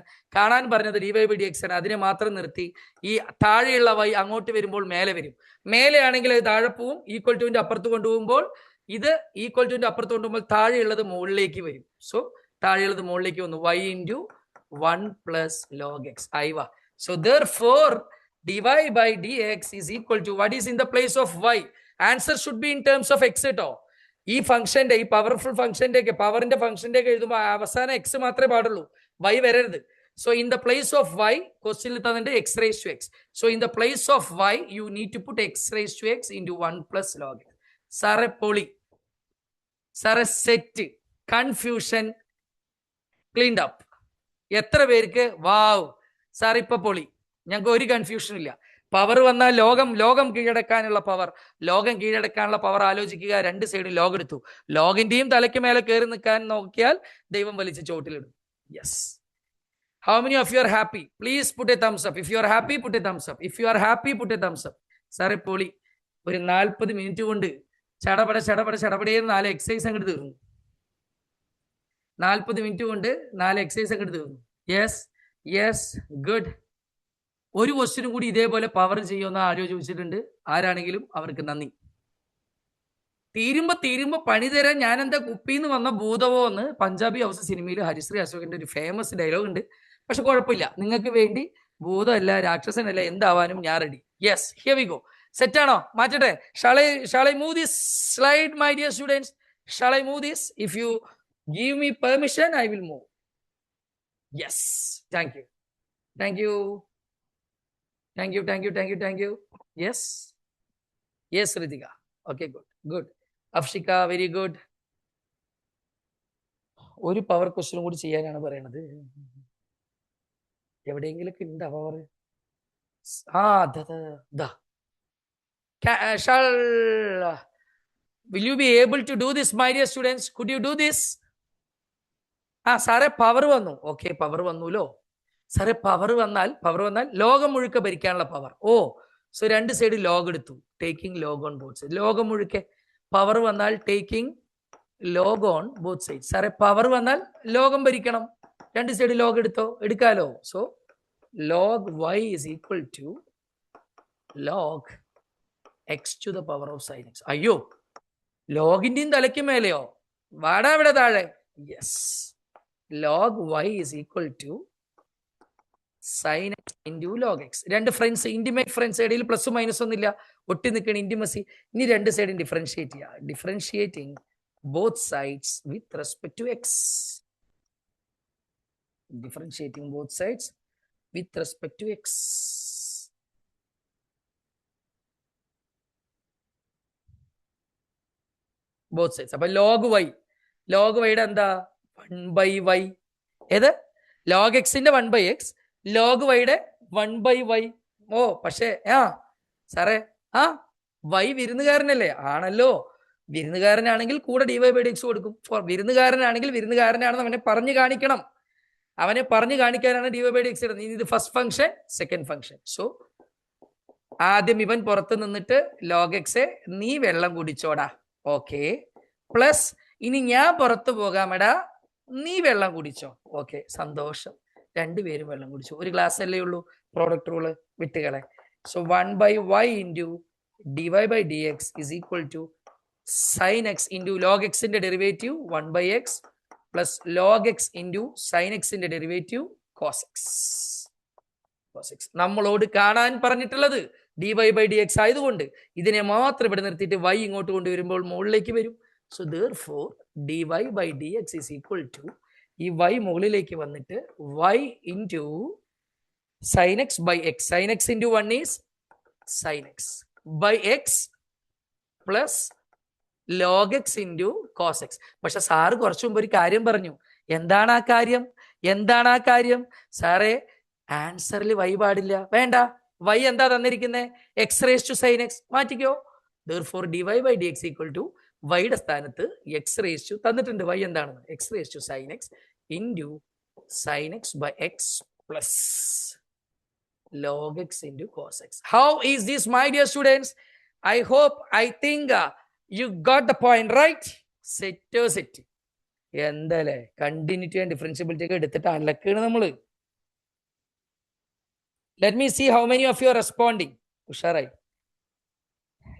അതിനെ മാത്രം നിർത്തി. ഈ താഴെയുള്ള y അങ്ങോട്ട് വരുമ്പോൾ മേലെ വരും. മേലെ ആണെങ്കിൽ അത് താഴെ പോവും. ഈക്വൽ ടുവിന്റെ അപ്പുറത്ത് കൊണ്ടുപോകുമ്പോൾ ഇത് ഈക്വൽ ടുവിന്റെ അപ്പുറത്ത് കൊണ്ടുപോകുമ്പോൾ താഴെയുള്ളത് മുകളിലേക്ക് വരും. സോ താഴെയുള്ളത് മുകളിലേക്ക് വന്നു. y into 1 plus log x. So therefore dy by dx is equal to what is in the place of y. Answer should be in terms of x കേട്ടോ. ഈ ഫംഗ്ഷന്റെ, ഈ പവർഫുൾ ഫംഗ്ഷന്റെ ഒക്കെ, പവറിന്റെ ഫംഗ്ഷന്റെ ഒക്കെ എഴുതുമ്പോൾ അവസാനം എക്സ് മാത്രമേ പാടുള്ളൂ, വൈ വരരുത്. So in the place of y, question തന്നിട്ട് x raised to x. So in the place of y, you need to put x raised to x into 1 plus log x. സാറെ പൊളി, സാറെ set, confusion cleaned up. എത്ര പേർക്ക് വാവ് sir ഇപ്പൊ പൊളി, ഞങ്ങൾക്ക് ഒരു കൺഫ്യൂഷനും ഇല്ല. പവർ വന്നാൽ ലോകം കീഴടക്കാനുള്ള പവർ, ലോകം കീഴടക്കാനുള്ള പവർ ആലോചിക്കുക. രണ്ട് സൈഡും ലോഗ് എടുത്തു, ലോഗിന്റെയും തലയ്ക്ക് മേലെ കയറി നിൽക്കാൻ നോക്കിയാൽ ദൈവം വലിച്ച് ചോട്ടിലിടും. Yes. How many of you are happy? Please put a thumbs up. If you are happy, put a thumbs up. If you are happy, put a thumbs up. സാറെ പൊളി. ഒരു 40 മിനിറ്റ് കൊണ്ട് ചടപടയെന്ന് 4 എക്സസൈസ് അങ്ങോട്ട് തീർന്നു. 40 മിനിറ്റ് കൊണ്ട് 4 exercise അങ്ങോട്ട് തീർന്നു. Yes good. ഒരു ക്വസ്റ്റ്യനും കൂടി ഇതേപോലെ പവർ ചെയ്യുമെന്ന് ആരോ ചോദിച്ചിട്ടുണ്ട്. ആരാണെങ്കിലും അവർക്ക് നന്ദി. തീരുമ്പോ പണി തരാൻ ഞാൻ എന്താ കുപ്പിന്ന് വന്ന ഭൂതവോ എന്ന് പഞ്ചാബി ഹൗസ് സിനിമയിൽ ഹരിശ്രീ അശോകന്റെ ഒരു ഫേമസ് ഡയലോഗ് ഉണ്ട്. പക്ഷെ കുഴപ്പമില്ല, നിങ്ങൾക്ക് വേണ്ടി ഭൂതമല്ല രാക്ഷസനല്ല എന്താവാനും ഞാൻ ready. Yes, here we go. Set ആണോ? മാറ്റട്ടെ. Shall I move this slide my dear students? Shall I move this? If you give me permission, I will move. Yes, thank you. Yes Ritika. Okay, good. Afshika, very good. ഒരു power question കൂടി ചെയ്യാനാണ് പറയണത്. എവിടെയെങ്കിലൊക്കെ ഉണ്ട് power. Will you be able to do this, my dear students? Could you do this? സാറേ power വന്നു. Okay, power വന്നുല്ലോ സാറേ. പവർ വന്നാൽ ലോകം മുഴുക്കെ ഭരിക്കാനുള്ള പവർ. സോ രണ്ട് സൈഡ് ലോഗ് എടുത്തു. Taking log on both side. ലോകം മുഴുക്കെ പവർ വന്നാൽ taking log on both side. സാറേ പവർ വന്നാൽ ലോകം ഭരിക്കണം, രണ്ട് സൈഡ് ലോഗ് എടുക്കാലോ. So log y is equal to log x to the power of sin x. അയ്യോ, ലോഗിന്റെയും തലയ്ക്ക് മേലെയോ? വാടാ ഇവിടെ താഴെ. Yes, log y is equal to sin x into log x. രണ്ട് ഫ്രണ്ട്സ്, ഇന്റിമേറ്റ് ഫ്രണ്ട്സ്, ഇടയിൽ പ്ലസ് മൈനസ് ഒന്നുമില്ല, ഒട്ടി നിൽക്കണ ഇന്റിമസി. ഇനി രണ്ട് സൈഡും ഡിഫറൻഷിയേറ്റ് ചെയ്യുക. Differentiating both sides with respect to x. Differentiating both sides with respect to x. Both sides. അപ്പൊ ലോഗ് y യുടെ എന്താ? 1/y. ഏത്? ലോഗ് എക്സിന്റെ 1/x, ലോഗ് വൈയുടെ 1/y. പക്ഷേ സാറേ y വിരുന്നുകാരനല്ലേ? ആണല്ലോ. വിരുന്നുകാരനാണെങ്കിൽ കൂടെ dy/dx കൊടുക്കും. വിരുന്നുകാരനാണെങ്കിൽ വിരുന്നുകാരനാണെന്ന് അവനെ പറഞ്ഞു കാണിക്കണം. അവനെ പറഞ്ഞു കാണിക്കാനാണ് dy/dx ഇടുന്നത്. ഇത് first function, second function. So ആദ്യം ഇവൻ പുറത്ത് നിന്നിട്ട് log x നീ വെള്ളം കുടിച്ചോടാ. ഓക്കെ, പ്ലസ് ഇനി ഞാൻ പുറത്തു പോകാമെടാ, നീ വെള്ളം കുടിച്ചോ. ഓക്കെ, സന്തോഷം, രണ്ടുപേരും വെള്ളം കുടിച്ചു. ഒരു ഗ്ലാസ് അല്ലേ ഉള്ളൂ. പ്രോഡക്റ്റ് റൂള് വിട്ടുകളെ. So 1/y into dy/dx is equal to sin x into log x ന്റെ derivative 1/x plus log x into sin x ന്റെ ഡെറിവേറ്റീവ് cos x. നമ്മളോട് കാണാൻ പറഞ്ഞിട്ടുള്ളത് dy/dx ആയതുകൊണ്ട് ഇതിനെ മാത്രം ഇവിടെ നിർത്തിയിട്ട് y ഇങ്ങോട്ട് കൊണ്ടുവരുമ്പോൾ മുകളിലേക്ക് വരും. So therefore dy/dx is equal to ഈ y മുകളിലേക്ക് വന്നിട്ട് y into sin x by x. sin x into 1 is sin x by x plus log x into cos x. പക്ഷെ സാറ് കുറച്ചു മുമ്പ് ഒരു കാര്യം പറഞ്ഞു. എന്താണ് ആ കാര്യം? സാറേ ആൻസറിൽ y പാടില്ല. വേണ്ട, y എന്താ തന്നിരിക്കുന്നത്? x raised to sin x. മാറ്റിക്കോ. therefore dy/dx equal to വൈയുടെ സ്ഥാനത്ത് x raised to തന്നിട്ടുണ്ട്. y എന്താണെന്ന്? x raised to sin x into sin x by x plus log x into cos x. How is this, my dear students? I think you got the point, right? Set. എന്തല്ലേ continuity and differentiability ഒക്കെ എടുത്തിട്ട് അലക്കാണ് നമ്മള്. Let me see how many of you are responding. ഉഷാറായി.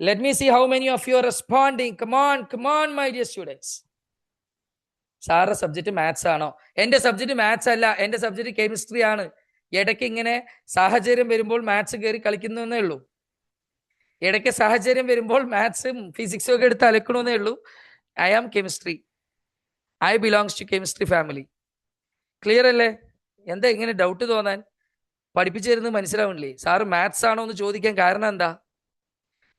Let me see how many of you are responding. Come on, my dear students. സാറിന്റെ subject maths ആണോ? എന്റെ subject maths അല്ല, എന്റെ സബ്ജക്ട് കെമിസ്ട്രി ആണ്. ഇടയ്ക്ക് ഇങ്ങനെ സാഹചര്യം വരുമ്പോൾ മാത്സ് കയറി കളിക്കുന്നു എന്നേ ഉള്ളൂ. ഇടയ്ക്ക് സാഹചര്യം വരുമ്പോൾ മാത്സും ഫിസിക്സും ഒക്കെ എടുത്ത് അലക്കണമെന്നേ ഉള്ളൂ. I am chemistry, I belongs to chemistry family. Clear അല്ലേ? എന്താ ഇങ്ങനെ ഡൗട്ട് തോന്നാൻ? പഠിപ്പിച്ചു തരുന്നത് മനസ്സിലാവണില്ലേ? സാറ് മാത്സ് ആണോ എന്ന് ചോദിക്കാൻ കാരണം എന്താ?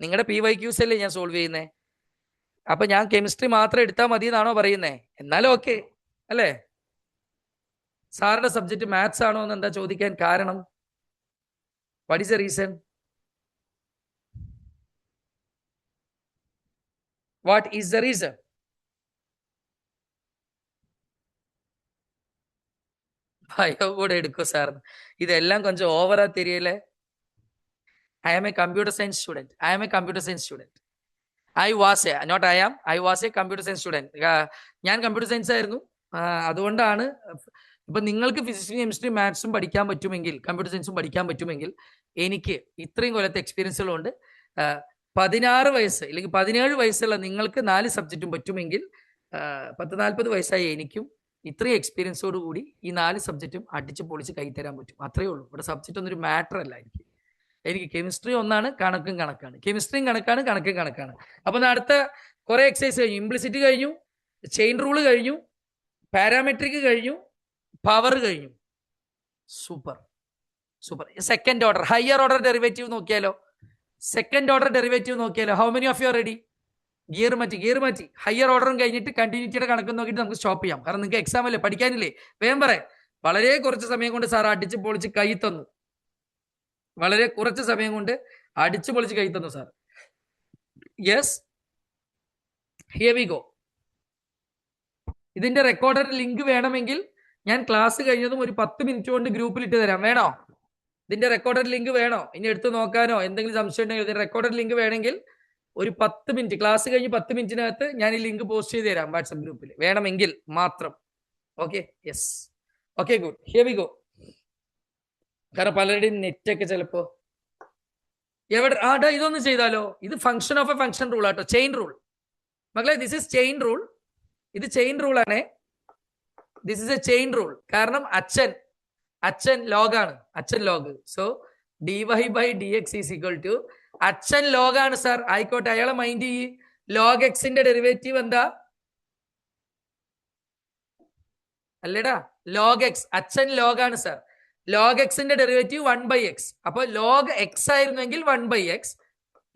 നിങ്ങളുടെ PYQs അല്ലേ ഞാൻ സോൾവ് ചെയ്യുന്നേ. അപ്പൊ ഞാൻ കെമിസ്ട്രി മാത്രം എടുത്താൽ മതി എന്നാണോ പറയുന്നേ? എന്നാലും ഓക്കെ അല്ലേ? സാറിന്റെ സബ്ജക്ട് മാത്സ് ആണോ എന്ന് എന്താ ചോദിക്കാൻ കാരണം? What is the reason? What is the reason? Bio കൂടെ എടുക്കോ സാർ? ഇതെല്ലാം കൊഞ്ചം ഓവറാ തെരിയല്ലേ? I am a computer science student. I am a computer science student. I was a, not I am, I was a computer science student. ഞാൻ computer science ആയിരുന്നു. അതുകൊണ്ടാണ് ഇപ്പൊ നിങ്ങൾക്ക് ഫിസിക്സും chemistry മാത്സും പഠിക്കാൻ പറ്റുമെങ്കിൽ, കമ്പ്യൂട്ടർ സയൻസും പഠിക്കാൻ പറ്റുമെങ്കിൽ, എനിക്ക് ഇത്രയും കൊല്ലത്തെ എക്സ്പീരിയൻസുകളുണ്ട്. 16 വയസ്സ് അല്ലെങ്കിൽ 17 വയസ്സുള്ള നിങ്ങൾക്ക് 4 സബ്ജക്റ്റും പറ്റുമെങ്കിൽ 40 വയസ്സായ എനിക്കും ഇത്രയും എക്സ്പീരിയൻസോട് കൂടി ഈ 4 സബ്ജക്റ്റും അടിച്ച് പൊളിച്ച് കൈത്തരാൻ പറ്റും. അത്രയേ ഉള്ളൂ. ഇവിടെ സബ്ജക്റ്റ് ഒന്നൊരു മാറ്റർ അല്ല. എനിക്ക് കെമിസ്ട്രി ഒന്നാണ്, കണക്കും കണക്കാണ്. കെമിസ്ട്രിയും കണക്കാണ്, കണക്കും കണക്കാണ്. അപ്പൊ അടുത്ത കുറെ എക്സസൈസ് കഴിഞ്ഞു. ഇംപ്ലിസിറ്റ് കഴിഞ്ഞു, ചെയിൻ റൂള് കഴിഞ്ഞു, പാരാമെട്രിക് കഴിഞ്ഞു, പവർ കഴിഞ്ഞു. Super super. Second order, higher order derivative നോക്കിയാലോ? സെക്കൻഡ് ഓർഡർ ഡെറിവേറ്റീവ് നോക്കിയാലോ? How many of you are ready? Gear മാറ്റി. ഹയർ ഓർഡറും കഴിഞ്ഞിട്ട് കണ്ടിന്യൂറ്റിയുടെ കണക്ക് നോക്കിയിട്ട് നമുക്ക് സ്റ്റോപ്പ് ചെയ്യാം. കാരണം നിങ്ങൾക്ക് എക്സാം അല്ലേ, പഠിക്കാനില്ലേ? വേഗം പറയാം. വളരെ കുറച്ച് സമയം കൊണ്ട് സാർ അടിച്ച് പൊളിച്ച് കൈ തന്നു. വളരെ കുറച്ച് സമയം കൊണ്ട് അടിച്ചു പൊളിച്ച് കൈ തന്നു sir. Yes, here we go. ഇതിന്റെ റെക്കോർഡഡ് ലിങ്ക് വേണമെങ്കിൽ ഞാൻ ക്ലാസ് കഴിഞ്ഞതും ഒരു 10 മിനിറ്റ് കൊണ്ട് ഗ്രൂപ്പിൽ ഇട്ട് തരാം. വേണോ? ഇതിന്റെ റെക്കോർഡഡ് ലിങ്ക് വേണോ? ഇനി എടുത്ത് നോക്കാനോ എന്തെങ്കിലും സംശയം ഉണ്ടെങ്കിൽ ഇതിന്റെ റെക്കോർഡഡ് ലിങ്ക് വേണമെങ്കിൽ ഒരു 10 മിനിറ്റ്, ക്ലാസ് കഴിഞ്ഞ് 10 മിനിറ്റിനകത്ത് ഞാൻ ഈ ലിങ്ക് പോസ്റ്റ് ചെയ്ത് തരാം വാട്സപ്പ് ഗ്രൂപ്പിൽ, വേണമെങ്കിൽ മാത്രം. Okay, yes, okay, good, here we go. കാരണം പലരുടെയും നെറ്റൊക്കെ ചിലപ്പോ എവിടെ ഇതൊന്നും ചെയ്താലോ? ഇത് function of a function rule ആട്ടോ, ചെയിൻ റൂൾ. മക്കളെ, ദിസ് ഇസ് ചെയിൻ റൂൾ. ഇത് ചെയിൻ റൂൾ ആണേ. This is a chain rule. കാരണം അച്ഛൻ ലോഗാണ്, അച്ഛൻ log. So dy/dx is equal to അച്ഛൻ ലോഗാണ് സാർ. ആയിക്കോട്ടെ, അയാളെ മൈൻഡ് ചെയ്യ്. ലോഗ് എക്സിന്റെ ഡെറിവേറ്റീവ് എന്താ? അല്ലേടാ, ലോഗ് എക്സ്. അച്ഛൻ ലോഗാണ് സാർ. ലോഗ് എക്സിന്റെ ഡെറിവേറ്റീവ് 1/x. അപ്പൊ ലോഗ് എക്സ് ആയിരുന്നെങ്കിൽ 1/x,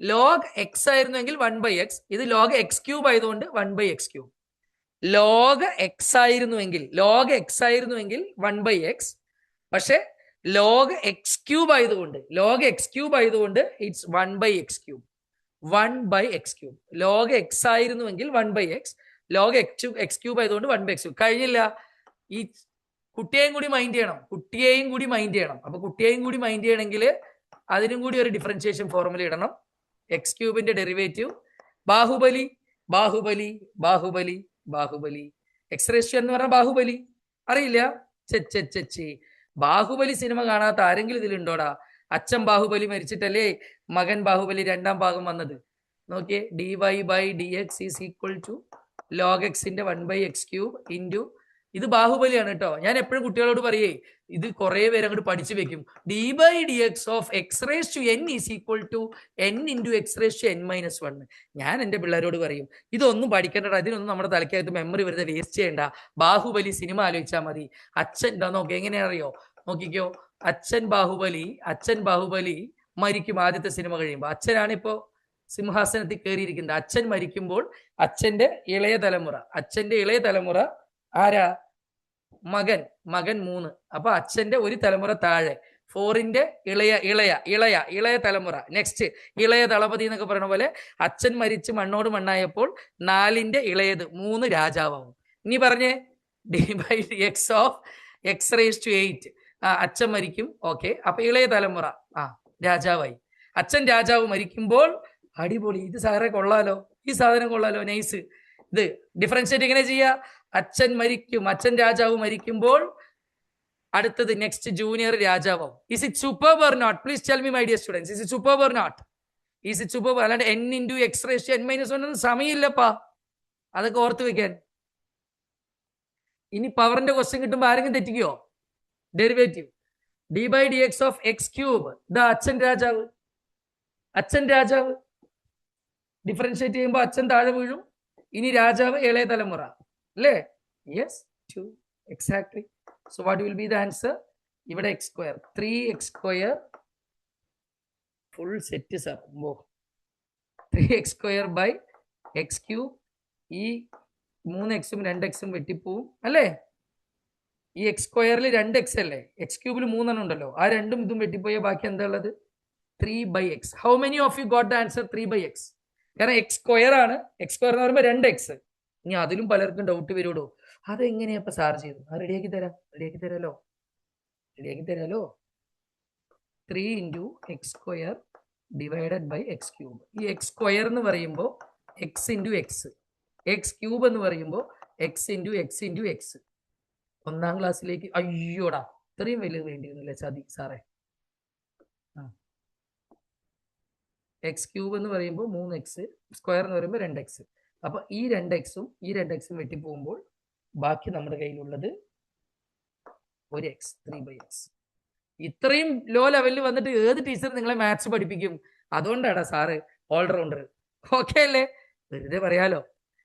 ലോഗ് എക്സ് ആയിരുന്നെങ്കിൽ 1/x. ഇത് ലോഗ് x³ ആയതുകൊണ്ട് 1/x³. ലോഗ് എക്സ് ആയിരുന്നുവെങ്കിൽ 1/x. പക്ഷെ ലോഗ് x³ ആയതുകൊണ്ട് it's 1/x³. 1/x³. Log x ആയിരുന്നുവെങ്കിൽ 1/x, ലോഗ് x³ ആയതുകൊണ്ട് 1/x³. കഴിഞ്ഞില്ല. ഈ കുട്ടിയെയും കൂടി മൈൻഡ് ചെയ്യണം. അപ്പൊ കുട്ടിയെയും കൂടി മൈൻഡ് ചെയ്യണമെങ്കിൽ അതിനും കൂടി ഒരു ഡിഫറൻഷിയേഷൻ ഫോർമുല ഇടണം. x³ derivative Baahubali. X ratio എന്ന് പറഞ്ഞാൽ ബാഹുബലി അറിയില്ല? ബാഹുബലി സിനിമ കാണാത്ത ആരെങ്കിലും ഇതിലുണ്ടോടാ? അച്ഛൻ ബാഹുബലി മരിച്ചിട്ടല്ലേ മകൻ ബാഹുബലി 2ാം ഭാഗം വന്നത്. നോക്കിയേ, dy/dx is equal to log എക്സിന്റെ 1/x³ ഇൻറ്റു, ഇത് ബാഹുബലിയാണ് കേട്ടോ. ഞാൻ എപ്പോഴും കുട്ടികളോട് പറയേ, ഇത് കുറെ പേര് അങ്ങോട്ട് പഠിച്ചു വെക്കും. d/dx of x⁻n is equal to n into x⁻n-1. ഞാൻ എൻ്റെ പിള്ളേരോട് പറയും, ഇതൊന്നും പഠിക്കേണ്ടടാ, ഇതിനൊന്നും നമ്മുടെ തലയ്ക്കകത്ത് മെമ്മറി വെറുതെ വേസ്റ്റ് ചെയ്യണ്ട. ബാഹുബലി സിനിമ ആലോചിച്ചാൽ മതി. അച്ഛൻ എന്താ നോക്കി, എങ്ങനെയാ അറിയോ? നോക്കിക്കോ, അച്ഛൻ ബാഹുബലി മരിക്കും. ആദ്യത്തെ സിനിമ കഴിയുമ്പോൾ അച്ഛനാണ് ഇപ്പോ സിംഹാസനത്തിൽ കയറിയിരിക്കുന്നത്. അച്ഛൻ മരിക്കുമ്പോൾ അച്ഛന്റെ ഇളയ തലമുറ ആരാ? മകൻ 3. അപ്പൊ അച്ഛന്റെ ഒരു തലമുറ താഴെ, 4ന്റെ ഇളയ തലമുറ. നെക്സ്റ്റ് ഇളയ ദളപതി എന്നൊക്കെ പറയുന്ന പോലെ അച്ഛൻ മരിച്ച് മണ്ണോട് മണ്ണായപ്പോൾ 4ന്റെ ഇളയത് 3 രാജാവാകും. ഇനി പറഞ്ഞേ, d/x ഓഫ് x⁸8. അച്ഛൻ മരിക്കും. ഓക്കെ, അപ്പൊ ഇളയ തലമുറ രാജാവായി. അച്ഛൻ രാജാവ് മരിക്കുമ്പോൾ അടിപൊളി, ഇത് സാറേ കൊള്ളാലോ, ഈ സാധനം കൊള്ളാലോ, നൈസ്. ഇത് ഡിഫറൻഷിയേറ്റ് എങ്ങനെ ചെയ്യാ? അച്ഛൻ രാജാവ് മരിക്കുമ്പോൾ അടുത്തത് നെക്സ്റ്റ് ജൂനിയർ രാജാവാവും. Is it superb or not? Please tell me my dear students, is it superb or not? Is it superb? അല്ലാണ്ട് n ഇൻറ്റു x⁻n-1 ഒന്നും സമയമില്ലപ്പാ, അതൊക്കെ ഓർത്ത് വെക്കാൻ. ഇനി പവറിന്റെ ക്വസ്റ്റ്യൻ കിട്ടുമ്പോൾ ആരെങ്കിലും തെറ്റിക്കോ? D by D x of x cube. ഇതാ അച്ഛൻ രാജാവ്, അച്ഛൻ രാജാവ്. ഡിഫറൻഷിയേറ്റ് ചെയ്യുമ്പോൾ അച്ഛൻ താഴെ വീഴും. ഇനി രാജാവ് ഇളയ തലമുറ അല്ലേ? Yes, 2 exactly. So what will be the answer? ഇവിടെ x square, 3x square full set sir. 3x square by x cube. ഈ 3xും 2xും വെട്ടിപ്പോവും അല്ലേ? ഈ എക്സ് സ്ക്വയറിൽ 2x അല്ലേ? എക്സ് ക്യൂബിൽ 3 ഉണ്ടല്ലോ. ആ രണ്ടും ഇതും വെട്ടിപ്പോയ ബാക്കി എന്താ ഉള്ളത്? 3/x. How many of you got the answer 3/x? കാരണം എക്സ് സ്ക്വയർ ആണ്. എക്സ് സ്ക്വയർ എന്ന് പറയുമ്പോൾ 2x. ഇനി അതിലും പലർക്കും ഡൗട്ട് വരുമോ, അതെങ്ങനെയാ ഇപ്പൊ സാർ ചെയ്തു? ആ റെഡിയാക്കി തരാലോ. 3 into x square divided by x cube. ഈ എക്സ് സ്ക്വയർ എന്ന് പറയുമ്പോൾ X into X, X cube എന്ന് പറയുമ്പോൾ X into X into X. 1ാം ക്ലാസ്സിലേക്ക് അയ്യോടാ ഇത്രയും വലിയ വേണ്ടിയിരുന്നില്ല ചതി സാറേ. എക്സ് ക്യൂബ് എന്ന് പറയുമ്പോൾ 3x, സ്ക്വയർ എന്ന് പറയുമ്പോൾ 2x. അപ്പൊ ഈ 2xും ഈ 2xും വെട്ടിപ്പോകുമ്പോൾ ബാക്കി നമ്മുടെ കയ്യിലുള്ളത് 1x, 3/x. ഇത്രയും ലോ ലെവലിൽ വന്നിട്ട് ഏത് ടീച്ചർ നിങ്ങളെ മാത്സ് പഠിപ്പിക്കും? അതുകൊണ്ടാണ് സാറ് ഓൾറൗണ്ടർ. ഓക്കെ അല്ലേ? വെറുതെ പറയാലോ.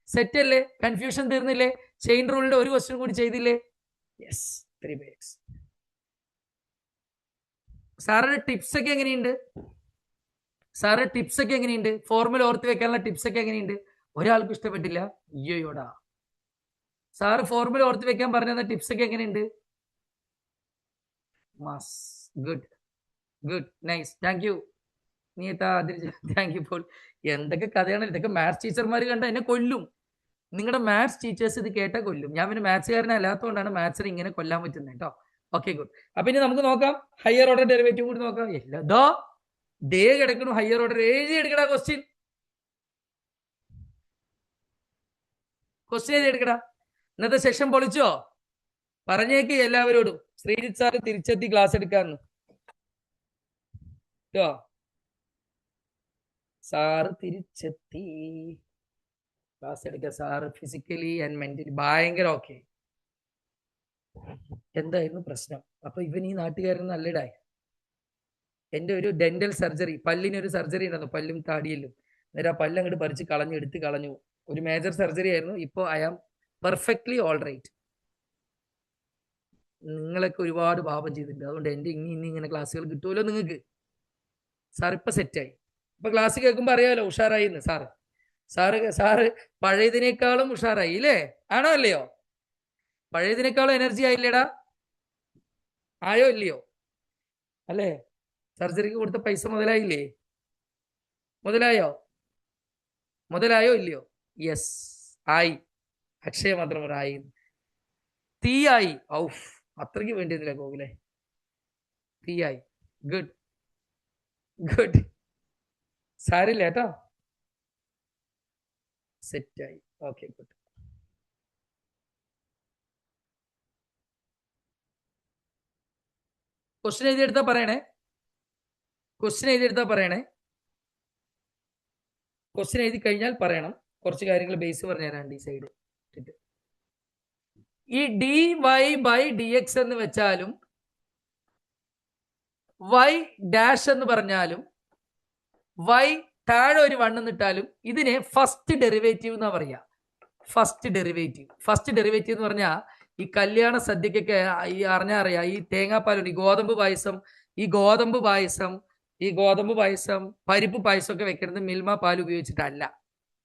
സെറ്റ് അല്ലേ? കൺഫ്യൂഷൻ തീർന്നില്ലേ? ചെയിൻ റൂളിന്റെ ഒരു ക്വസ്റ്റ്യൻ കൂടി ചെയ്തില്ലേ? Yes, 3/x. സാറിന്റെ ടിപ്സ് ഒക്കെ എങ്ങനെയുണ്ട്? ഫോർമുല ഓർത്ത് വെക്കാനുള്ള ടിപ്സ് ഒക്കെ എങ്ങനെയുണ്ട്? ഒരാൾക്കും ഇഷ്ടപ്പെട്ടില്ല. അയ്യോടാ, സാറ് ഫോർമുല ഓർത്ത് വെക്കാൻ പറഞ്ഞ ടിപ്സ് ഒക്കെ എങ്ങനെയുണ്ട്? Mass, good, nice, thank you Neetha, thank you for. എന്തൊക്കെ കഥയാണ് ഇതൊക്കെ! മാത്സ് ടീച്ചർമാർ കണ്ട എന്നെ കൊല്ലും. നിങ്ങളുടെ മാത്സ് ടീച്ചേഴ്സ് ഇത് കേട്ടാ കൊല്ലും. ഞാൻ പിന്നെ മാത്സുകാരനല്ലാത്തതുകൊണ്ടാണ് മാത്സിനെ ഇങ്ങനെ കൊല്ലാൻ പറ്റുന്നത് കേട്ടോ. Okay, good. അപ്പൊ ഇനി നമുക്ക് നോക്കാം ഹയർ ഓർഡർ ഡെറിവേറ്റീവ് കൂടി നോക്കാം. എല്ലാ ദേ കിടക്കണു ഹയർ ഓർഡർ. എഴുതി എടുക്കടാ ക്വസ്റ്റ്യൻ എഴുതി എടുക്കടാ. ഇന്നത്തെ സെഷൻ പൊളിച്ചോ? പറഞ്ഞേക്ക് എല്ലാവരോടും. ശ്രീജിത്ത് സാറ് തിരിച്ചെത്തി ക്ലാസ് എടുക്കാന്ന്. സാറ് തിരിച്ചെത്തി ക്ലാസ് എടുക്കുക. സാറ് ഫിസിക്കലി ആൻഡ് മെന്റലി ഭയങ്കര ഓക്കെ. എന്തായിരുന്നു പ്രശ്നം? അപ്പൊ ഇവൻ ഈ നാട്ടുകാരൻ നല്ലതായി. എൻ്റെ ഒരു ഡെന്റൽ സർജറി, പല്ലിനൊരു സർജറി ഉണ്ടായിരുന്നു, പല്ലും താടിയല്ലും. നേരെ ആ പല്ല് അങ്ങോട്ട് പറിച്ച് എടുത്ത് കളഞ്ഞു. ഒരു മേജർ സർജറി ആയിരുന്നു. ഇപ്പോൾ I am perfectly all right. നിങ്ങളൊക്കെ ഒരുപാട് പാപം ചെയ്തിട്ടുണ്ട്. അതുകൊണ്ട് എൻ്റെ ഇങ്ങനെ ക്ലാസ്സുകൾ കിട്ടുമല്ലോ നിങ്ങൾക്ക്. സാർ ഇപ്പൊ സെറ്റായി. ഇപ്പൊ ക്ലാസ് കേൾക്കുമ്പോൾ അറിയാമല്ലോ ഉഷാറായി എന്ന്. സാറ് പഴയതിനേക്കാളും ഉഷാറായി ഇല്ലേ? ആണോ അല്ലയോ? പഴയതിനേക്കാളും എനർജി ആയില്ലേടാ? ആയോ ഇല്ലയോ? അല്ലേ? സർജറിക്ക് കൊടുത്ത പൈസ മുതലായില്ലേ? മുതലായോ ഇല്ലയോ? യെസ്, ആയി. അക്ഷയ മാത്രം ആയി. തീയായി. ഔഫ്, അത്രയ്ക്ക് വേണ്ടിയിരുന്നില്ല ഗോകുലേ. തീയായി. ഗുഡ്, സാരില്ല കേട്ടോ, സെറ്റായി. Okay, good. ക്വസ്റ്റ്യൻ എഴുതിയെടുത്താ പറയണേ. ക്വസ്റ്റ്യൻ എഴുതി കഴിഞ്ഞാൽ പറയണം. കുറച്ച് കാര്യങ്ങൾ ബേസ് പറഞ്ഞുതരാണ്ട് ഈ സൈഡ്. ഈ dy ബൈ dx എന്ന് വെച്ചാലും y ഡാഷ് എന്ന് പറഞ്ഞാലും y താഴെ ഒരു 1 എന്നിട്ടാലും ഇതിനെ ഫസ്റ്റ് ഡെറിവേറ്റീവ് എന്നാ പറയാ. ഫസ്റ്റ് ഡെറിവേറ്റീവ് എന്ന് പറഞ്ഞാൽ ഈ കല്യാണ സദ്യക്കൊക്കെ ഈ അറിയാം, ഈ തേങ്ങാപ്പാലുണ്ട്, ഈ ഗോതമ്പ് പായസം പരിപ്പ് പായസം ഒക്കെ വെക്കുന്നത് മിൽമ പാൽ ഉപയോഗിച്ചിട്ടല്ല,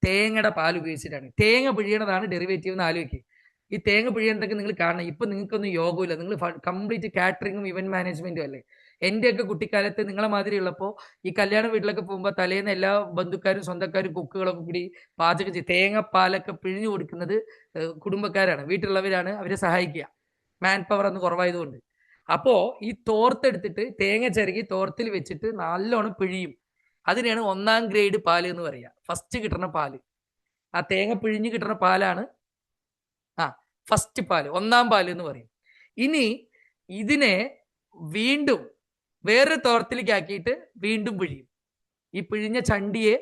തേങ്ങയുടെ പാൽ ഉപയോഗിച്ചിട്ടാണ്. തേങ്ങ പിഴിയണതാണ് ഡെറിവേറ്റീവ് എന്ന് ആലോചിക്കുക. ഈ തേങ്ങ പിഴിയണതൊക്കെ നിങ്ങൾ കാണണം. ഇപ്പൊ നിങ്ങൾക്കൊന്നും യോഗമില്ല, നിങ്ങൾ കംപ്ലീറ്റ് കാറ്ററിങ്ങും ഇവന്റ് മാനേജ്മെന്റും അല്ലേ. എന്റെയൊക്കെ കുട്ടിക്കാലത്ത് നിങ്ങളെ മാതിരി ഉള്ളപ്പോൾ ഈ കല്യാണ വീട്ടിലൊക്കെ പോകുമ്പോൾ തലേന്ന് എല്ലാ ബന്ധുക്കാരും സ്വന്തക്കാരും കുക്കുകളൊക്കെ കൂടി പാചകം ചെയ്ത് തേങ്ങാപ്പാലൊക്കെ പിഴിഞ്ഞു കൊടുക്കുന്നത് കുടുംബക്കാരാണ്, വീട്ടിലുള്ളവരാണ് അവരെ സഹായിക്കുക. മാൻ പവർ അന്ന് കുറവായതുകൊണ്ട്. അപ്പോ ഈ തോർത്തെടുത്തിട്ട് തേങ്ങ ചിരകി തോർത്തിൽ വെച്ചിട്ട് നല്ലോണം പിഴിയും. അതിനെയാണ് 1ാം ഗ്രേഡ് പാല് എന്ന് പറയുക. ഫസ്റ്റ് കിട്ടുന്ന പാല്, ആ തേങ്ങ പിഴിഞ്ഞ് കിട്ടുന്ന പാലാണ് ഫസ്റ്റ് പാല്, 1ാം പാല് എന്ന് പറയും. ഇനി ഇതിനെ വീണ്ടും വേറൊരു തോർത്തിലേക്ക് ആക്കിയിട്ട് വീണ്ടും പിഴിയും. ഈ പിഴിഞ്ഞ ചണ്ടിയെ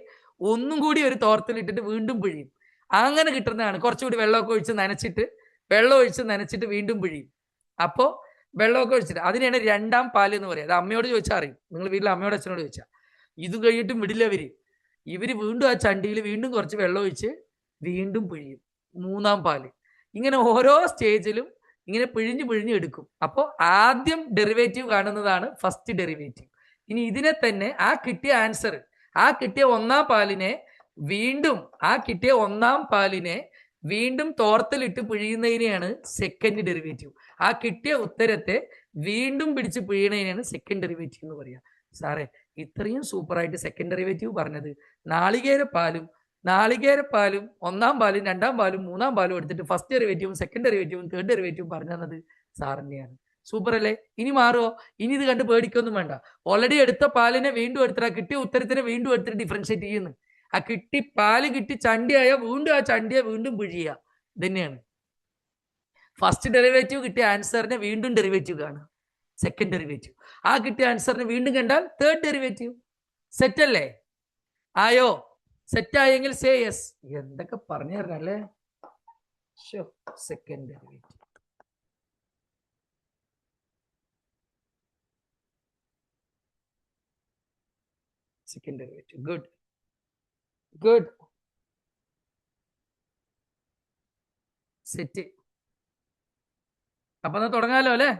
ഒന്നും കൂടി ഒരു തോർത്തിലിട്ടിട്ട് വീണ്ടും പിഴിയും. അങ്ങനെ കിട്ടുന്നതാണ്. കുറച്ചുകൂടി വെള്ളം ഒഴിച്ച് നനച്ചിട്ട് വീണ്ടും പിഴിയും. അപ്പോൾ വെള്ളമൊക്കെ ഒഴിച്ചിട്ട് അതിനെയാണ് രണ്ടാം പാല് എന്ന് പറയുക. അത് അമ്മയോട് ചോദിച്ചാൽ അറിയും. നിങ്ങൾ വീട്ടിൽ അമ്മയോട് അച്ഛനോട് ചോദിച്ചാൽ. ഇത് കഴിഞ്ഞിട്ടും വിടില്ല ഇവര് വീണ്ടും ആ ചണ്ടിയിൽ വീണ്ടും കുറച്ച് വെള്ളം ഒഴിച്ച് വീണ്ടും പിഴിയും. മൂന്നാം പാല്. ഇങ്ങനെ ഓരോ സ്റ്റേജിലും ഇങ്ങനെ പിഴിഞ്ഞ് എടുക്കും. അപ്പോൾ ആദ്യം ഡെറിവേറ്റീവ് കാണുന്നതാണ് ഫസ്റ്റ് ഡെറിവേറ്റീവ്. ഇനി ഇതിനെ തന്നെ ആ കിട്ടിയ ആൻസർ, ആ കിട്ടിയ ഒന്നാം പാലിനെ വീണ്ടും തോർത്തലിട്ട് പിഴിയുന്നതിനെയാണ് സെക്കൻഡ് ഡെറിവേറ്റീവ്. ആ കിട്ടിയ ഉത്തരത്തെ വീണ്ടും പിടിച്ച് പിഴിയണതിനാണ് സെക്കൻഡ് ഡെറിവേറ്റീവ് എന്ന് പറയുക. സാറേ, ഇത്രയും സൂപ്പറായിട്ട് സെക്കൻഡ് ഡെറിവേറ്റീവ് പറഞ്ഞത് നാളികേരപ്പാലും ഒന്നാം പാലും രണ്ടാം പാലും മൂന്നാം പാലും എടുത്തിട്ട് ഫസ്റ്റ് ഡെറിവേറ്റീവും സെക്കൻഡ് ഡെറിവേറ്റീവും തേർഡ് ഡെറിവേറ്റീവും പറഞ്ഞു തന്നത് സാറിനെയാണ്. സൂപ്പർ അല്ലേ? ഇനി മാറുമോ? ഇനി ഇത് കണ്ട് പേടിക്കൊന്നും വേണ്ട. ഓൾറെഡി എടുത്ത പാലിനെ വീണ്ടും എടുത്തിട്ട് ആ കിട്ടിയ ഉത്തരത്തിനെ വീണ്ടും എടുത്തിട്ട് ഡിഫറൻഷിയേറ്റ് ചെയ്യുന്നു. ആ പാല് കിട്ടി ചണ്ടിയായ വീണ്ടും ആ ചണ്ടിയെ വീണ്ടും പിഴിയുക. ഇതന്നെയാണ് ഫസ്റ്റ് ഡെറിവേറ്റീവ്. കിട്ടിയ ആൻസറിനെ വീണ്ടും ഡെറിവേറ്റീവ് കാണുക, സെക്കൻഡ് ഡെറിവേറ്റീവ്. ആ കിട്ടിയ ആൻസറിനെ വീണ്ടും കണ്ടാൽ തേർഡ് ഡെറിവേറ്റീവ്. സെറ്റ് അല്ലേ? ആയോ? സെറ്റായെങ്കിൽ സേ യെസ്. എന്തൊക്കെ പറഞ്ഞു തരണല്ലേ? Second derivative. Second derivative. Good. Set. അപ്പൊ തുടങ്ങാലോ അല്ലേ?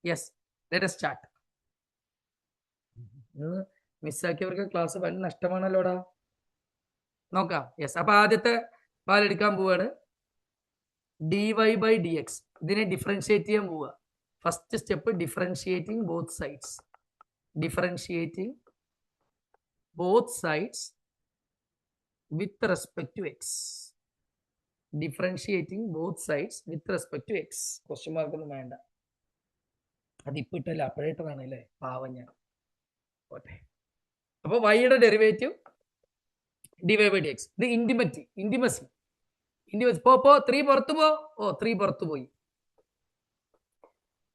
Yes, let us start. മിസ്സാക്കിയവർക്ക് ക്ലാസ് വലിയ നഷ്ടമാണല്ലോടാ. നോക്കാം. യെസ്, അപ്പൊ ആദ്യത്തെ പാലെടുക്കാൻ പോവാണ്. dy/dx. ഇതിനെ ഡിഫറൻഷിയേറ്റ് ചെയ്യാൻ പോവുക. First step differentiating both sides. Differentiating both sides with respect to x. Differentiating both sides with respect to x. Question mark ഒന്നും വേണ്ട. അതിപ്പോ ഇട്ടല്ല, അപ്പഴേട്ടതാണ് അല്ലേ പാവം ഞാൻ. ഓട്ടെ. അപ്പൊ വൈയുടെ ഡെറിവേറ്റീവ് dy/dx. ഇത് ഇന്റിമസി. പോ 3 പുറത്തു പോ. 3 പുറത്തു പോയി.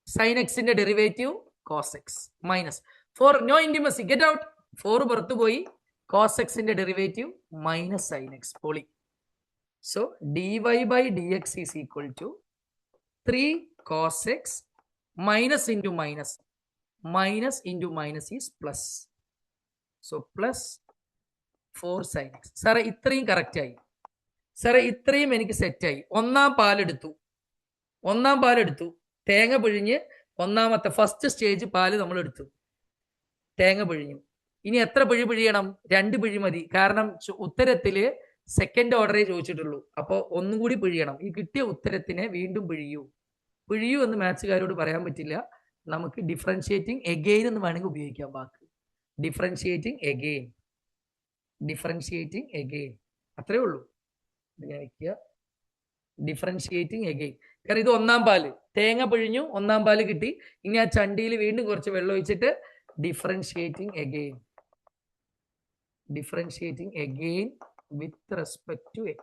സൈൻ എക്സിന്റെ derivative cos x minus 4. No intimacy, get out. 4 പുറത്തു പോയി. കോസ് എക്സിന്റെ ഡെറിവേറ്റീവ് മൈനസ് സൈൻ എക്സ്. പൊളി. So dy/dx is equal to 3 cos x minus into minus. Minus into minus is plus. So plus 4 sin x. സാറേ ഇത്രയും correct ആയി. സാറേ ഇത്രയും എനിക്ക് സെറ്റായി. ഒന്നാം പാലെടുത്തു. തേങ്ങ പിഴിഞ്ഞ് ഒന്നാമത്തെ ഫസ്റ്റ് സ്റ്റേജ് പാല് നമ്മൾ എടുത്തു. തേങ്ങ പിഴിഞ്ഞു. ഇനി എത്ര പിഴിയണം? 2 പിഴി മതി. കാരണം ഉത്തരത്തില് സെക്കൻഡ് ഓർഡറേ ചോദിച്ചിട്ടുള്ളൂ. അപ്പോൾ ഒന്നും കൂടി പിഴിയണം. ഈ കിട്ടിയ ഉത്തരത്തിനെ വീണ്ടും പിഴിയൂ എന്ന് മാത്സുകാരോട് പറയാൻ പറ്റില്ല. നമുക്ക് ഡിഫറൻഷിയേറ്റിംഗ് എഗെയിൻ എന്ന് വേണമെങ്കിൽ ഉപയോഗിക്കാം വാക്ക്. ഡിഫറൻഷിയേറ്റിംഗ് എഗെയിൻ അത്രേ ഉള്ളൂ. ഞാൻ വയ്ക്കുക ഡിഫറൻഷിയേറ്റിംഗ് എഗെയിൻ. കാരണം ഇത് ഒന്നാം പാല്, തേങ്ങ പിഴിഞ്ഞു, ഒന്നാം പാല് കിട്ടി. ഇനി ആ ചണ്ടിയിൽ വീണ്ടും കുറച്ച് വെള്ളം ഒഴിച്ചിട്ട് differentiating again with respect to x.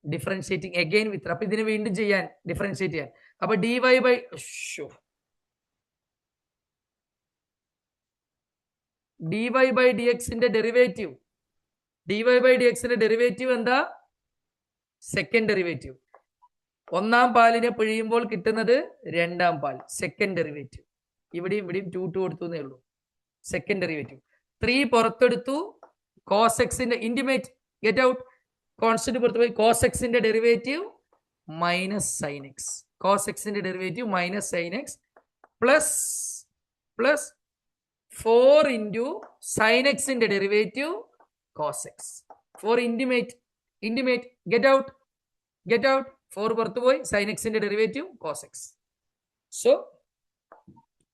Differentiating again with. അപ്പൊ ഇതിനെ വീണ്ടും ചെയ്യാൻ ഡിഫറൻഷിയേറ്റ് ചെയ്യാൻ. അപ്പൊ dy/dx ഡെറിവേറ്റീവ് എന്താ? Second derivative. ഒന്നാം പാലിനെ പിഴിയുമ്പോൾ കിട്ടുന്നത് രണ്ടാം പാൽ, സെക്കൻഡ് ഡെറിവേറ്റീവ്. ഇവിടെയും 2 കൊടുത്തു എന്നേ ഉള്ളൂ. സെക്കൻഡ് ഡെറിവേറ്റീവ് 3 പുറത്തെടുത്തു. കോസ് എക്സിന്റെ ഇന്റിമേറ്റ്, ഗെറ്റ് ഔട്ട്. കോൺസ്റ്റന്റ് പുറത്തു പോയി. കോസ് എക്സിന്റെ derivative minus sine x. Plus 4 into sine എക്സിന്റെ derivative cos x. 4 intimate, get out. 4 പുറത്തു പോയി. സൈൻ എക്സിന്റെ derivative cos x. So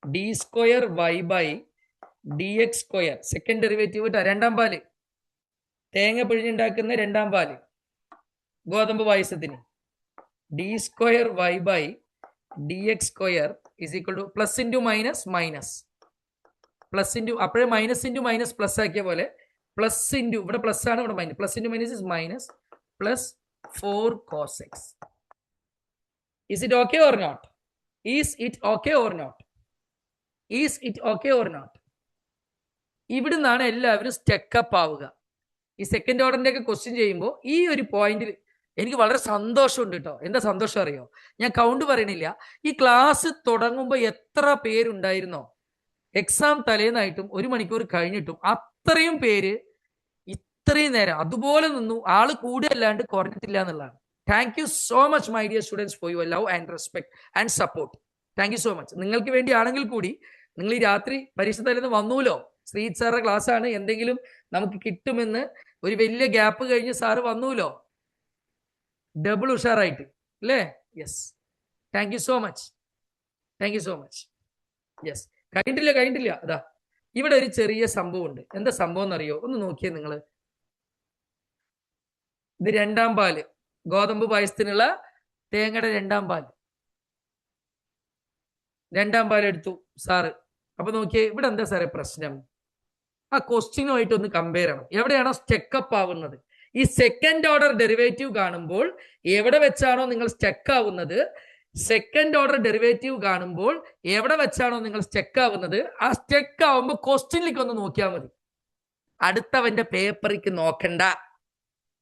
d²y/dx². Second derivative രണ്ടാം പാല്, തേങ്ങ പിഴിഞ്ഞുണ്ടാക്കുന്ന രണ്ടാം പാല്, ഗോതമ്പ് പായസത്തിന്. d²y/dx² is equal to plus into minus. അപ്പോഴേ മൈനസ് ഇൻറ്റു മൈനസ് പ്ലസ് ആക്കിയ പോലെ പ്ലസ് ഇൻറ്റു, ഇവിടെ പ്ലസ് ആണ്, ഇവിടെ minus. Plus into minus is minus. Plus 4 cos x. Is it okay or not? ഇവിടുന്നാണ് എല്ലാവരും സ്റ്റെക്കപ്പ് ആവുക. ഈ സെക്കൻഡ് ഓർഡറിന്റെ ഒക്കെ ക്വസ്റ്റ്യൻ ചെയ്യുമ്പോൾ ഈ ഒരു പോയിന്റിൽ എനിക്ക് വളരെ സന്തോഷമുണ്ട് കേട്ടോ. എന്താ സന്തോഷം അറിയോ? ഞാൻ കൗണ്ട് പറയണില്ല. ഈ ക്ലാസ് തുടങ്ങുമ്പോൾ എത്ര പേരുണ്ടായിരുന്നോ, എക്സാം തലേന്നായിട്ടും 1 മണിക്കൂർ കഴിഞ്ഞിട്ടും അത്രയും പേര് ഇത്രയും നേരം അതുപോലെ നിന്നു. ആള് കൂടിയല്ലാണ്ട് കുറഞ്ഞിട്ടില്ല എന്നുള്ളതാണ്. Thank you so much my dear students for your love and respect and support. Thank you so much. നിങ്ങൾക്ക് വേണ്ടിയാണെങ്കിൽ കൂടി നിങ്ങൾ ഈ രാത്രി പരീക്ഷ തലേന്ന് വന്നൂലോ. ശ്രീജിത്ത് സാറുടെ ക്ലാസ് ആണ്, എന്തെങ്കിലും നമുക്ക് കിട്ടുമെന്ന് ഒരു വലിയ ഗ്യാപ്പ് കഴിഞ്ഞ് സാറ് വന്നൂലോ, ഡബിൾ ഉഷാറായിട്ട് അല്ലേ? Yes, thank you so much, thank you so much. Yes, കഴിഞ്ഞിട്ടില്ല. അതാ ഇവിടെ ഒരു ചെറിയ സംഭവം ഉണ്ട്. എന്താ സംഭവം എന്നറിയോ? ഒന്ന് നോക്കിയേ നിങ്ങൾ. ഇത് 2ാം പാല്, ഗോതമ്പ് പായസത്തിനുള്ള തേങ്ങയുടെ 2ാം പാൽ. 2ാം പാൽ എടുത്തു സാറ്. അപ്പൊ നോക്കിയേ, ഇവിടെ എന്താ സാറേ പ്രശ്നം? ആ ക്വസ്റ്റ്യനുമായിട്ട് ഒന്ന് കമ്പയർ ചെയ്യണം. എവിടെയാണോ സ്റ്റെക്കപ്പ് ആവുന്നത്? ഈ സെക്കൻഡ് ഓർഡർ ഡെറിവേറ്റീവ് കാണുമ്പോൾ എവിടെ വെച്ചാണോ നിങ്ങൾ സ്റ്റക്ക് ആവുന്നത്, സെക്കൻഡ് ഓർഡർ ഡെറിവേറ്റീവ് കാണുമ്പോൾ എവിടെ വെച്ചാണോ നിങ്ങൾ സ്റ്റക്ക് ആവുന്നത്, ആ സ്റ്റക്ക് ആവുമ്പോൾ ക്വസ്റ്റ്യനിലേക്ക് ഒന്ന് നോക്കിയാൽ മതി. അടുത്തവന്റെ പേപ്പറിക്ക് നോക്കണ്ട.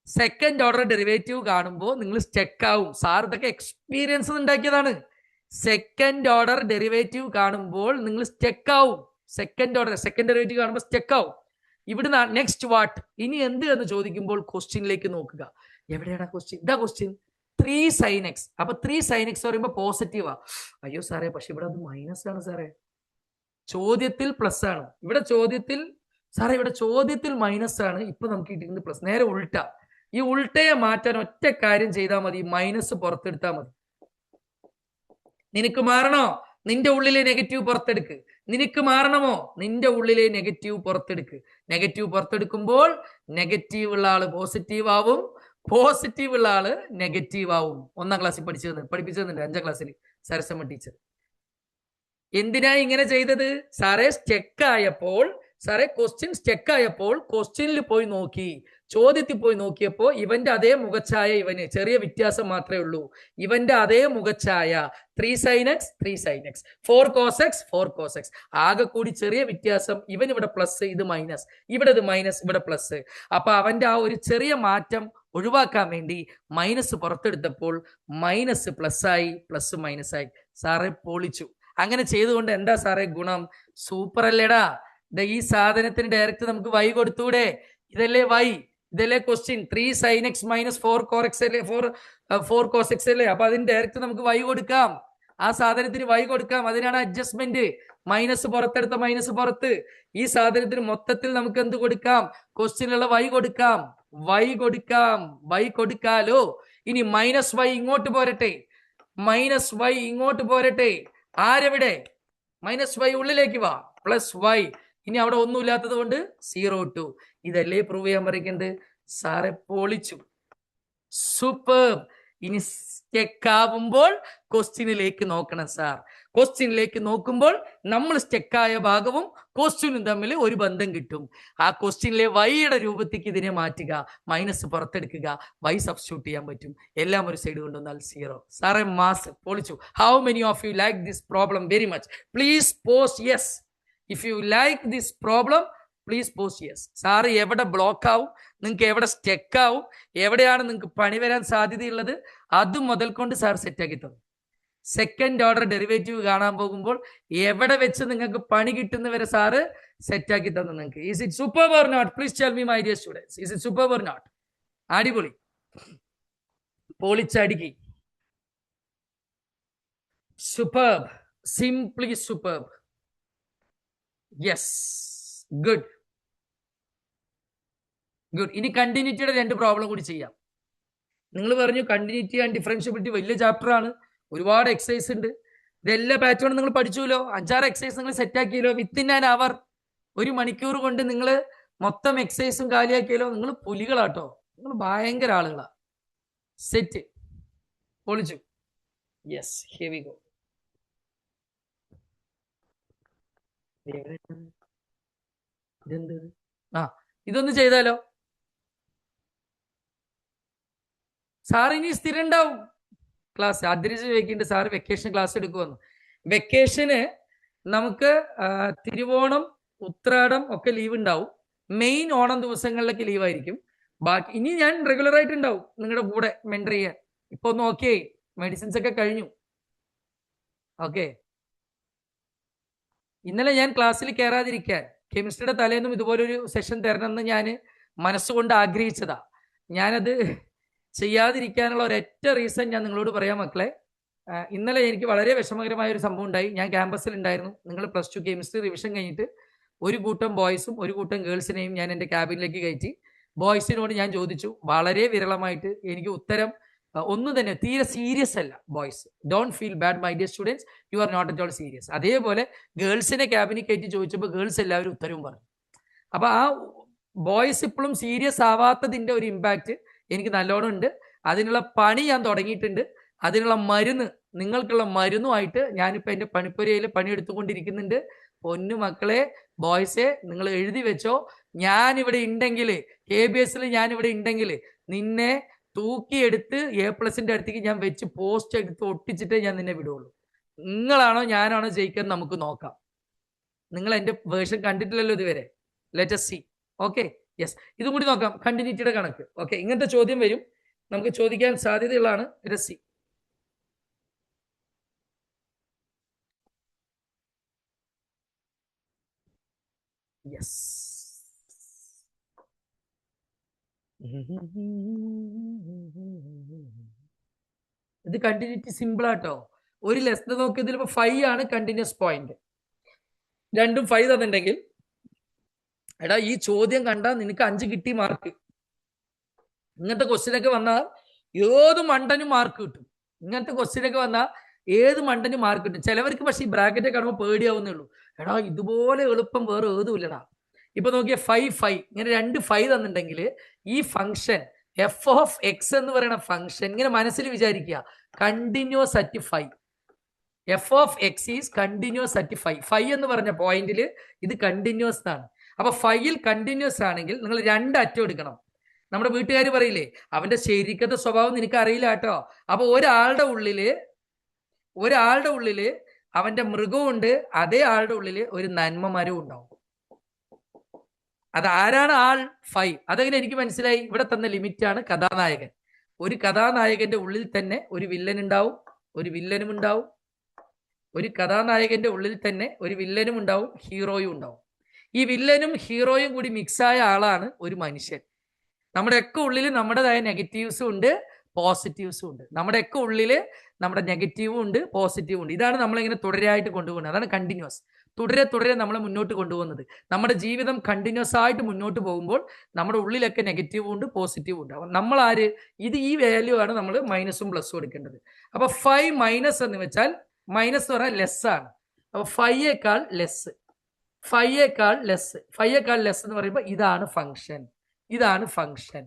സെക്കൻഡ് ഓർഡർ ഡെറിവേറ്റീവ് കാണുമ്പോൾ നിങ്ങൾ സ്റ്റക്ക് ആവും. സാർ ഇതൊക്കെ എക്സ്പീരിയൻസ് ഉണ്ടാക്കിയതാണ്. സെക്കൻഡ് ഓർഡർ ഡെറിവേറ്റീവ് കാണുമ്പോൾ നിങ്ങൾ സ്റ്റക്ക് ആവും. സെക്കൻഡ് ഡെറിവേറ്റീവ് കാണുമ്പോൾ സ്റ്റക്ക് ആവും. ഇവിടുന്ന് നെക്സ്റ്റ് വാട്ട്, ഇനി എന്ത് എന്ന് ചോദിക്കുമ്പോൾ ക്വസ്റ്റ്യനിലേക്ക് നോക്കുക. എവിടെയാണ് ക്വസ്റ്റ്യൻ? ഇതാ ക്വസ്റ്റ്യൻ, 3 sin x. അപ്പൊ 3 sin x പറയുമ്പോൾ പോസിറ്റീവാ. അയ്യോ സാറേ, പക്ഷെ ഇവിടെ അത് മൈനസ് ആണ് സാറേ. ചോദ്യത്തിൽ പ്ലസ് ആണ്, ഇവിടെ ചോദ്യത്തിൽ സാറേ, ഇവിടെ ചോദ്യത്തിൽ മൈനസ് ആണ്. ഇപ്പൊ നമുക്ക് കിട്ടിയിരിക്കുന്നത് പ്ലസ്. നേരെ ഉൾട്ട. ഈ ഉൾട്ടയെ മാറ്റാൻ ഒറ്റ കാര്യം ചെയ്താൽ മതി, മൈനസ് പുറത്തെടുത്താൽ മതി. നിനക്ക് മാറണോ? നിന്റെ ഉള്ളിലെ നെഗറ്റീവ് പുറത്തെടുക്ക്. നിനക്ക് മാറണമോ? നിന്റെ ഉള്ളിലെ നെഗറ്റീവ് പുറത്തെടുക്ക്. നെഗറ്റീവ് പുറത്തെടുക്കുമ്പോൾ നെഗറ്റീവ് ഉള്ള ആള് പോസിറ്റീവ് ആവും, പോസിറ്റീവ് ഉള്ള ആള് നെഗറ്റീവ് ആവും. 1ാം ക്ലാസ്സിൽ പഠിപ്പിച്ചതുണ്ട്, 5ാം ക്ലാസ്സിൽ സരസമ്മ ടീച്ചർ. എന്തിനാ ഇങ്ങനെ ചെയ്തത്? സാറേ സ്റ്റെക്ക് ആയപ്പോൾ, സാറേ ക്വസ്റ്റ്യൻ സ്റ്റെക്ക് ആയപ്പോൾ ക്വസ്റ്റ്യനിൽ പോയി നോക്കി, ചോദ്യത്തിൽ പോയി നോക്കിയപ്പോൾ ഇവന്റെ അതേ മുഖച്ഛായ, ഇവന് ചെറിയ വ്യത്യാസം മാത്രമേ ഉള്ളൂ. ഇവന്റെ അതേ മുഖച്ഛായ 3 sin x 3 sin x, 4 cos x 4 cos x, ആകെ കൂടി ചെറിയ വ്യത്യാസം. ഇവൻ ഇവിടെ പ്ലസ്, ഇത് മൈനസ്, ഇവിടെ ഇത് മൈനസ്, ഇവിടെ പ്ലസ്. അപ്പൊ അവന്റെ ആ ഒരു ചെറിയ മാറ്റം ഒഴിവാക്കാൻ വേണ്ടി മൈനസ് പുറത്തെടുത്തപ്പോൾ മൈനസ് പ്ലസ് ആയി, പ്ലസ് മൈനസ് ആയി. സാറേ പൊളിച്ചു. അങ്ങനെ ചെയ്തുകൊണ്ട് എന്താ സാറേ ഗുണം? സൂപ്പർ അല്ലേടാ. ഈ സാധനത്തിന് ഡയറക്റ്റ് നമുക്ക് y കൊടുത്തൂടെ? ഇതല്ലേ y, ഇതല്ലേ question. 3 sin x minus 4 cos x അല്ലേ, 4 cos x അല്ലേ? അപ്പൊ അതിന് ഡയറക്റ്റ് നമുക്ക് y കൊടുക്കാം. ആ സാധനത്തിന് y കൊടുക്കാം. അതിനാണ് അഡ്ജസ്റ്റ്മെന്റ്. മൈനസ് പുറത്തെടുത്ത മൈനസ് പുറത്ത്. ഈ സാധനത്തിന് മൊത്തത്തിൽ നമുക്ക് എന്ത് കൊടുക്കാം? ക്വസ്റ്റ്യനുള്ള y കൊടുക്കാം. y കൊടുക്കാലോ. ഇനി മൈനസ് y ഇങ്ങോട്ട് പോരട്ടെ, മൈനസ് y ഇങ്ങോട്ട് പോരട്ടെ. ആരെവിടെ? മൈനസ് y ഉള്ളിലേക്ക് വാ, പ്ലസ് y. ഇനി അവിടെ ഒന്നുമില്ലാത്തത് കൊണ്ട് 0 ഇതല്ലേ പ്രൂവ് ചെയ്യാൻ പറയുന്നത്? സാറെ പൊളിച്ചു, സൂപ്പർ. ഇനി സ്റ്റെക്കാവുമ്പോൾ ക്വസ്റ്റ്യനിലേക്ക് നോക്കണം സാർ. ക്വസ്റ്റ്യനിലേക്ക് നോക്കുമ്പോൾ നമ്മൾ സ്റ്റെക്കായ ഭാഗവും ക്വസ്റ്റ്യനും തമ്മിൽ ഒരു ബന്ധം കിട്ടും. ആ ക്വസ്റ്റ്യനിലെ വൈയുടെ രൂപത്തേക്ക് ഇതിനെ മാറ്റുക, മൈനസ് പുറത്തെടുക്കുക, വൈ സബ്സ്റ്റിറ്റ്യൂട്ട് ചെയ്യാൻ പറ്റും. എല്ലാം ഒരു സൈഡ് കൊണ്ടുവന്നാൽ 0. സാറേ മാസ് പൊളിച്ചു. How many of you like this problem very much? Please post yes. If you like this problem please post yes. Sir എവിടെ ബ്ലോക്ക് ആവും, നിങ്ങൾക്ക് എവിടെ സ്റ്റെക്ക് ആവും, എവിടെയാണ് നിങ്ങൾക്ക് പണി വരാൻ സാധ്യതയുള്ളത്, അത് മുതൽ കൊണ്ട് സാർ സെറ്റാക്കി തന്നു. സെക്കൻഡ് ഓർഡർ ഡെറിവേറ്റീവ് കാണാൻ പോകുമ്പോൾ എവിടെ വെച്ച് നിങ്ങൾക്ക് പണി കിട്ടുന്നവരെ സാറ് സെറ്റാക്കി തന്നു നിങ്ങൾക്ക്. Is it super or not? Please tell me my dear students, is it super or not? അടിപൊളി, പൊളിച്ചടിക്കി, superb, simply superb. Yes, good good. ഇനി കണ്ടിന്യൂറ്റിയുടെ 2 പ്രോബ്ലം കൂടി ചെയ്യാം. നിങ്ങൾ പറഞ്ഞു കണ്ടിന്യൂറ്റി ആൻഡ് ഡിഫറൻഷ്യബിലിറ്റി വലിയ ചാപ്റ്റർ ആണ്, ഒരുപാട് എക്സസൈസ് ഉണ്ട്. ഇതെല്ലാ പാറ്റേണും നിങ്ങൾ പഠിച്ചുല്ലോ, 5-6 എക്സസൈസ് നിങ്ങൾ സെറ്റ് ആക്കിയല്ലോ. വിത്തിൻ ആൻ അവർ, 1 മണിക്കൂർ കൊണ്ട് നിങ്ങൾ മൊത്തം എക്സസൈസും കാലിയാക്കിയല്ലോ. നിങ്ങൾ പുലികളാട്ടോ, നിങ്ങൾ ഭയങ്കര ആളുകളാ. സെറ്റ്, പൊളിച്ചു. Yes, here we go. ഇതെന്ത്? ഇതൊന്ന് ചെയ്താലോ സാർ? ഇനി സ്ഥിരം ഉണ്ടാവും ക്ലാസ്. അതിരിച്ച് ചോദിക്കുന്നുണ്ട് സാർ വെക്കേഷൻ ക്ലാസ് എടുക്കുമെന്ന്. വെക്കേഷന് നമുക്ക് തിരുവോണം, ഉത്രാടം ഒക്കെ ലീവ് ഉണ്ടാവും. മെയിൻ ഓണം ദിവസങ്ങളിലൊക്കെ ലീവായിരിക്കും. ബാക്കി ഇനി ഞാൻ റെഗുലർ ആയിട്ടുണ്ടാവും നിങ്ങളുടെ കൂടെ മെന്റർ ചെയ്യാൻ. ഇപ്പൊ ഒന്ന് ഓക്കെ, മെഡിസിൻസ് ഒക്കെ കഴിഞ്ഞു. ഓക്കെ, ഇന്നലെ ഞാൻ ക്ലാസ്സിൽ കയറാതിരിക്കാൻ കെമിസ്ട്രിയുടെ തലേന്നും ഇതുപോലൊരു സെഷൻ തരണമെന്ന് ഞാൻ മനസ്സുകൊണ്ട് ആഗ്രഹിച്ചതാ. ഞാനത് ചെയ്യാതിരിക്കാനുള്ള ഒരൊറ്റ റീസൺ ഞാൻ നിങ്ങളോട് പറയാം മക്കളെ. ഇന്നലെ എനിക്ക് വളരെ വിഷമകരമായ ഒരു സംഭവം ഉണ്ടായി. ഞാൻ ക്യാമ്പസിൽ ഉണ്ടായിരുന്നു. നിങ്ങൾ +2 കെമിസ്ട്രി റിവിഷൻ കഴിഞ്ഞിട്ട് ഒരു കൂട്ടം ബോയ്സും ഒരു കൂട്ടം ഗേൾസിനെയും ഞാൻ എൻ്റെ ക്യാബിനിലേക്ക് കയറ്റി. ബോയ്സിനോട് ഞാൻ ചോദിച്ചു, വളരെ വിരളമായിട്ട് എനിക്ക് ഉത്തരം ഒന്നും തന്നെ തീരെ സീരിയസ് അല്ല. Boys, don't feel bad my dear students, you are not at all serious. അതേപോലെ ഗേൾസിനെ ക്യാബിനിൽ കയറ്റി ചോദിച്ചപ്പോൾ ഗേൾസ് എല്ലാവരും ഉത്തരവും പറഞ്ഞു. അപ്പൊ ആ ബോയ്സ് ഇപ്പോഴും സീരിയസ് ആവാത്തതിന്റെ ഒരു ഇമ്പാക്റ്റ് എനിക്ക് നല്ലോണം ഉണ്ട്. അതിനുള്ള പണി ഞാൻ തുടങ്ങിയിട്ടുണ്ട്. അതിനുള്ള മരുന്ന്, നിങ്ങൾക്കുള്ള മരുന്നുമായിട്ട് ഞാനിപ്പോൾ എൻ്റെ പണിപ്പുരയിൽ പണിയെടുത്തുകൊണ്ടിരിക്കുന്നുണ്ട്. പൊന്നു മക്കളെ, ബോയ്സെ, നിങ്ങൾ എഴുതി വെച്ചോ, ഞാനിവിടെ ഉണ്ടെങ്കിൽ, KBS ഞാനിവിടെ ഉണ്ടെങ്കിൽ നിന്നെ തൂക്കിയെടുത്ത് A+ന്റെ അടുത്തേക്ക് ഞാൻ വെച്ച് പോസ്റ്റ് എടുത്ത് ഒട്ടിച്ചിട്ടേ ഞാൻ നിന്നെ വിടുള്ളൂ. നിങ്ങളാണോ ഞാനാണോ ജയിക്കാൻ നമുക്ക് നോക്കാം. നിങ്ങൾ എൻ്റെ വേർഷൻ കണ്ടിട്ടില്ലല്ലോ ഇതുവരെ. Let us see. Okay, yes, ഇതും കൂടി നോക്കാം, കണ്ടിന്യൂറ്റിയുടെ കണക്ക്. ഓക്കെ, ഇങ്ങനത്തെ ചോദ്യം വരും, നമുക്ക് ചോദിക്കാൻ സാധ്യതയുള്ളതാണ്. രസി, യെസ്, ഇത് കണ്ടിന്യൂറ്റി സിമ്പിൾ ആട്ടോ. ഒരു ലെസ് നോക്കിയതിൽ ഇപ്പൊ 5 ആണ് കണ്ടിന്യൂസ് പോയിന്റ്. രണ്ടും 5 തന്നിട്ടുണ്ടെങ്കിൽ എടാ ഈ ചോദ്യം കണ്ടാൽ നിനക്ക് 5 കിട്ടി മാർക്ക്. ഇങ്ങനത്തെ ക്വസ്റ്റ്യനൊക്കെ വന്നാൽ ഏത് മണ്ടനും മാർക്ക് കിട്ടും. ഇങ്ങനത്തെ ക്വസ്റ്റ്യനൊക്കെ വന്നാൽ ഏത് മണ്ടനും മാർക്ക് കിട്ടും. ചിലവർക്ക് പക്ഷേ ഈ ബ്രാക്കറ്റ് കാണുമ്പോൾ പേടിയാവുന്നേ ഉള്ളൂ. എടാ ഇതുപോലെ എളുപ്പം വേറെ ഏതുമില്ലടാ. ഇപ്പൊ നോക്കിയ 5 ഇങ്ങനെ 2 5 തന്നിട്ടുണ്ടെങ്കിൽ ഈ ഫംഗ്ഷൻ f(x) എന്ന് പറയുന്ന ഫംഗ്ഷൻ ഇങ്ങനെ മനസ്സിൽ വിചാരിക്കുക, continuous at 5. f(x) is continuous at 5 എന്ന് പറഞ്ഞ പോയിന്റിൽ ഇത് കണ്ടിന്യൂസ് ആണ്. അപ്പൊ 5ൽ കണ്ടിന്യൂസ് ആണെങ്കിൽ നിങ്ങൾ 2 അറ്റം എടുക്കണം. നമ്മുടെ വീട്ടുകാർ പറയില്ലേ, അവന്റെ ശരിക്കത്തെ സ്വഭാവം നിനക്ക് അറിയില്ല കേട്ടോ. അപ്പൊ ഒരാളുടെ ഉള്ളില് അവന്റെ മൃഗമുണ്ട്, അതേ ആളുടെ ഉള്ളില് ഒരു നന്മ മരവും ഉണ്ടാവും. അതാരാണ് ആൾ? 5. അതെങ്ങനെ എനിക്ക് മനസ്സിലായി? ഇവിടെ തന്ന ലിമിറ്റ് ആണ് കഥാനായകൻ. ഒരു കഥാനായകന്റെ ഉള്ളിൽ തന്നെ ഒരു വില്ലൻ ഉണ്ടാവും, ഒരു വില്ലനും ഉണ്ടാവും. ഒരു കഥാനായകന്റെ ഉള്ളിൽ തന്നെ ഒരു വില്ലനും ഉണ്ടാവും, ഹീറോയും ഉണ്ടാവും. ഈ വില്ലനും ഹീറോയും കൂടി മിക്സായ ആളാണ് ഒരു മനുഷ്യൻ. നമ്മുടെയൊക്കെ ഉള്ളിൽ നമ്മുടേതായ നെഗറ്റീവ്സും ഉണ്ട്, പോസിറ്റീവ്സും ഉണ്ട്. നമ്മുടെയൊക്കെ ഉള്ളിൽ നമ്മുടെ നെഗറ്റീവും ഉണ്ട്, പോസിറ്റീവും ഉണ്ട്. ഇതാണ് നമ്മളിങ്ങനെ തുടരെയായിട്ട് കൊണ്ടുപോകുന്നത്. അതാണ് കണ്ടിന്യൂസ്. തുടരെ നമ്മളെ മുന്നോട്ട് കൊണ്ടുപോകുന്നത്. നമ്മുടെ ജീവിതം കണ്ടിന്യൂസ് ആയിട്ട് മുന്നോട്ട് പോകുമ്പോൾ നമ്മുടെ ഉള്ളിലൊക്കെ നെഗറ്റീവും ഉണ്ട്, പോസിറ്റീവും ഉണ്ട്. നമ്മൾ ആര്? ഇത് ഈ വാല്യൂ ആണ് നമ്മൾ മൈനസും പ്ലസും എടുക്കേണ്ടത്. അപ്പൊ 5 മൈനസ് എന്ന് വെച്ചാൽ, മൈനസ് എന്ന് പറഞ്ഞാൽ ലെസ് ആണ്. അപ്പൊ 5യേക്കാൾ ലെസ് എന്ന് പറയുമ്പോൾ ഇതാണ് ഫംഗ്ഷൻ.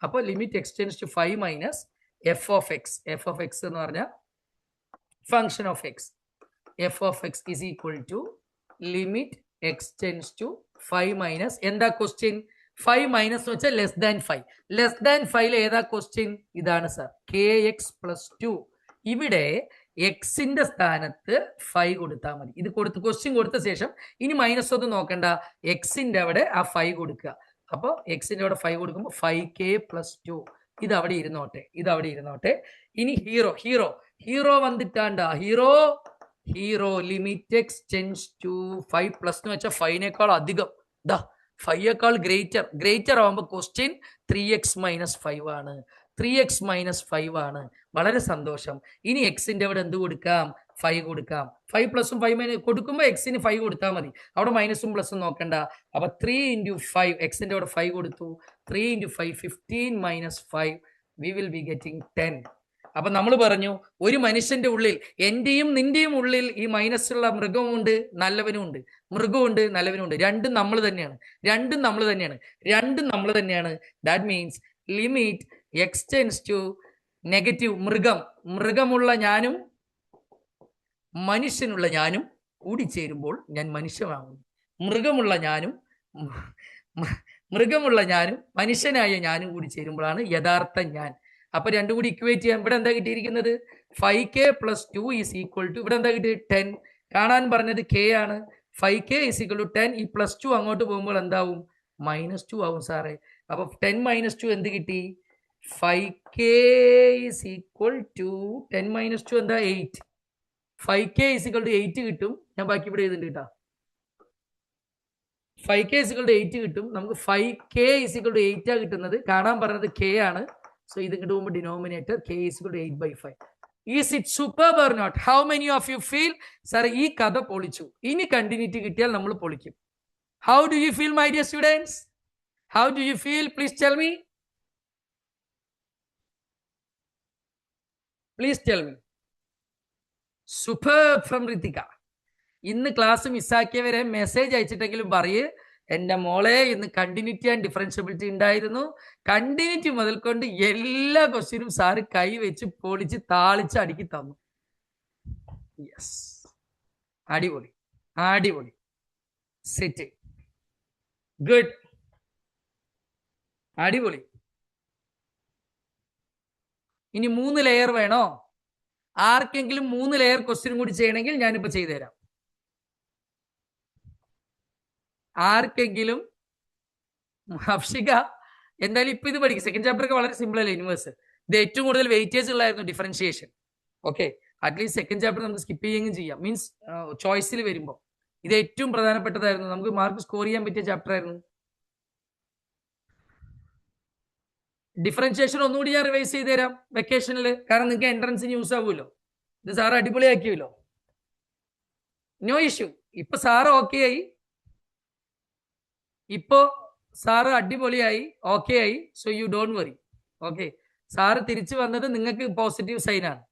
അപ്പോൾ limit x tends to 5 minus f(x). f(x) എന്ന് പറഞ്ഞാൽ function of x. f(x) is equal to limit x tends to 5 minus എന്താ ക്വസ്റ്റ്യൻ? 5 മൈനസ് എന്ന് വെച്ചാൽ ലെസ് ദാൻ 5. ലെസ് ദാൻ 5 ഏതാ ക്വസ്റ്റ്യൻ? ഇതാണ് സാർ, kx+2. ഇവിടെ എക്സിന്റെ സ്ഥാനത്ത് 5 കൊടുത്താൽ മതി. ഇത് ക്വസ്റ്റ്യൻ കൊടുത്ത ശേഷം ഇനി മൈനസ് ഒന്നും നോക്കണ്ട, എക്സിന്റെ അവിടെ ആ 5 കൊടുക്കുക. അപ്പോൾ എക്സിന്റെ അവിടെ 5 കൊടുക്കുമ്പോൾ 5k+2. ഇത് അവിടെ ഇരുന്നോട്ടെ. ഇനി hero വന്നിട്ടാണ്ടാ, hero limit x tends to 5+ എന്ന് വെച്ചാൽ 5നേക്കാൾ അധികം. 5യേക്കാൾ ഗ്രേറ്റർ ആവുമ്പോൾ ക്വസ്റ്റ്യൻ 3x - 5 ആണ്. 3x - 5 ആണ്. വളരെ സന്തോഷം. ഇനി എക്സിന്റെ അവിടെ എന്ത് കൊടുക്കാം? 5 കൊടുക്കാം. 5 + 5 കൊടുക്കുമ്പോൾ എക്സിന് 5 കൊടുത്താൽ മതി. അവിടെ മൈനസും പ്ലസും നോക്കണ്ട. അപ്പൊ 3 × 5, എക്സിന്റെ അവിടെ 5 കൊടുത്തു. 3 × 5 15 - 5, we will be getting 10. അപ്പൊ നമ്മൾ പറഞ്ഞു, ഒരു മനുഷ്യന്റെ ഉള്ളിൽ, എന്റെയും നിന്റെയും ഉള്ളിൽ ഈ മൈനസുള്ള മൃഗമുണ്ട്, നല്ലവനുമുണ്ട്. രണ്ടും നമ്മൾ തന്നെയാണ്. That means limit x tends to negative. മൃഗമുള്ള ഞാനും മനുഷ്യനുള്ള ഞാനും കൂടിച്ചേരുമ്പോൾ ഞാൻ മനുഷ്യനാകുന്നു. മൃഗമുള്ള ഞാനും മനുഷ്യനായ ഞാനും കൂടി ചേരുമ്പോഴാണ് യഥാർത്ഥ ഞാൻ. അപ്പൊ രണ്ടും കൂടി ഇക്വേറ്റ് ചെയ്യാൻ ഇവിടെ എന്താ കിട്ടിയിരിക്കുന്നത്? 5k+2 = ഇവിടെ എന്താ കിട്ടിയത്? 10. കാണാൻ പറഞ്ഞത് k ആണ്. 5k = 10. ഈ +2 അങ്ങോട്ട് പോകുമ്പോൾ എന്താവും? -2 ആവും സാറേ. അപ്പൊ 10 - 2 എന്ത് കിട്ടി? 5k is equal to 10 - 2 എന്താ? 8. 5k is equal to 8 കിട്ടും. ഞാൻ ബാക്കി ഇവിടെ എഴുതുന്നുണ്ട് കേട്ടോ. 5k is equal to 8 കിട്ടും. നമുക്ക് 5k is equal to 8 ആ കിട്ടുന്നത്. കാണാൻ പറഞ്ഞത് k ആണ്. സോ ഇത് ഇങ്ങോട്ട് പോകുമ്പോൾ denominator k is equal to 8/5. Is it superb or not? How many of you feel sir ഈ കഥ പൊളിച്ചു, ഇനി കണ്ടിന്യൂറ്റി കിട്ടിയാൽ നമ്മൾ പൊളിക്കും? How do you feel, my dear students? How do you feel? Please tell me. Please tell me. Superb from Ritika. ഇന്ന് class മിസ്സാക്കിയവരെ message അയച്ചിട്ടെങ്കിലും പറയേ, എൻ്റെ മോളെ ഇന്ന് കണ്ടിന്യൂറ്റി ആൻഡ് ഡിഫറൻഷ്യബിലിറ്റി ഉണ്ടായിരുന്നു. കണ്ടിന്യൂറ്റി മുതൽ കൊണ്ട് എല്ലാ ക്വസ്റ്റ്യനും സാറ് കൈവച്ച് പൊളിച്ച് താളിച്ച് അടുക്കി തന്നു. യെസ്, അടിപൊളി അടിപൊളി. സെറ്റ്, ഗുഡ്, അടിപൊളി. ഇനി 3 ലെയർ വേണോ? ആർക്കെങ്കിലും 3 ലെയർ ക്വസ്റ്റ്യൻ കൂടി ചെയ്യണമെങ്കിൽ ഞാനിപ്പോ ചെയ്തുതരാം. ആർക്കെങ്കിലും? ഹഫ്ഷിക എന്തായാലും ഇപ്പൊ ഇത് പഠിക്കും. സെക്കൻഡ് ചാപ്റ്റർ ഒക്കെ വളരെ സിമ്പിൾ അല്ലേ യൂണിവേഴ്സ്. ഇത് ഏറ്റവും കൂടുതൽ വെയിറ്റേജ് ഉള്ളായിരുന്നു differentiation. Okay, at least second chapter നമുക്ക് സ്കിപ്പ് ചെയ്യുകയും ചെയ്യാം. മീൻസ് ചോയ്സിൽ വരുമ്പോൾ ഇത് ഏറ്റവും പ്രധാനപ്പെട്ടതായിരുന്നു. നമുക്ക് മാർക്ക് സ്കോർ ചെയ്യാൻ പറ്റിയ ചാപ്റ്റർ ആയിരുന്നു. ഡിഫറൻഷിയേഷൻ ഒന്നുകൂടി ഞാൻ റിവൈസ് ചെയ്ത് തരാം വെക്കേഷനിൽ. കാരണം നിങ്ങൾക്ക് എൻട്രൻസിന് യൂസ് ആവുമല്ലോ. ഇത് സാറ് അടിപൊളിയാക്കിയല്ലോ. No issue. ഇപ്പൊ സാറ് ഓക്കെ ആയി, ഇപ്പോ സാറ് അടിപൊളിയായി, ഓക്കെ ആയി. So you don't worry. Okay, sir തിരിച്ചു വന്നത് നിങ്ങൾക്ക് പോസിറ്റീവ് സൈനാണ്.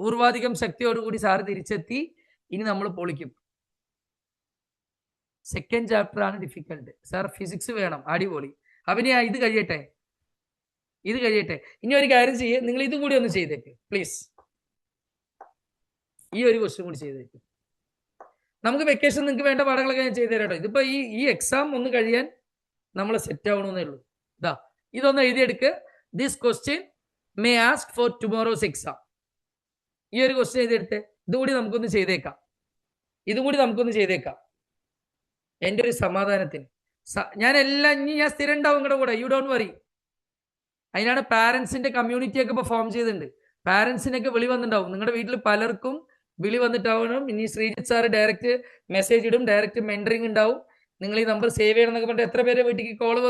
പൂർവാധികം ശക്തിയോടുകൂടി സാറ് തിരിച്ചെത്തി. ഇനി നമ്മൾ പൊളിക്കും. സെക്കൻഡ് ചാപ്റ്റർ ആണ് ഡിഫിക്കൽട്ട്. സാർ ഫിസിക്സ് വേണം, അടിപൊളി. അഭിനയ ഇത് കഴിയട്ടെ, ഇത് കഴിയട്ടെ. ഇനി ഒരു കാര്യം ചെയ്യേ, നിങ്ങൾ ഇതും കൂടി ഒന്ന് ചെയ്തേക്ക് പ്ലീസ്. ഈ ഒരു ക്വസ്റ്റ്യൻ കൂടി ചെയ്തേക്ക്. നമുക്ക് വെക്കേഷൻ നിങ്ങൾക്ക് വേണ്ട പാഠങ്ങളൊക്കെ ഞാൻ ചെയ്തു തരാം കേട്ടോ. ഇതിപ്പോ ഈ എക്സാം ഒന്ന് കഴിയാൻ നമ്മൾ സെറ്റ് ആവണമെന്നേ ഉള്ളൂ. ഇതാ ഇതൊന്ന് എഴുതിയെടുക്ക്. This question may ask for tomorrow's exam. ഈ ഒരു ക്വസ്റ്റ്യൻ എഴുതിയെടുത്ത് ഇതുകൂടി നമുക്കൊന്ന് ചെയ്തേക്കാം. ഇതും കൂടി നമുക്കൊന്ന് ചെയ്തേക്കാം എൻ്റെ ഒരു സമാധാനത്തിന്. ഞാൻ സ്ഥിരം ഉണ്ടാവും നിങ്ങളുടെ കൂടെ. U don't worry. അതിനാണ് പാരൻസിന്റെ കമ്മ്യൂണിറ്റി ഒക്കെ ഇപ്പൊ ഫോം ചെയ്തിട്ടുണ്ട്. പാരൻസിനൊക്കെ വിളി വന്നിട്ടുണ്ടാവും. നിങ്ങളുടെ വീട്ടിൽ പലർക്കും വിളി വന്നിട്ടാവണം. ഇനി ശ്രീജിത്ത് സാറ് ഡയറക്റ്റ് മെസ്സേജ് ഇടും, ഡയറക്റ്റ് മെന്ററിങ് ഉണ്ടാവും. നിങ്ങൾ ഈ നമ്പർ സേവ് ചെയ്യണം എന്നൊക്കെ പറഞ്ഞിട്ട് എത്ര പേരെ വീട്ടിലേക്ക് കോള്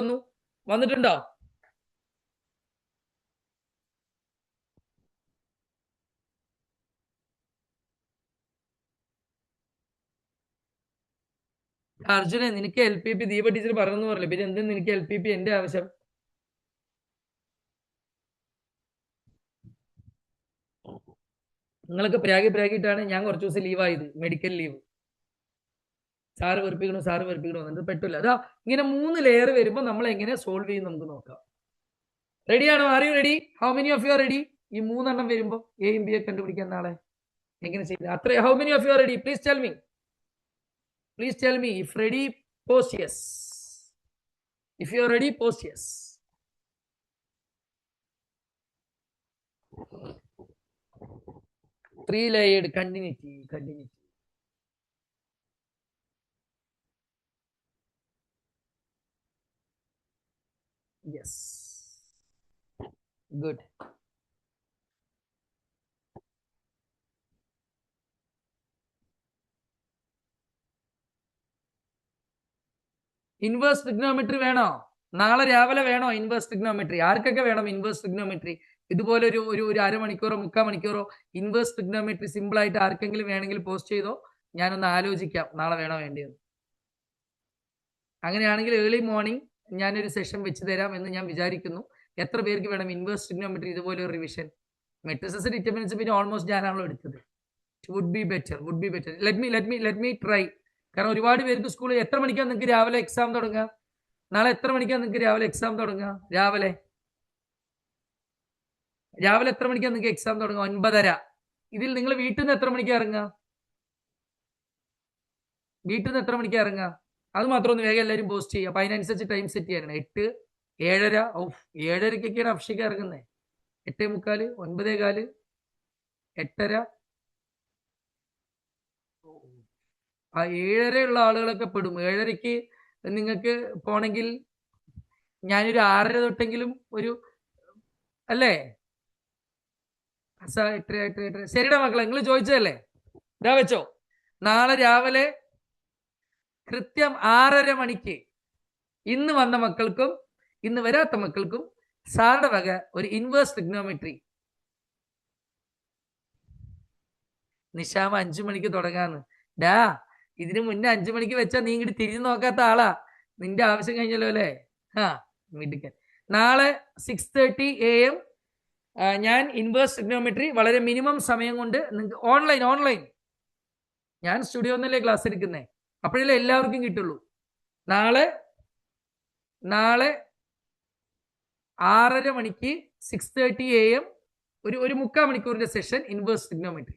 വന്നിട്ടുണ്ടോ? അർജുനെ, നിനക്ക് LPP ദീപ ടീച്ചർ പറഞ്ഞു പറഞ്ഞില്ല, പിന്നെ എന്തെന്ന് എനിക്ക് LPP എന്റെ ആവശ്യം? നിങ്ങളൊക്കെ പ്രാഗിട്ടാണ് ഞാൻ കുറച്ച് ദിവസം ലീവായത്, മെഡിക്കൽ ലീവ്. സാറ് വെറുപ്പിക്കണോ എന്നിട്ട് പെട്ടില്ല. അതാ ഇങ്ങനെ 3 ലെയർ വരുമ്പോൾ നമ്മൾ എങ്ങനെ സോൾവ് ചെയ്യും നമുക്ക് നോക്കാം. റെഡിയാണോ? Are you ready? How many of you are ready? ഈ 3 എണ്ണം വരുമ്പോൾ എയും ബി ഒക്കെ കണ്ടുപിടിക്കാൻ നാളെ എങ്ങനെ ചെയ്ത് അത്ര? How many of you are ready? Please tell me. Please tell me. If ready, post yes. If you are ready, post yes. Three-layered continuity. Yes. Good. Inverse trigonometry വേണോ? നാളെ രാവിലെ വേണോ ഇൻവേഴ്സ് ട്രിഗ്നോമെട്രി? ആർക്കൊക്കെ വേണം ഇൻവേഴ്സ് ട്രിഗ്നോമെട്രി? ഇതുപോലെ ഒരു അരമണിക്കൂറോ 3/4 മണിക്കൂറോ inverse trigonometry simple ആയിട്ട് ആർക്കെങ്കിലും വേണമെങ്കിൽ പോസ്റ്റ് ചെയ്തോ. ഞാനൊന്ന് ആലോചിക്കാം നാളെ വേണോ വേണ്ടിയെന്ന്. അങ്ങനെയാണെങ്കിൽ ഏർലി മോർണിംഗ് ഞാനൊരു സെഷൻ വെച്ച് തരാം എന്ന് ഞാൻ വിചാരിക്കുന്നു. എത്ര പേർക്ക് വേണം ഇൻവേഴ്സ് ട്രിഗ്നോമെട്രി ഇതുപോലെ ഒരു റിവിഷൻ? മെട്രിസസ് ഡിറ്റർമിനൻസ് പിന്നെ ഓൾമോസ്റ്റ് ഞാനാണല്ലോ എടുത്തത്. Would be better. Let me try. കാരണം ഒരുപാട് പേർക്ക് സ്കൂളിൽ എത്ര മണിക്കാണ് നിങ്ങൾക്ക് രാവിലെ എക്സാം തുടങ്ങുക? നാളെ എത്ര മണിക്കാണ് നിങ്ങൾക്ക് രാവിലെ എക്സാം തുടങ്ങുക? രാവിലെ എത്ര മണിക്കാണ് നിങ്ങൾക്ക് എക്സാം തുടങ്ങുക? 9:30. ഇതിൽ നിങ്ങൾ വീട്ടിൽ നിന്ന് എത്ര മണിക്കാണ് ഇറങ്ങുക? അത് മാത്രം ഒന്ന് വേഗം എല്ലാവരും പോസ്റ്റ് ചെയ്യുക. അപ്പൊ അതിനനുസരിച്ച് ടൈം സെറ്റ് ചെയ്യാനാണ്. 8, 7:30. 7:30ക്കൊക്കെയാണ് അഭിഷേകം ഇറങ്ങുന്നത്. 8:45, 9:15, 8:30. ആ 7:30 ഉള്ള ആളുകളൊക്കെ പെടും. 7:30ക്ക് നിങ്ങൾക്ക് പോണെങ്കിൽ ഞാനൊരു 6:30 തൊട്ടെങ്കിലും ഒരു അല്ലേ? ശരിടാ മക്കളെ, നിങ്ങൾ ചോദിച്ചതല്ലേ, ഇതാ വെച്ചോ. നാളെ രാവിലെ കൃത്യം 6:30 മണിക്ക് ഇന്ന് വന്ന മക്കൾക്കും ഇന്ന് വരാത്ത മക്കൾക്കും സാറുടെ വക ഒരു ഇൻവേഴ്സ് ട്രിഗ്നോമെട്രി. നിശാമ 5 മണിക്ക് തുടങ്ങാന്ന്. ഡാ, ഇതിന് മുന്നേ 5 മണിക്ക് വെച്ചാൽ നീ ഇങ്ങോട്ട് തിരിഞ്ഞു നോക്കാത്ത ആളാ. നിന്റെ ആവശ്യം കഴിഞ്ഞല്ലോ അല്ലേ? ആ, മിടുക്കൻ. നാളെ 6:30 AM ഞാൻ ഇൻവേഴ്സ് ട്രിഗ്നോമെട്രി വളരെ മിനിമം സമയം കൊണ്ട് നിങ്ങൾക്ക് ഓൺലൈൻ ഞാൻ സ്റ്റുഡിയോ എന്നല്ലേ ക്ലാസ് എടുക്കുന്നേ, അപ്പോഴല്ലേ എല്ലാവർക്കും കിട്ടുള്ളൂ. നാളെ 6:30 മണിക്ക് 6:30 AM ഒരു 3/4 മണിക്കൂറിന്റെ സെഷൻ ഇൻവേഴ്സ് ട്രിഗ്നോമെട്രി.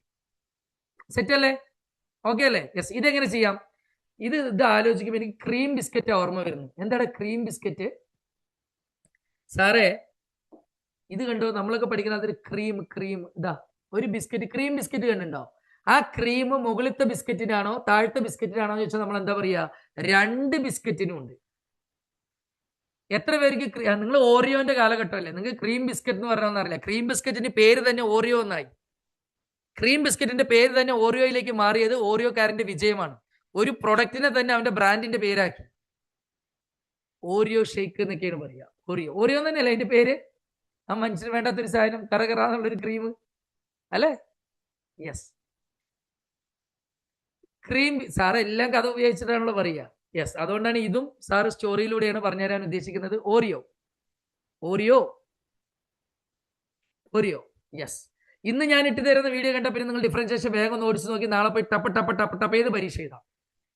സെറ്റ് അല്ലേ? ഓക്കെ അല്ലേ? യെസ്. ഇതെങ്ങനെ ചെയ്യാം? ഇത് ആലോചിക്കുമ്പോൾ എനിക്ക് ക്രീം ബിസ്ക്കറ്റ് ഓർമ്മ വരുന്നു. എന്താണ് ക്രീം ബിസ്ക്കറ്റ്? സാറേ, ഇത് കണ്ടോ, നമ്മളൊക്കെ പഠിക്കുന്ന അതൊരു ക്രീം ഇതാ ഒരു ബിസ്ക്കറ്റ്, ക്രീം ബിസ്ക്കറ്റ് കണ്ടുണ്ടോ? ആ ക്രീം മുകളിലത്തെ ബിസ്ക്കറ്റിനാണോ താഴത്തെ ബിസ്ക്കറ്റിനാണോ എന്ന് ചോദിച്ചാൽ നമ്മൾ എന്താ പറയാ? 2 ബിസ്ക്കറ്റിനും ഉണ്ട്. എത്ര പേർക്ക് നിങ്ങൾ ഓറിയോന്റെ കാലഘട്ടമല്ലേ? നിങ്ങൾക്ക് ക്രീം ബിസ്ക്കറ്റ് എന്ന് പറഞ്ഞാൽ അറിയില്ല. ക്രീം ബിസ്ക്കറ്റിന്റെ പേര് തന്നെ ഓറിയോ എന്നായി. ക്രീം ബിസ്ക്കറ്റിന്റെ പേര് തന്നെ ഓറിയോയിലേക്ക് മാറിയത് ഓറിയോക്കാരന്റെ വിജയമാണ്. ഒരു പ്രൊഡക്റ്റിനെ തന്നെ അവന്റെ ബ്രാൻഡിന്റെ പേരാക്കി. ഓറിയോ ഷേക്ക് എന്നൊക്കെയാണ് പറയുക. ഓറിയോ തന്നെയല്ലേ അതിന്റെ പേര്? ആ മനുഷ്യന് വേണ്ടാത്തൊരു സാധനം, കറകറാന്നുള്ളൊരു ക്രീം അല്ലേ? യെസ്. ക്രീം സാറ് എല്ലാം കഥ ഉപയോഗിച്ചിട്ടാണല്ലോ പറയുക. യെസ്, അതുകൊണ്ടാണ് ഇതും സാറ് സ്റ്റോറിയിലൂടെയാണ് പറഞ്ഞുതരാൻ ഉദ്ദേശിക്കുന്നത്. ഓറിയോ. യെസ്. ഇന്ന് ഞാൻ ഇട്ട് തരുന്ന വീഡിയോ കണ്ട പിന്നെ നിങ്ങൾ ഡിഫറൻഷിയേഷൻ വേഗം ഒന്ന് ഓടിച്ച് നോക്കി നാളെ പോയി ടപ്പ് ചെയ്ത് പരീക്ഷ എഴുതാം.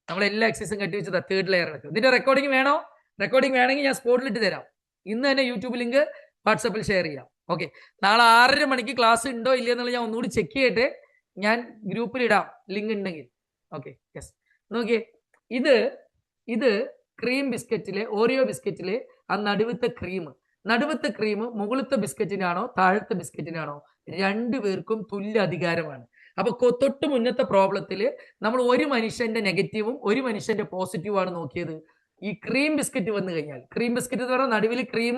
നമ്മൾ എല്ലാ എക്സസൈസും കട്ടി വെച്ചത് 3rd ലെയർ എടുക്കും. ഇതിന്റെ റെക്കോർഡിംഗ് വേണോ? റെക്കോർഡിംഗ് വേണമെങ്കിൽ ഞാൻ സ്പോട്ടിൽ ഇട്ട് തരാം. ഇന്ന് തന്നെ യൂട്യൂബ് ലിങ്ക് വാട്സാപ്പിൽ ഷെയർ ചെയ്യാം. ഓക്കെ. നാളെ 6:30 മണിക്ക് ക്ലാസ് ഉണ്ടോ ഇല്ലയോ എന്നുള്ളത് ഞാൻ ഒന്നുകൂടി ചെക്ക് ചെയ്യട്ടെ. ഞാൻ ഗ്രൂപ്പിൽ ഇടാം ലിങ്ക് ഉണ്ടെങ്കിൽ. ഓക്കെ. യെസ്. നോക്കിയേ, ഇത് ക്രീം ബിസ്ക്കറ്റിലെ ഓറിയോ ബിസ്ക്കറ്റിലെ ആ നടുവത്തെ ക്രീം മുകളിലത്തെ ബിസ്ക്കറ്റിനാണോ താഴത്തെ ബിസ്ക്കറ്റിനാണോ? 2 പേർക്കും തുല്യ അധികാരമാണ്. അപ്പൊ തൊട്ട് മുന്നത്തെ പ്രോബ്ലത്തില് നമ്മൾ ഒരു മനുഷ്യന്റെ നെഗറ്റീവും ഒരു മനുഷ്യന്റെ പോസിറ്റീവും നോക്കിയത്. ഈ ക്രീം ബിസ്ക്കറ്റ് വന്നു കഴിഞ്ഞാൽ, ക്രീം ബിസ്ക്കറ്റ് എന്ന് പറഞ്ഞാൽ നടുവിൽ ക്രീം,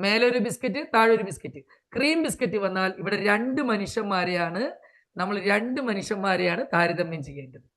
മേലെ ഒരു ബിസ്ക്കറ്റ്, താഴെ ഒരു ബിസ്ക്കറ്റ്. ക്രീം ബിസ്ക്കറ്റ് വന്നാൽ ഇവിടെ 2 മനുഷ്യന്മാരെയാണ് താരതമ്യം ചെയ്യേണ്ടത്.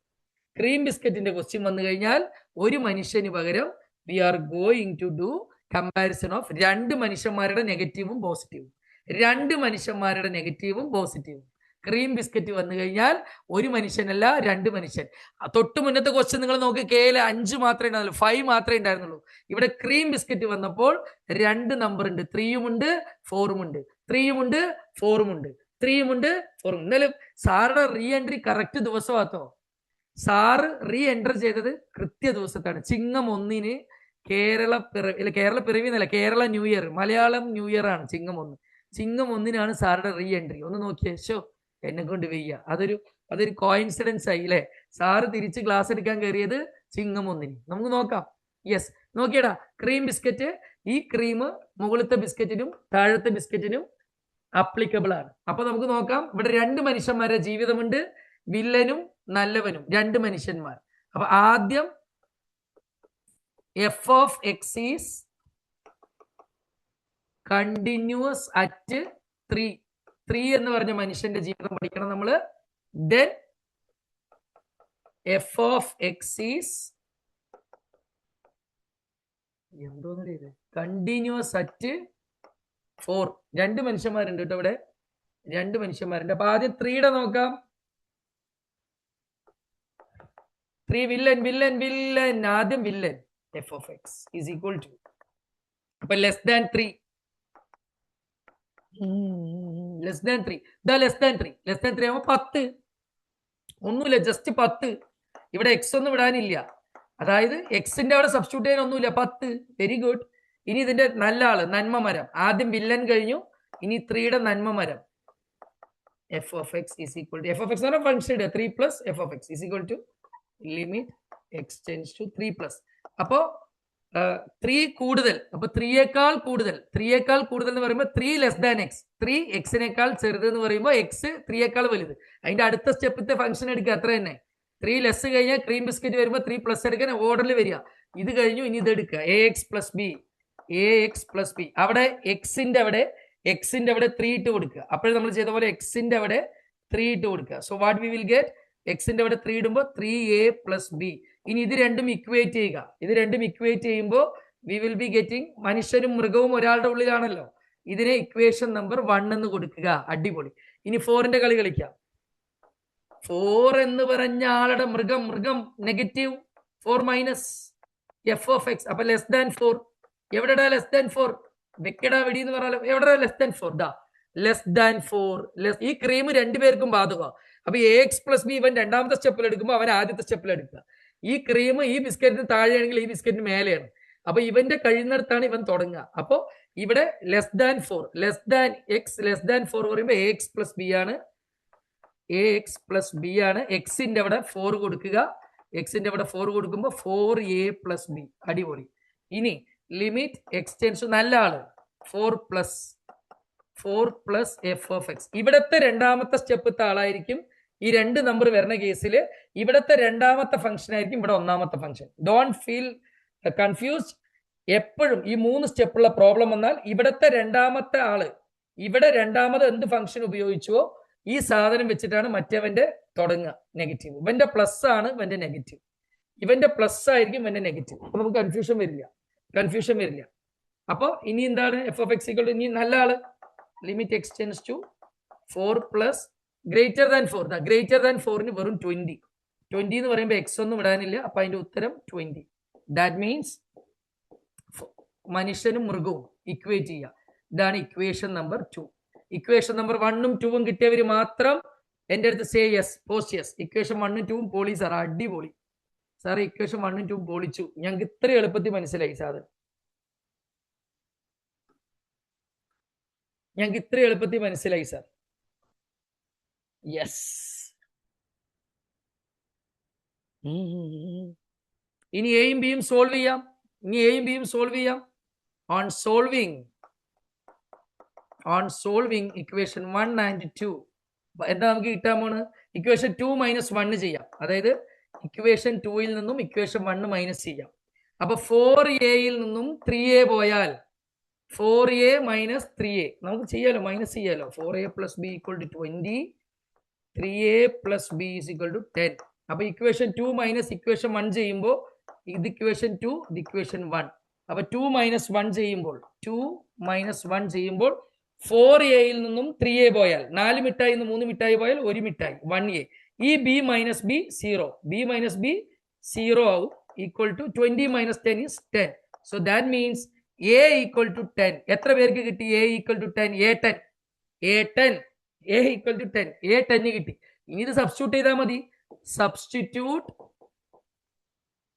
ക്രീം ബിസ്ക്കറ്റിന്റെ ക്വസ്റ്റ്യൻ വന്നു കഴിഞ്ഞാൽ ഒരു മനുഷ്യന് പകരം we are going to do comparison of 2 മനുഷ്യന്മാരുടെ നെഗറ്റീവും പോസിറ്റീവും. 2 മനുഷ്യന്മാരുടെ നെഗറ്റീവും പോസിറ്റീവും. ക്രീം ബിസ്ക്കറ്റ് വന്നു കഴിഞ്ഞാൽ ഒരു മനുഷ്യനല്ല 2 മനുഷ്യൻ. തൊട്ട് മുന്നത്തെ ക്വസ്റ്റ്യൻ നിങ്ങൾ നോക്കി, കെയില് 5 മാത്രമേ ഉണ്ടായിരുന്നുള്ളൂ, 5 മാത്രമേ ഉണ്ടായിരുന്നുള്ളൂ. ഇവിടെ ക്രീം ബിസ്ക്കറ്റ് വന്നപ്പോൾ 2 നമ്പർ ഉണ്ട്, 3ഉം ഉണ്ട് 4ഉം ഉണ്ട്. 3ഉം ഉണ്ട് 4ഉം ഉണ്ട്. 3ഉം ഉണ്ട് 4ഉം. എന്നാലും സാറുടെ റീ എൻട്രി കറക്റ്റ് ദിവസമാത്തോ? സാറ് റീ എൻറ്റർ ചെയ്തത് കൃത്യ ദിവസത്താണ്. ചിങ്ങം 1 കേരള പിറവി എന്നല്ല, Kerala new year, Malayalam new year ആണ് ചിങ്ങം 1. ചിങ്ങം 1 സാറുടെ റീ എൻട്രി. ഒന്ന് നോക്കിയേ. എന്നെ കൊണ്ട് വയ്യ. അതൊരു കോയിൻസിഡൻസ് ആയി അല്ലേ? സാറ് തിരിച്ച് ക്ലാസ് എടുക്കാൻ കയറിയത് ചിങ്ങം 1. നമുക്ക് നോക്കാം. യെസ്, നോക്കിയടാ, ക്രീം ബിസ്ക്കറ്റ്, ഈ ക്രീം മുകളിലത്തെ ബിസ്ക്കറ്റിനും താഴത്തെ ബിസ്ക്കറ്റിനും അപ്ലിക്കബിൾ ആണ്. അപ്പൊ നമുക്ക് നോക്കാം. ഇവിടെ 2 മനുഷ്യന്മാരുടെ ജീവിതമുണ്ട്, വില്ലനും നല്ലവനും, 2 മനുഷ്യന്മാർ. അപ്പൊ ആദ്യം f of x is continuous at 3 എന്ന് പറഞ്ഞ മനുഷ്യന്റെ ജീവിതം പഠിക്കണം നമ്മള്. then f of x is continuous at 4. 2 മനുഷ്യന്മാരുണ്ട് കേട്ടോ ഇവിടെ, 2 മനുഷ്യന്മാരുണ്ട്. അപ്പൊ ആദ്യം 3യുടെ നോക്കാം. 3 വില്ലൻ. ആദ്യം villain f of x is equal to, അപ്പൊ less than 3 ആവുമ്പോ 10. ഒന്നുമില്ല, ജസ്റ്റ് 10. ഇവിടെ എക്സ് ഒന്നും വിടാനില്ല, അതായത് എക്സിന്റെ അവിടെ സബ്സ്റ്റിറ്റ്യൂട്ട് ചെയ്യാൻ ഒന്നുമില്ല, 10. Very good. ഇനി ഇതിന്റെ നല്ല ആള്, നന്മ മരം. ആദ്യം വില്ലൻ കഴിഞ്ഞു, ഇനി 3യുടെ നന്മ മരം. f of x is equal to, f of x ആണ് function, 3 plus f of x is equal to limit x tends to 3 plus. അപ്പോ 3 കൂടുതൽ, അപ്പൊ 3യേക്കാൾ കൂടുതൽ എന്ന് പറയുമ്പോൾ 3 ലെസ് ദാൻ എക്സ്. 3 എക്സിനേക്കാൾ ചെറുത് എന്ന് പറയുമ്പോൾ എക്സ് 3യേക്കാൾ വലുത്. അതിന്റെ അടുത്ത സ്റ്റെപ്പത്തെ ഫംഗ്ഷൻ എടുക്കുക, അത്ര തന്നെ. 3 ലെസ് കഴിഞ്ഞാൽ ക്രീം ബിസ്ക്കറ്റ് വരുമ്പോൾ 3 പ്ലസ് എടുക്കാൻ ഓർഡറിൽ വരിക. ഇത് കഴിഞ്ഞു, ഇനി ഇത് എടുക്കുക, ax plus b A X plus B. അവിടെ എക്സിന്റെ അവിടെ 3 ഇട്ട് കൊടുക്കുക. അപ്പോഴും നമ്മൾ ചെയ്ത പോലെ എക്സിന്റെ അവിടെ 3 ഇട്ട് കൊടുക്കുക. So what we will get, എക്സിന്റെ അവിടെ 3 ഇടുമ്പോൾ 3a പ്ലസ് ബി. ഇനി ഇത് രണ്ടും ഇക്വേറ്റ് ചെയ്യുക. ഇത് രണ്ടും ഇക്വേറ്റ് ചെയ്യുമ്പോൾ വി വിൽ ബി ഗെറ്റിംഗ്, മനുഷ്യരും മൃഗവും ഒരാളുടെ ഉള്ളിലാണല്ലോ, ഇതിനെ ഇക്വേഷൻ നമ്പർ 1 എന്ന് കൊടുക്കുക. അടിപൊളി. ഇനി 4ന്റെ കളി കളിക്കാം. 4 എന്ന് പറഞ്ഞ ആളുടെ മൃഗം negative 4 minus F of X. അപ്പൊ ലെസ് ദാൻ 4. എവിടെടാ ലെസ് ദാൻ 4? വെക്കടാ വെടി എന്ന് പറഞ്ഞാലോ. എവിടെ ലെസ് ദാൻ 4? ദാ ലെസ് ദാൻ 4. ഈ ക്രീം രണ്ടുപേർക്കും ബാധകമാണ്. അപ്പൊ എ എക്സ് പ്ലസ് ബി ഇവൻ രണ്ടാമത്തെ സ്റ്റെപ്പിൽ എടുക്കുമ്പോൾ അവൻ ആദ്യത്തെ സ്റ്റെപ്പിൽ എടുക്കുക. ഈ ക്രീം ഈ ബിസ്ക്കറ്റിന് താഴെയാണെങ്കിൽ ഈ ബിസ്ക്കറ്റിന് മേലെയാണ്. അപ്പൊ ഇവന്റെ കഴിയുന്നിടത്താണ് ഇവൻ തുടങ്ങുക. അപ്പോ ഇവിടെ less than 4, less than X, less than 4 പറയുമ്പോൾ എ എക്സ് പ്ലസ് ബി ആണ്. എ എക്സ് പ്ലസ് ബി ആണ്. എക്സിന്റെ അവിടെ 4 കൊടുക്കുക. എക്സിന്റെ അവിടെ 4 കൊടുക്കുമ്പോൾ 4a പ്ലസ് ബി. അടിപൊളി. ഇനി ലിമിറ്റ് എക്സ്റ്റെൻഷൻ നല്ല ആള് 4 പ്ലസ് എഫ് ഓഫ് എക്സ്. ഇവിടത്തെ രണ്ടാമത്തെ സ്റ്റെപ്പത്തെ ആളായിരിക്കും ഈ 2 നമ്പർ വരുന്ന കേസിൽ ഇവിടത്തെ രണ്ടാമത്തെ ഫംഗ്ഷൻ ആയിരിക്കും ഇവിടെ ഒന്നാമത്തെ ഫംഗ്ഷൻ. Don't feel confused. എപ്പോഴും ഈ 3 സ്റ്റെപ്പുള്ള പ്രോബ്ലം വന്നാൽ ഇവിടത്തെ രണ്ടാമത്തെ ആള് ഇവിടെ രണ്ടാമത് എന്ത് ഫംഗ്ഷൻ ഉപയോഗിച്ചുവോ ഈ സാധനം വെച്ചിട്ടാണ് മറ്റവന്റെ തുടങ്ങുക. നെഗറ്റീവ് ഇവന്റെ പ്ലസ് ആണ് ഇവന്റെ നെഗറ്റീവ്, ഇവന്റെ പ്ലസ് ആയിരിക്കും ഇവന്റെ നെഗറ്റീവ്. അപ്പൊ നമുക്ക് കൺഫ്യൂഷൻ വരില്ല. അപ്പൊ ഇനി എന്താണ് f of x equal to, ഇനി നല്ല ആള് limit x tends to 4 plus greater than 4. Greater than 4ന് വെറും 20 എന്ന് പറയുമ്പോൾ എക്സ് ഒന്നും ഇടാനില്ല. അപ്പൊ അതിന്റെ ഉത്തരം 20. ദാറ്റ് മീൻസ് മനുഷ്യനും മൃഗവും ഇക്വേറ്റ് ചെയ്യുക. ഇതാണ് ഇക്വേഷൻ നമ്പർ 2. ഇക്വേഷൻ നമ്പർ 1ഉം 2ഉം കിട്ടിയവര് മാത്രം എൻ്റെ അടുത്ത് say yes, post yes. Equation 1ഉം 2ഉം പോളി സാർ, അടിപൊളി സാർ. ഇക്വേഷൻ 1ഉം 2ഉം പൊളിച്ചു. ഞങ്ങൾക്ക് ഇത്ര എളുപ്പത്തിൽ മനസ്സിലായി സാധനം. ഞങ്ങൾക്ക് ഇത്ര എളുപ്പത്തിൽ മനസ്സിലായി സാർ. യെസ്. ഇനി എയും ബിയും സോൾവ് ചെയ്യാം. ഓൺ സോൾവിങ് ഇക്വേഷൻ 1 ആൻഡ് 2 എന്താ നമുക്ക് കിട്ടാൻ പോണ്? ഇക്വേഷൻ 2 മൈനസ് 1 ചെയ്യാം. അതായത് ഇക്വേഷൻ 2ൽ നിന്നും ഇക്വേഷൻ 1 മൈനസ് ചെയ്യാം. അപ്പൊ 4aയിൽ നിന്നും 3a പോയാൽ 4a മൈനസ് 3a നമുക്ക് ചെയ്യാലോ, മൈനസ് ചെയ്യാലോ. 4a plus b equal to 20, 3a plus B is equal to 10. അപ്പൊ ഇക്വേഷൻ 2 മൈനസ് ഇക്വേഷൻ 1 ചെയ്യുമ്പോൾ ഇത് ഇക്വേഷൻ 2, ഇത് ഇക്വേഷൻ 1. അപ്പൊ 2 മൈനസ് 1 ചെയ്യുമ്പോൾ 4aയിൽ നിന്നും 3a പോയാൽ 4 മിഠായി 3 മിഠായി പോയാൽ 1 മിഠായി 1a. ഈ b മൈനസ് ബി 0 ആവും. Equal to 20 minus 10 is 10. So that means a equal to 10. എത്ര പേർക്ക് കിട്ടി? a equal to 10. a equal to 10 കിട്ടി. ഇനി ഇത് സബ്സ്റ്റിറ്റ്യൂട്ട് ചെയ്താൽ മതി. സബ്സ്റ്റിറ്റ്യൂട്ട്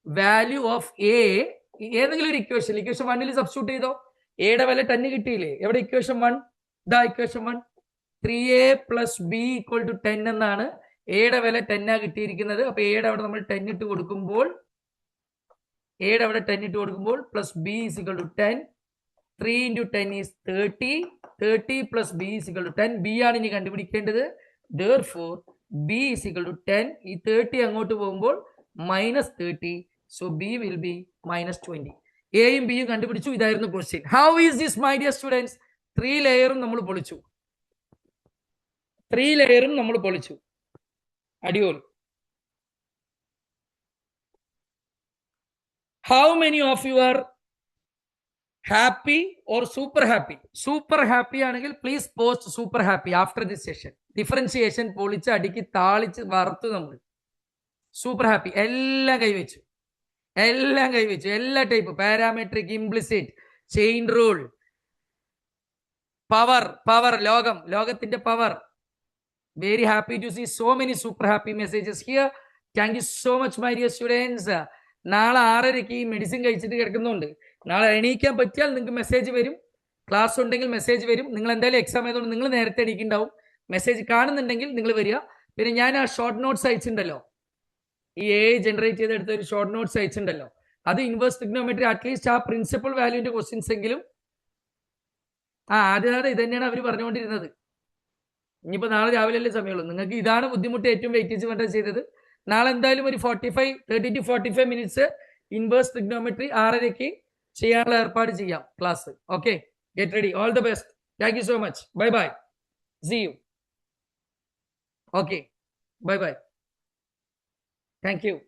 വാല്യൂ ഓഫ് a ഏതെങ്കിലും ഒരു ഇക്വേഷൻ 1ൽ സബ്സ്റ്റിറ്റ്യൂട്ട് ചെയ്തോ. എയുടെ വില 10 കിട്ടിയില്ലേ? എവിടെ ഇക്വേഷൻ 1? ഇതാ equation 1. 3a plus b equal to 10 എന്നാണ്. എയുടെ വില 10 കിട്ടിയിരിക്കുന്നത്. അപ്പൊ എയുടെ അവിടെ നമ്മൾ 10 ഇട്ട് കൊടുക്കുമ്പോൾ plus B is equal to 10. 3 into 10 is 30 plus B is equal to 10. B ആണ് ഇനി കണ്ടുപിടിക്കേണ്ടത്. therefore b is equal to 10. ഈ 30 അങ്ങോട്ട് പോകുമ്പോൾ minus 30. So B will be minus 20. എയും ബിയും കണ്ടുപിടിച്ചു. ഇതായിരുന്നു question. How is this my dear students? 3 ലെയറും നമ്മൾ പൊളിച്ചു. അടിപൊളി. How many of you are happy or super happy? Super happy ആണെങ്കിൽ please post super happy after this session. Differentiation പൊളിച്ച് അടുക്കി താളിച്ച് വറുത്ത് നമ്മൾ സൂപ്പർ ഹാപ്പി എല്ലാം കൈവച്ചു. എല്ലാ type parametric, implicit, chain rule, power, ലോകത്തിന്റെ power. Very happy to see so many super happy messages here. Thank you so much my dear students. നാളെ 6:30 മെഡിസിൻ കഴിച്ചിട്ട് കിടക്കുന്നുണ്ട്. നാളെ എണീക്കാൻ പറ്റിയാൽ നിങ്ങൾക്ക് മെസ്സേജ് വരും. ക്ലാസ് ഉണ്ടെങ്കിൽ മെസ്സേജ് വരും. നിങ്ങൾ എന്തായാലും എക്സാം ആയതുകൊണ്ട് നിങ്ങൾ നേരത്തെ എണീക്കുണ്ടാവും. മെസ്സേജ് കാണുന്നുണ്ടെങ്കിൽ നിങ്ങൾ വരിക. പിന്നെ ഞാൻ ആ ഷോർട്ട് നോട്ട്സ് അയച്ചിട്ടുണ്ടല്ലോ, ഈ ജനറേറ്റ് ചെയ്തെടുത്ത ഒരു ഷോർട്ട് നോട്ട്സ് അയച്ചിട്ടുണ്ടല്ലോ, അത് ഇൻവേഴ്സ് ട്രിഗ്നോമെട്രി അറ്റ്ലീസ്റ്റ് ആ പ്രിൻസിപ്പൽ വാല്യൂന്റെ ക്വസ്റ്റ്യൻസ് എങ്കിലും ആദ്യം ഇത് തന്നെയാണ് അവർ പറഞ്ഞുകൊണ്ടിരുന്നത്. ഇനിയിപ്പോൾ നാളെ രാവിലെ സമയമുള്ളൂ. നിങ്ങൾക്ക് ഇതാണ് ബുദ്ധിമുട്ട് ഏറ്റവും വെയിറ്റേജ് വേണ്ട ചെയ്തത്. നാളെ എന്തായാലും ഒരു 30 to 45 മിനിറ്റ്സ് ഇൻവേഴ്സ് ട്രിഗ്നോമെട്രി 6:30 ചെയ്യാനുള്ള ഏർപ്പാട് ചെയ്യാം class. Okay, get ready. All the best. Thank you so much. Bye bye. See you. Okay, bye bye. Thank U.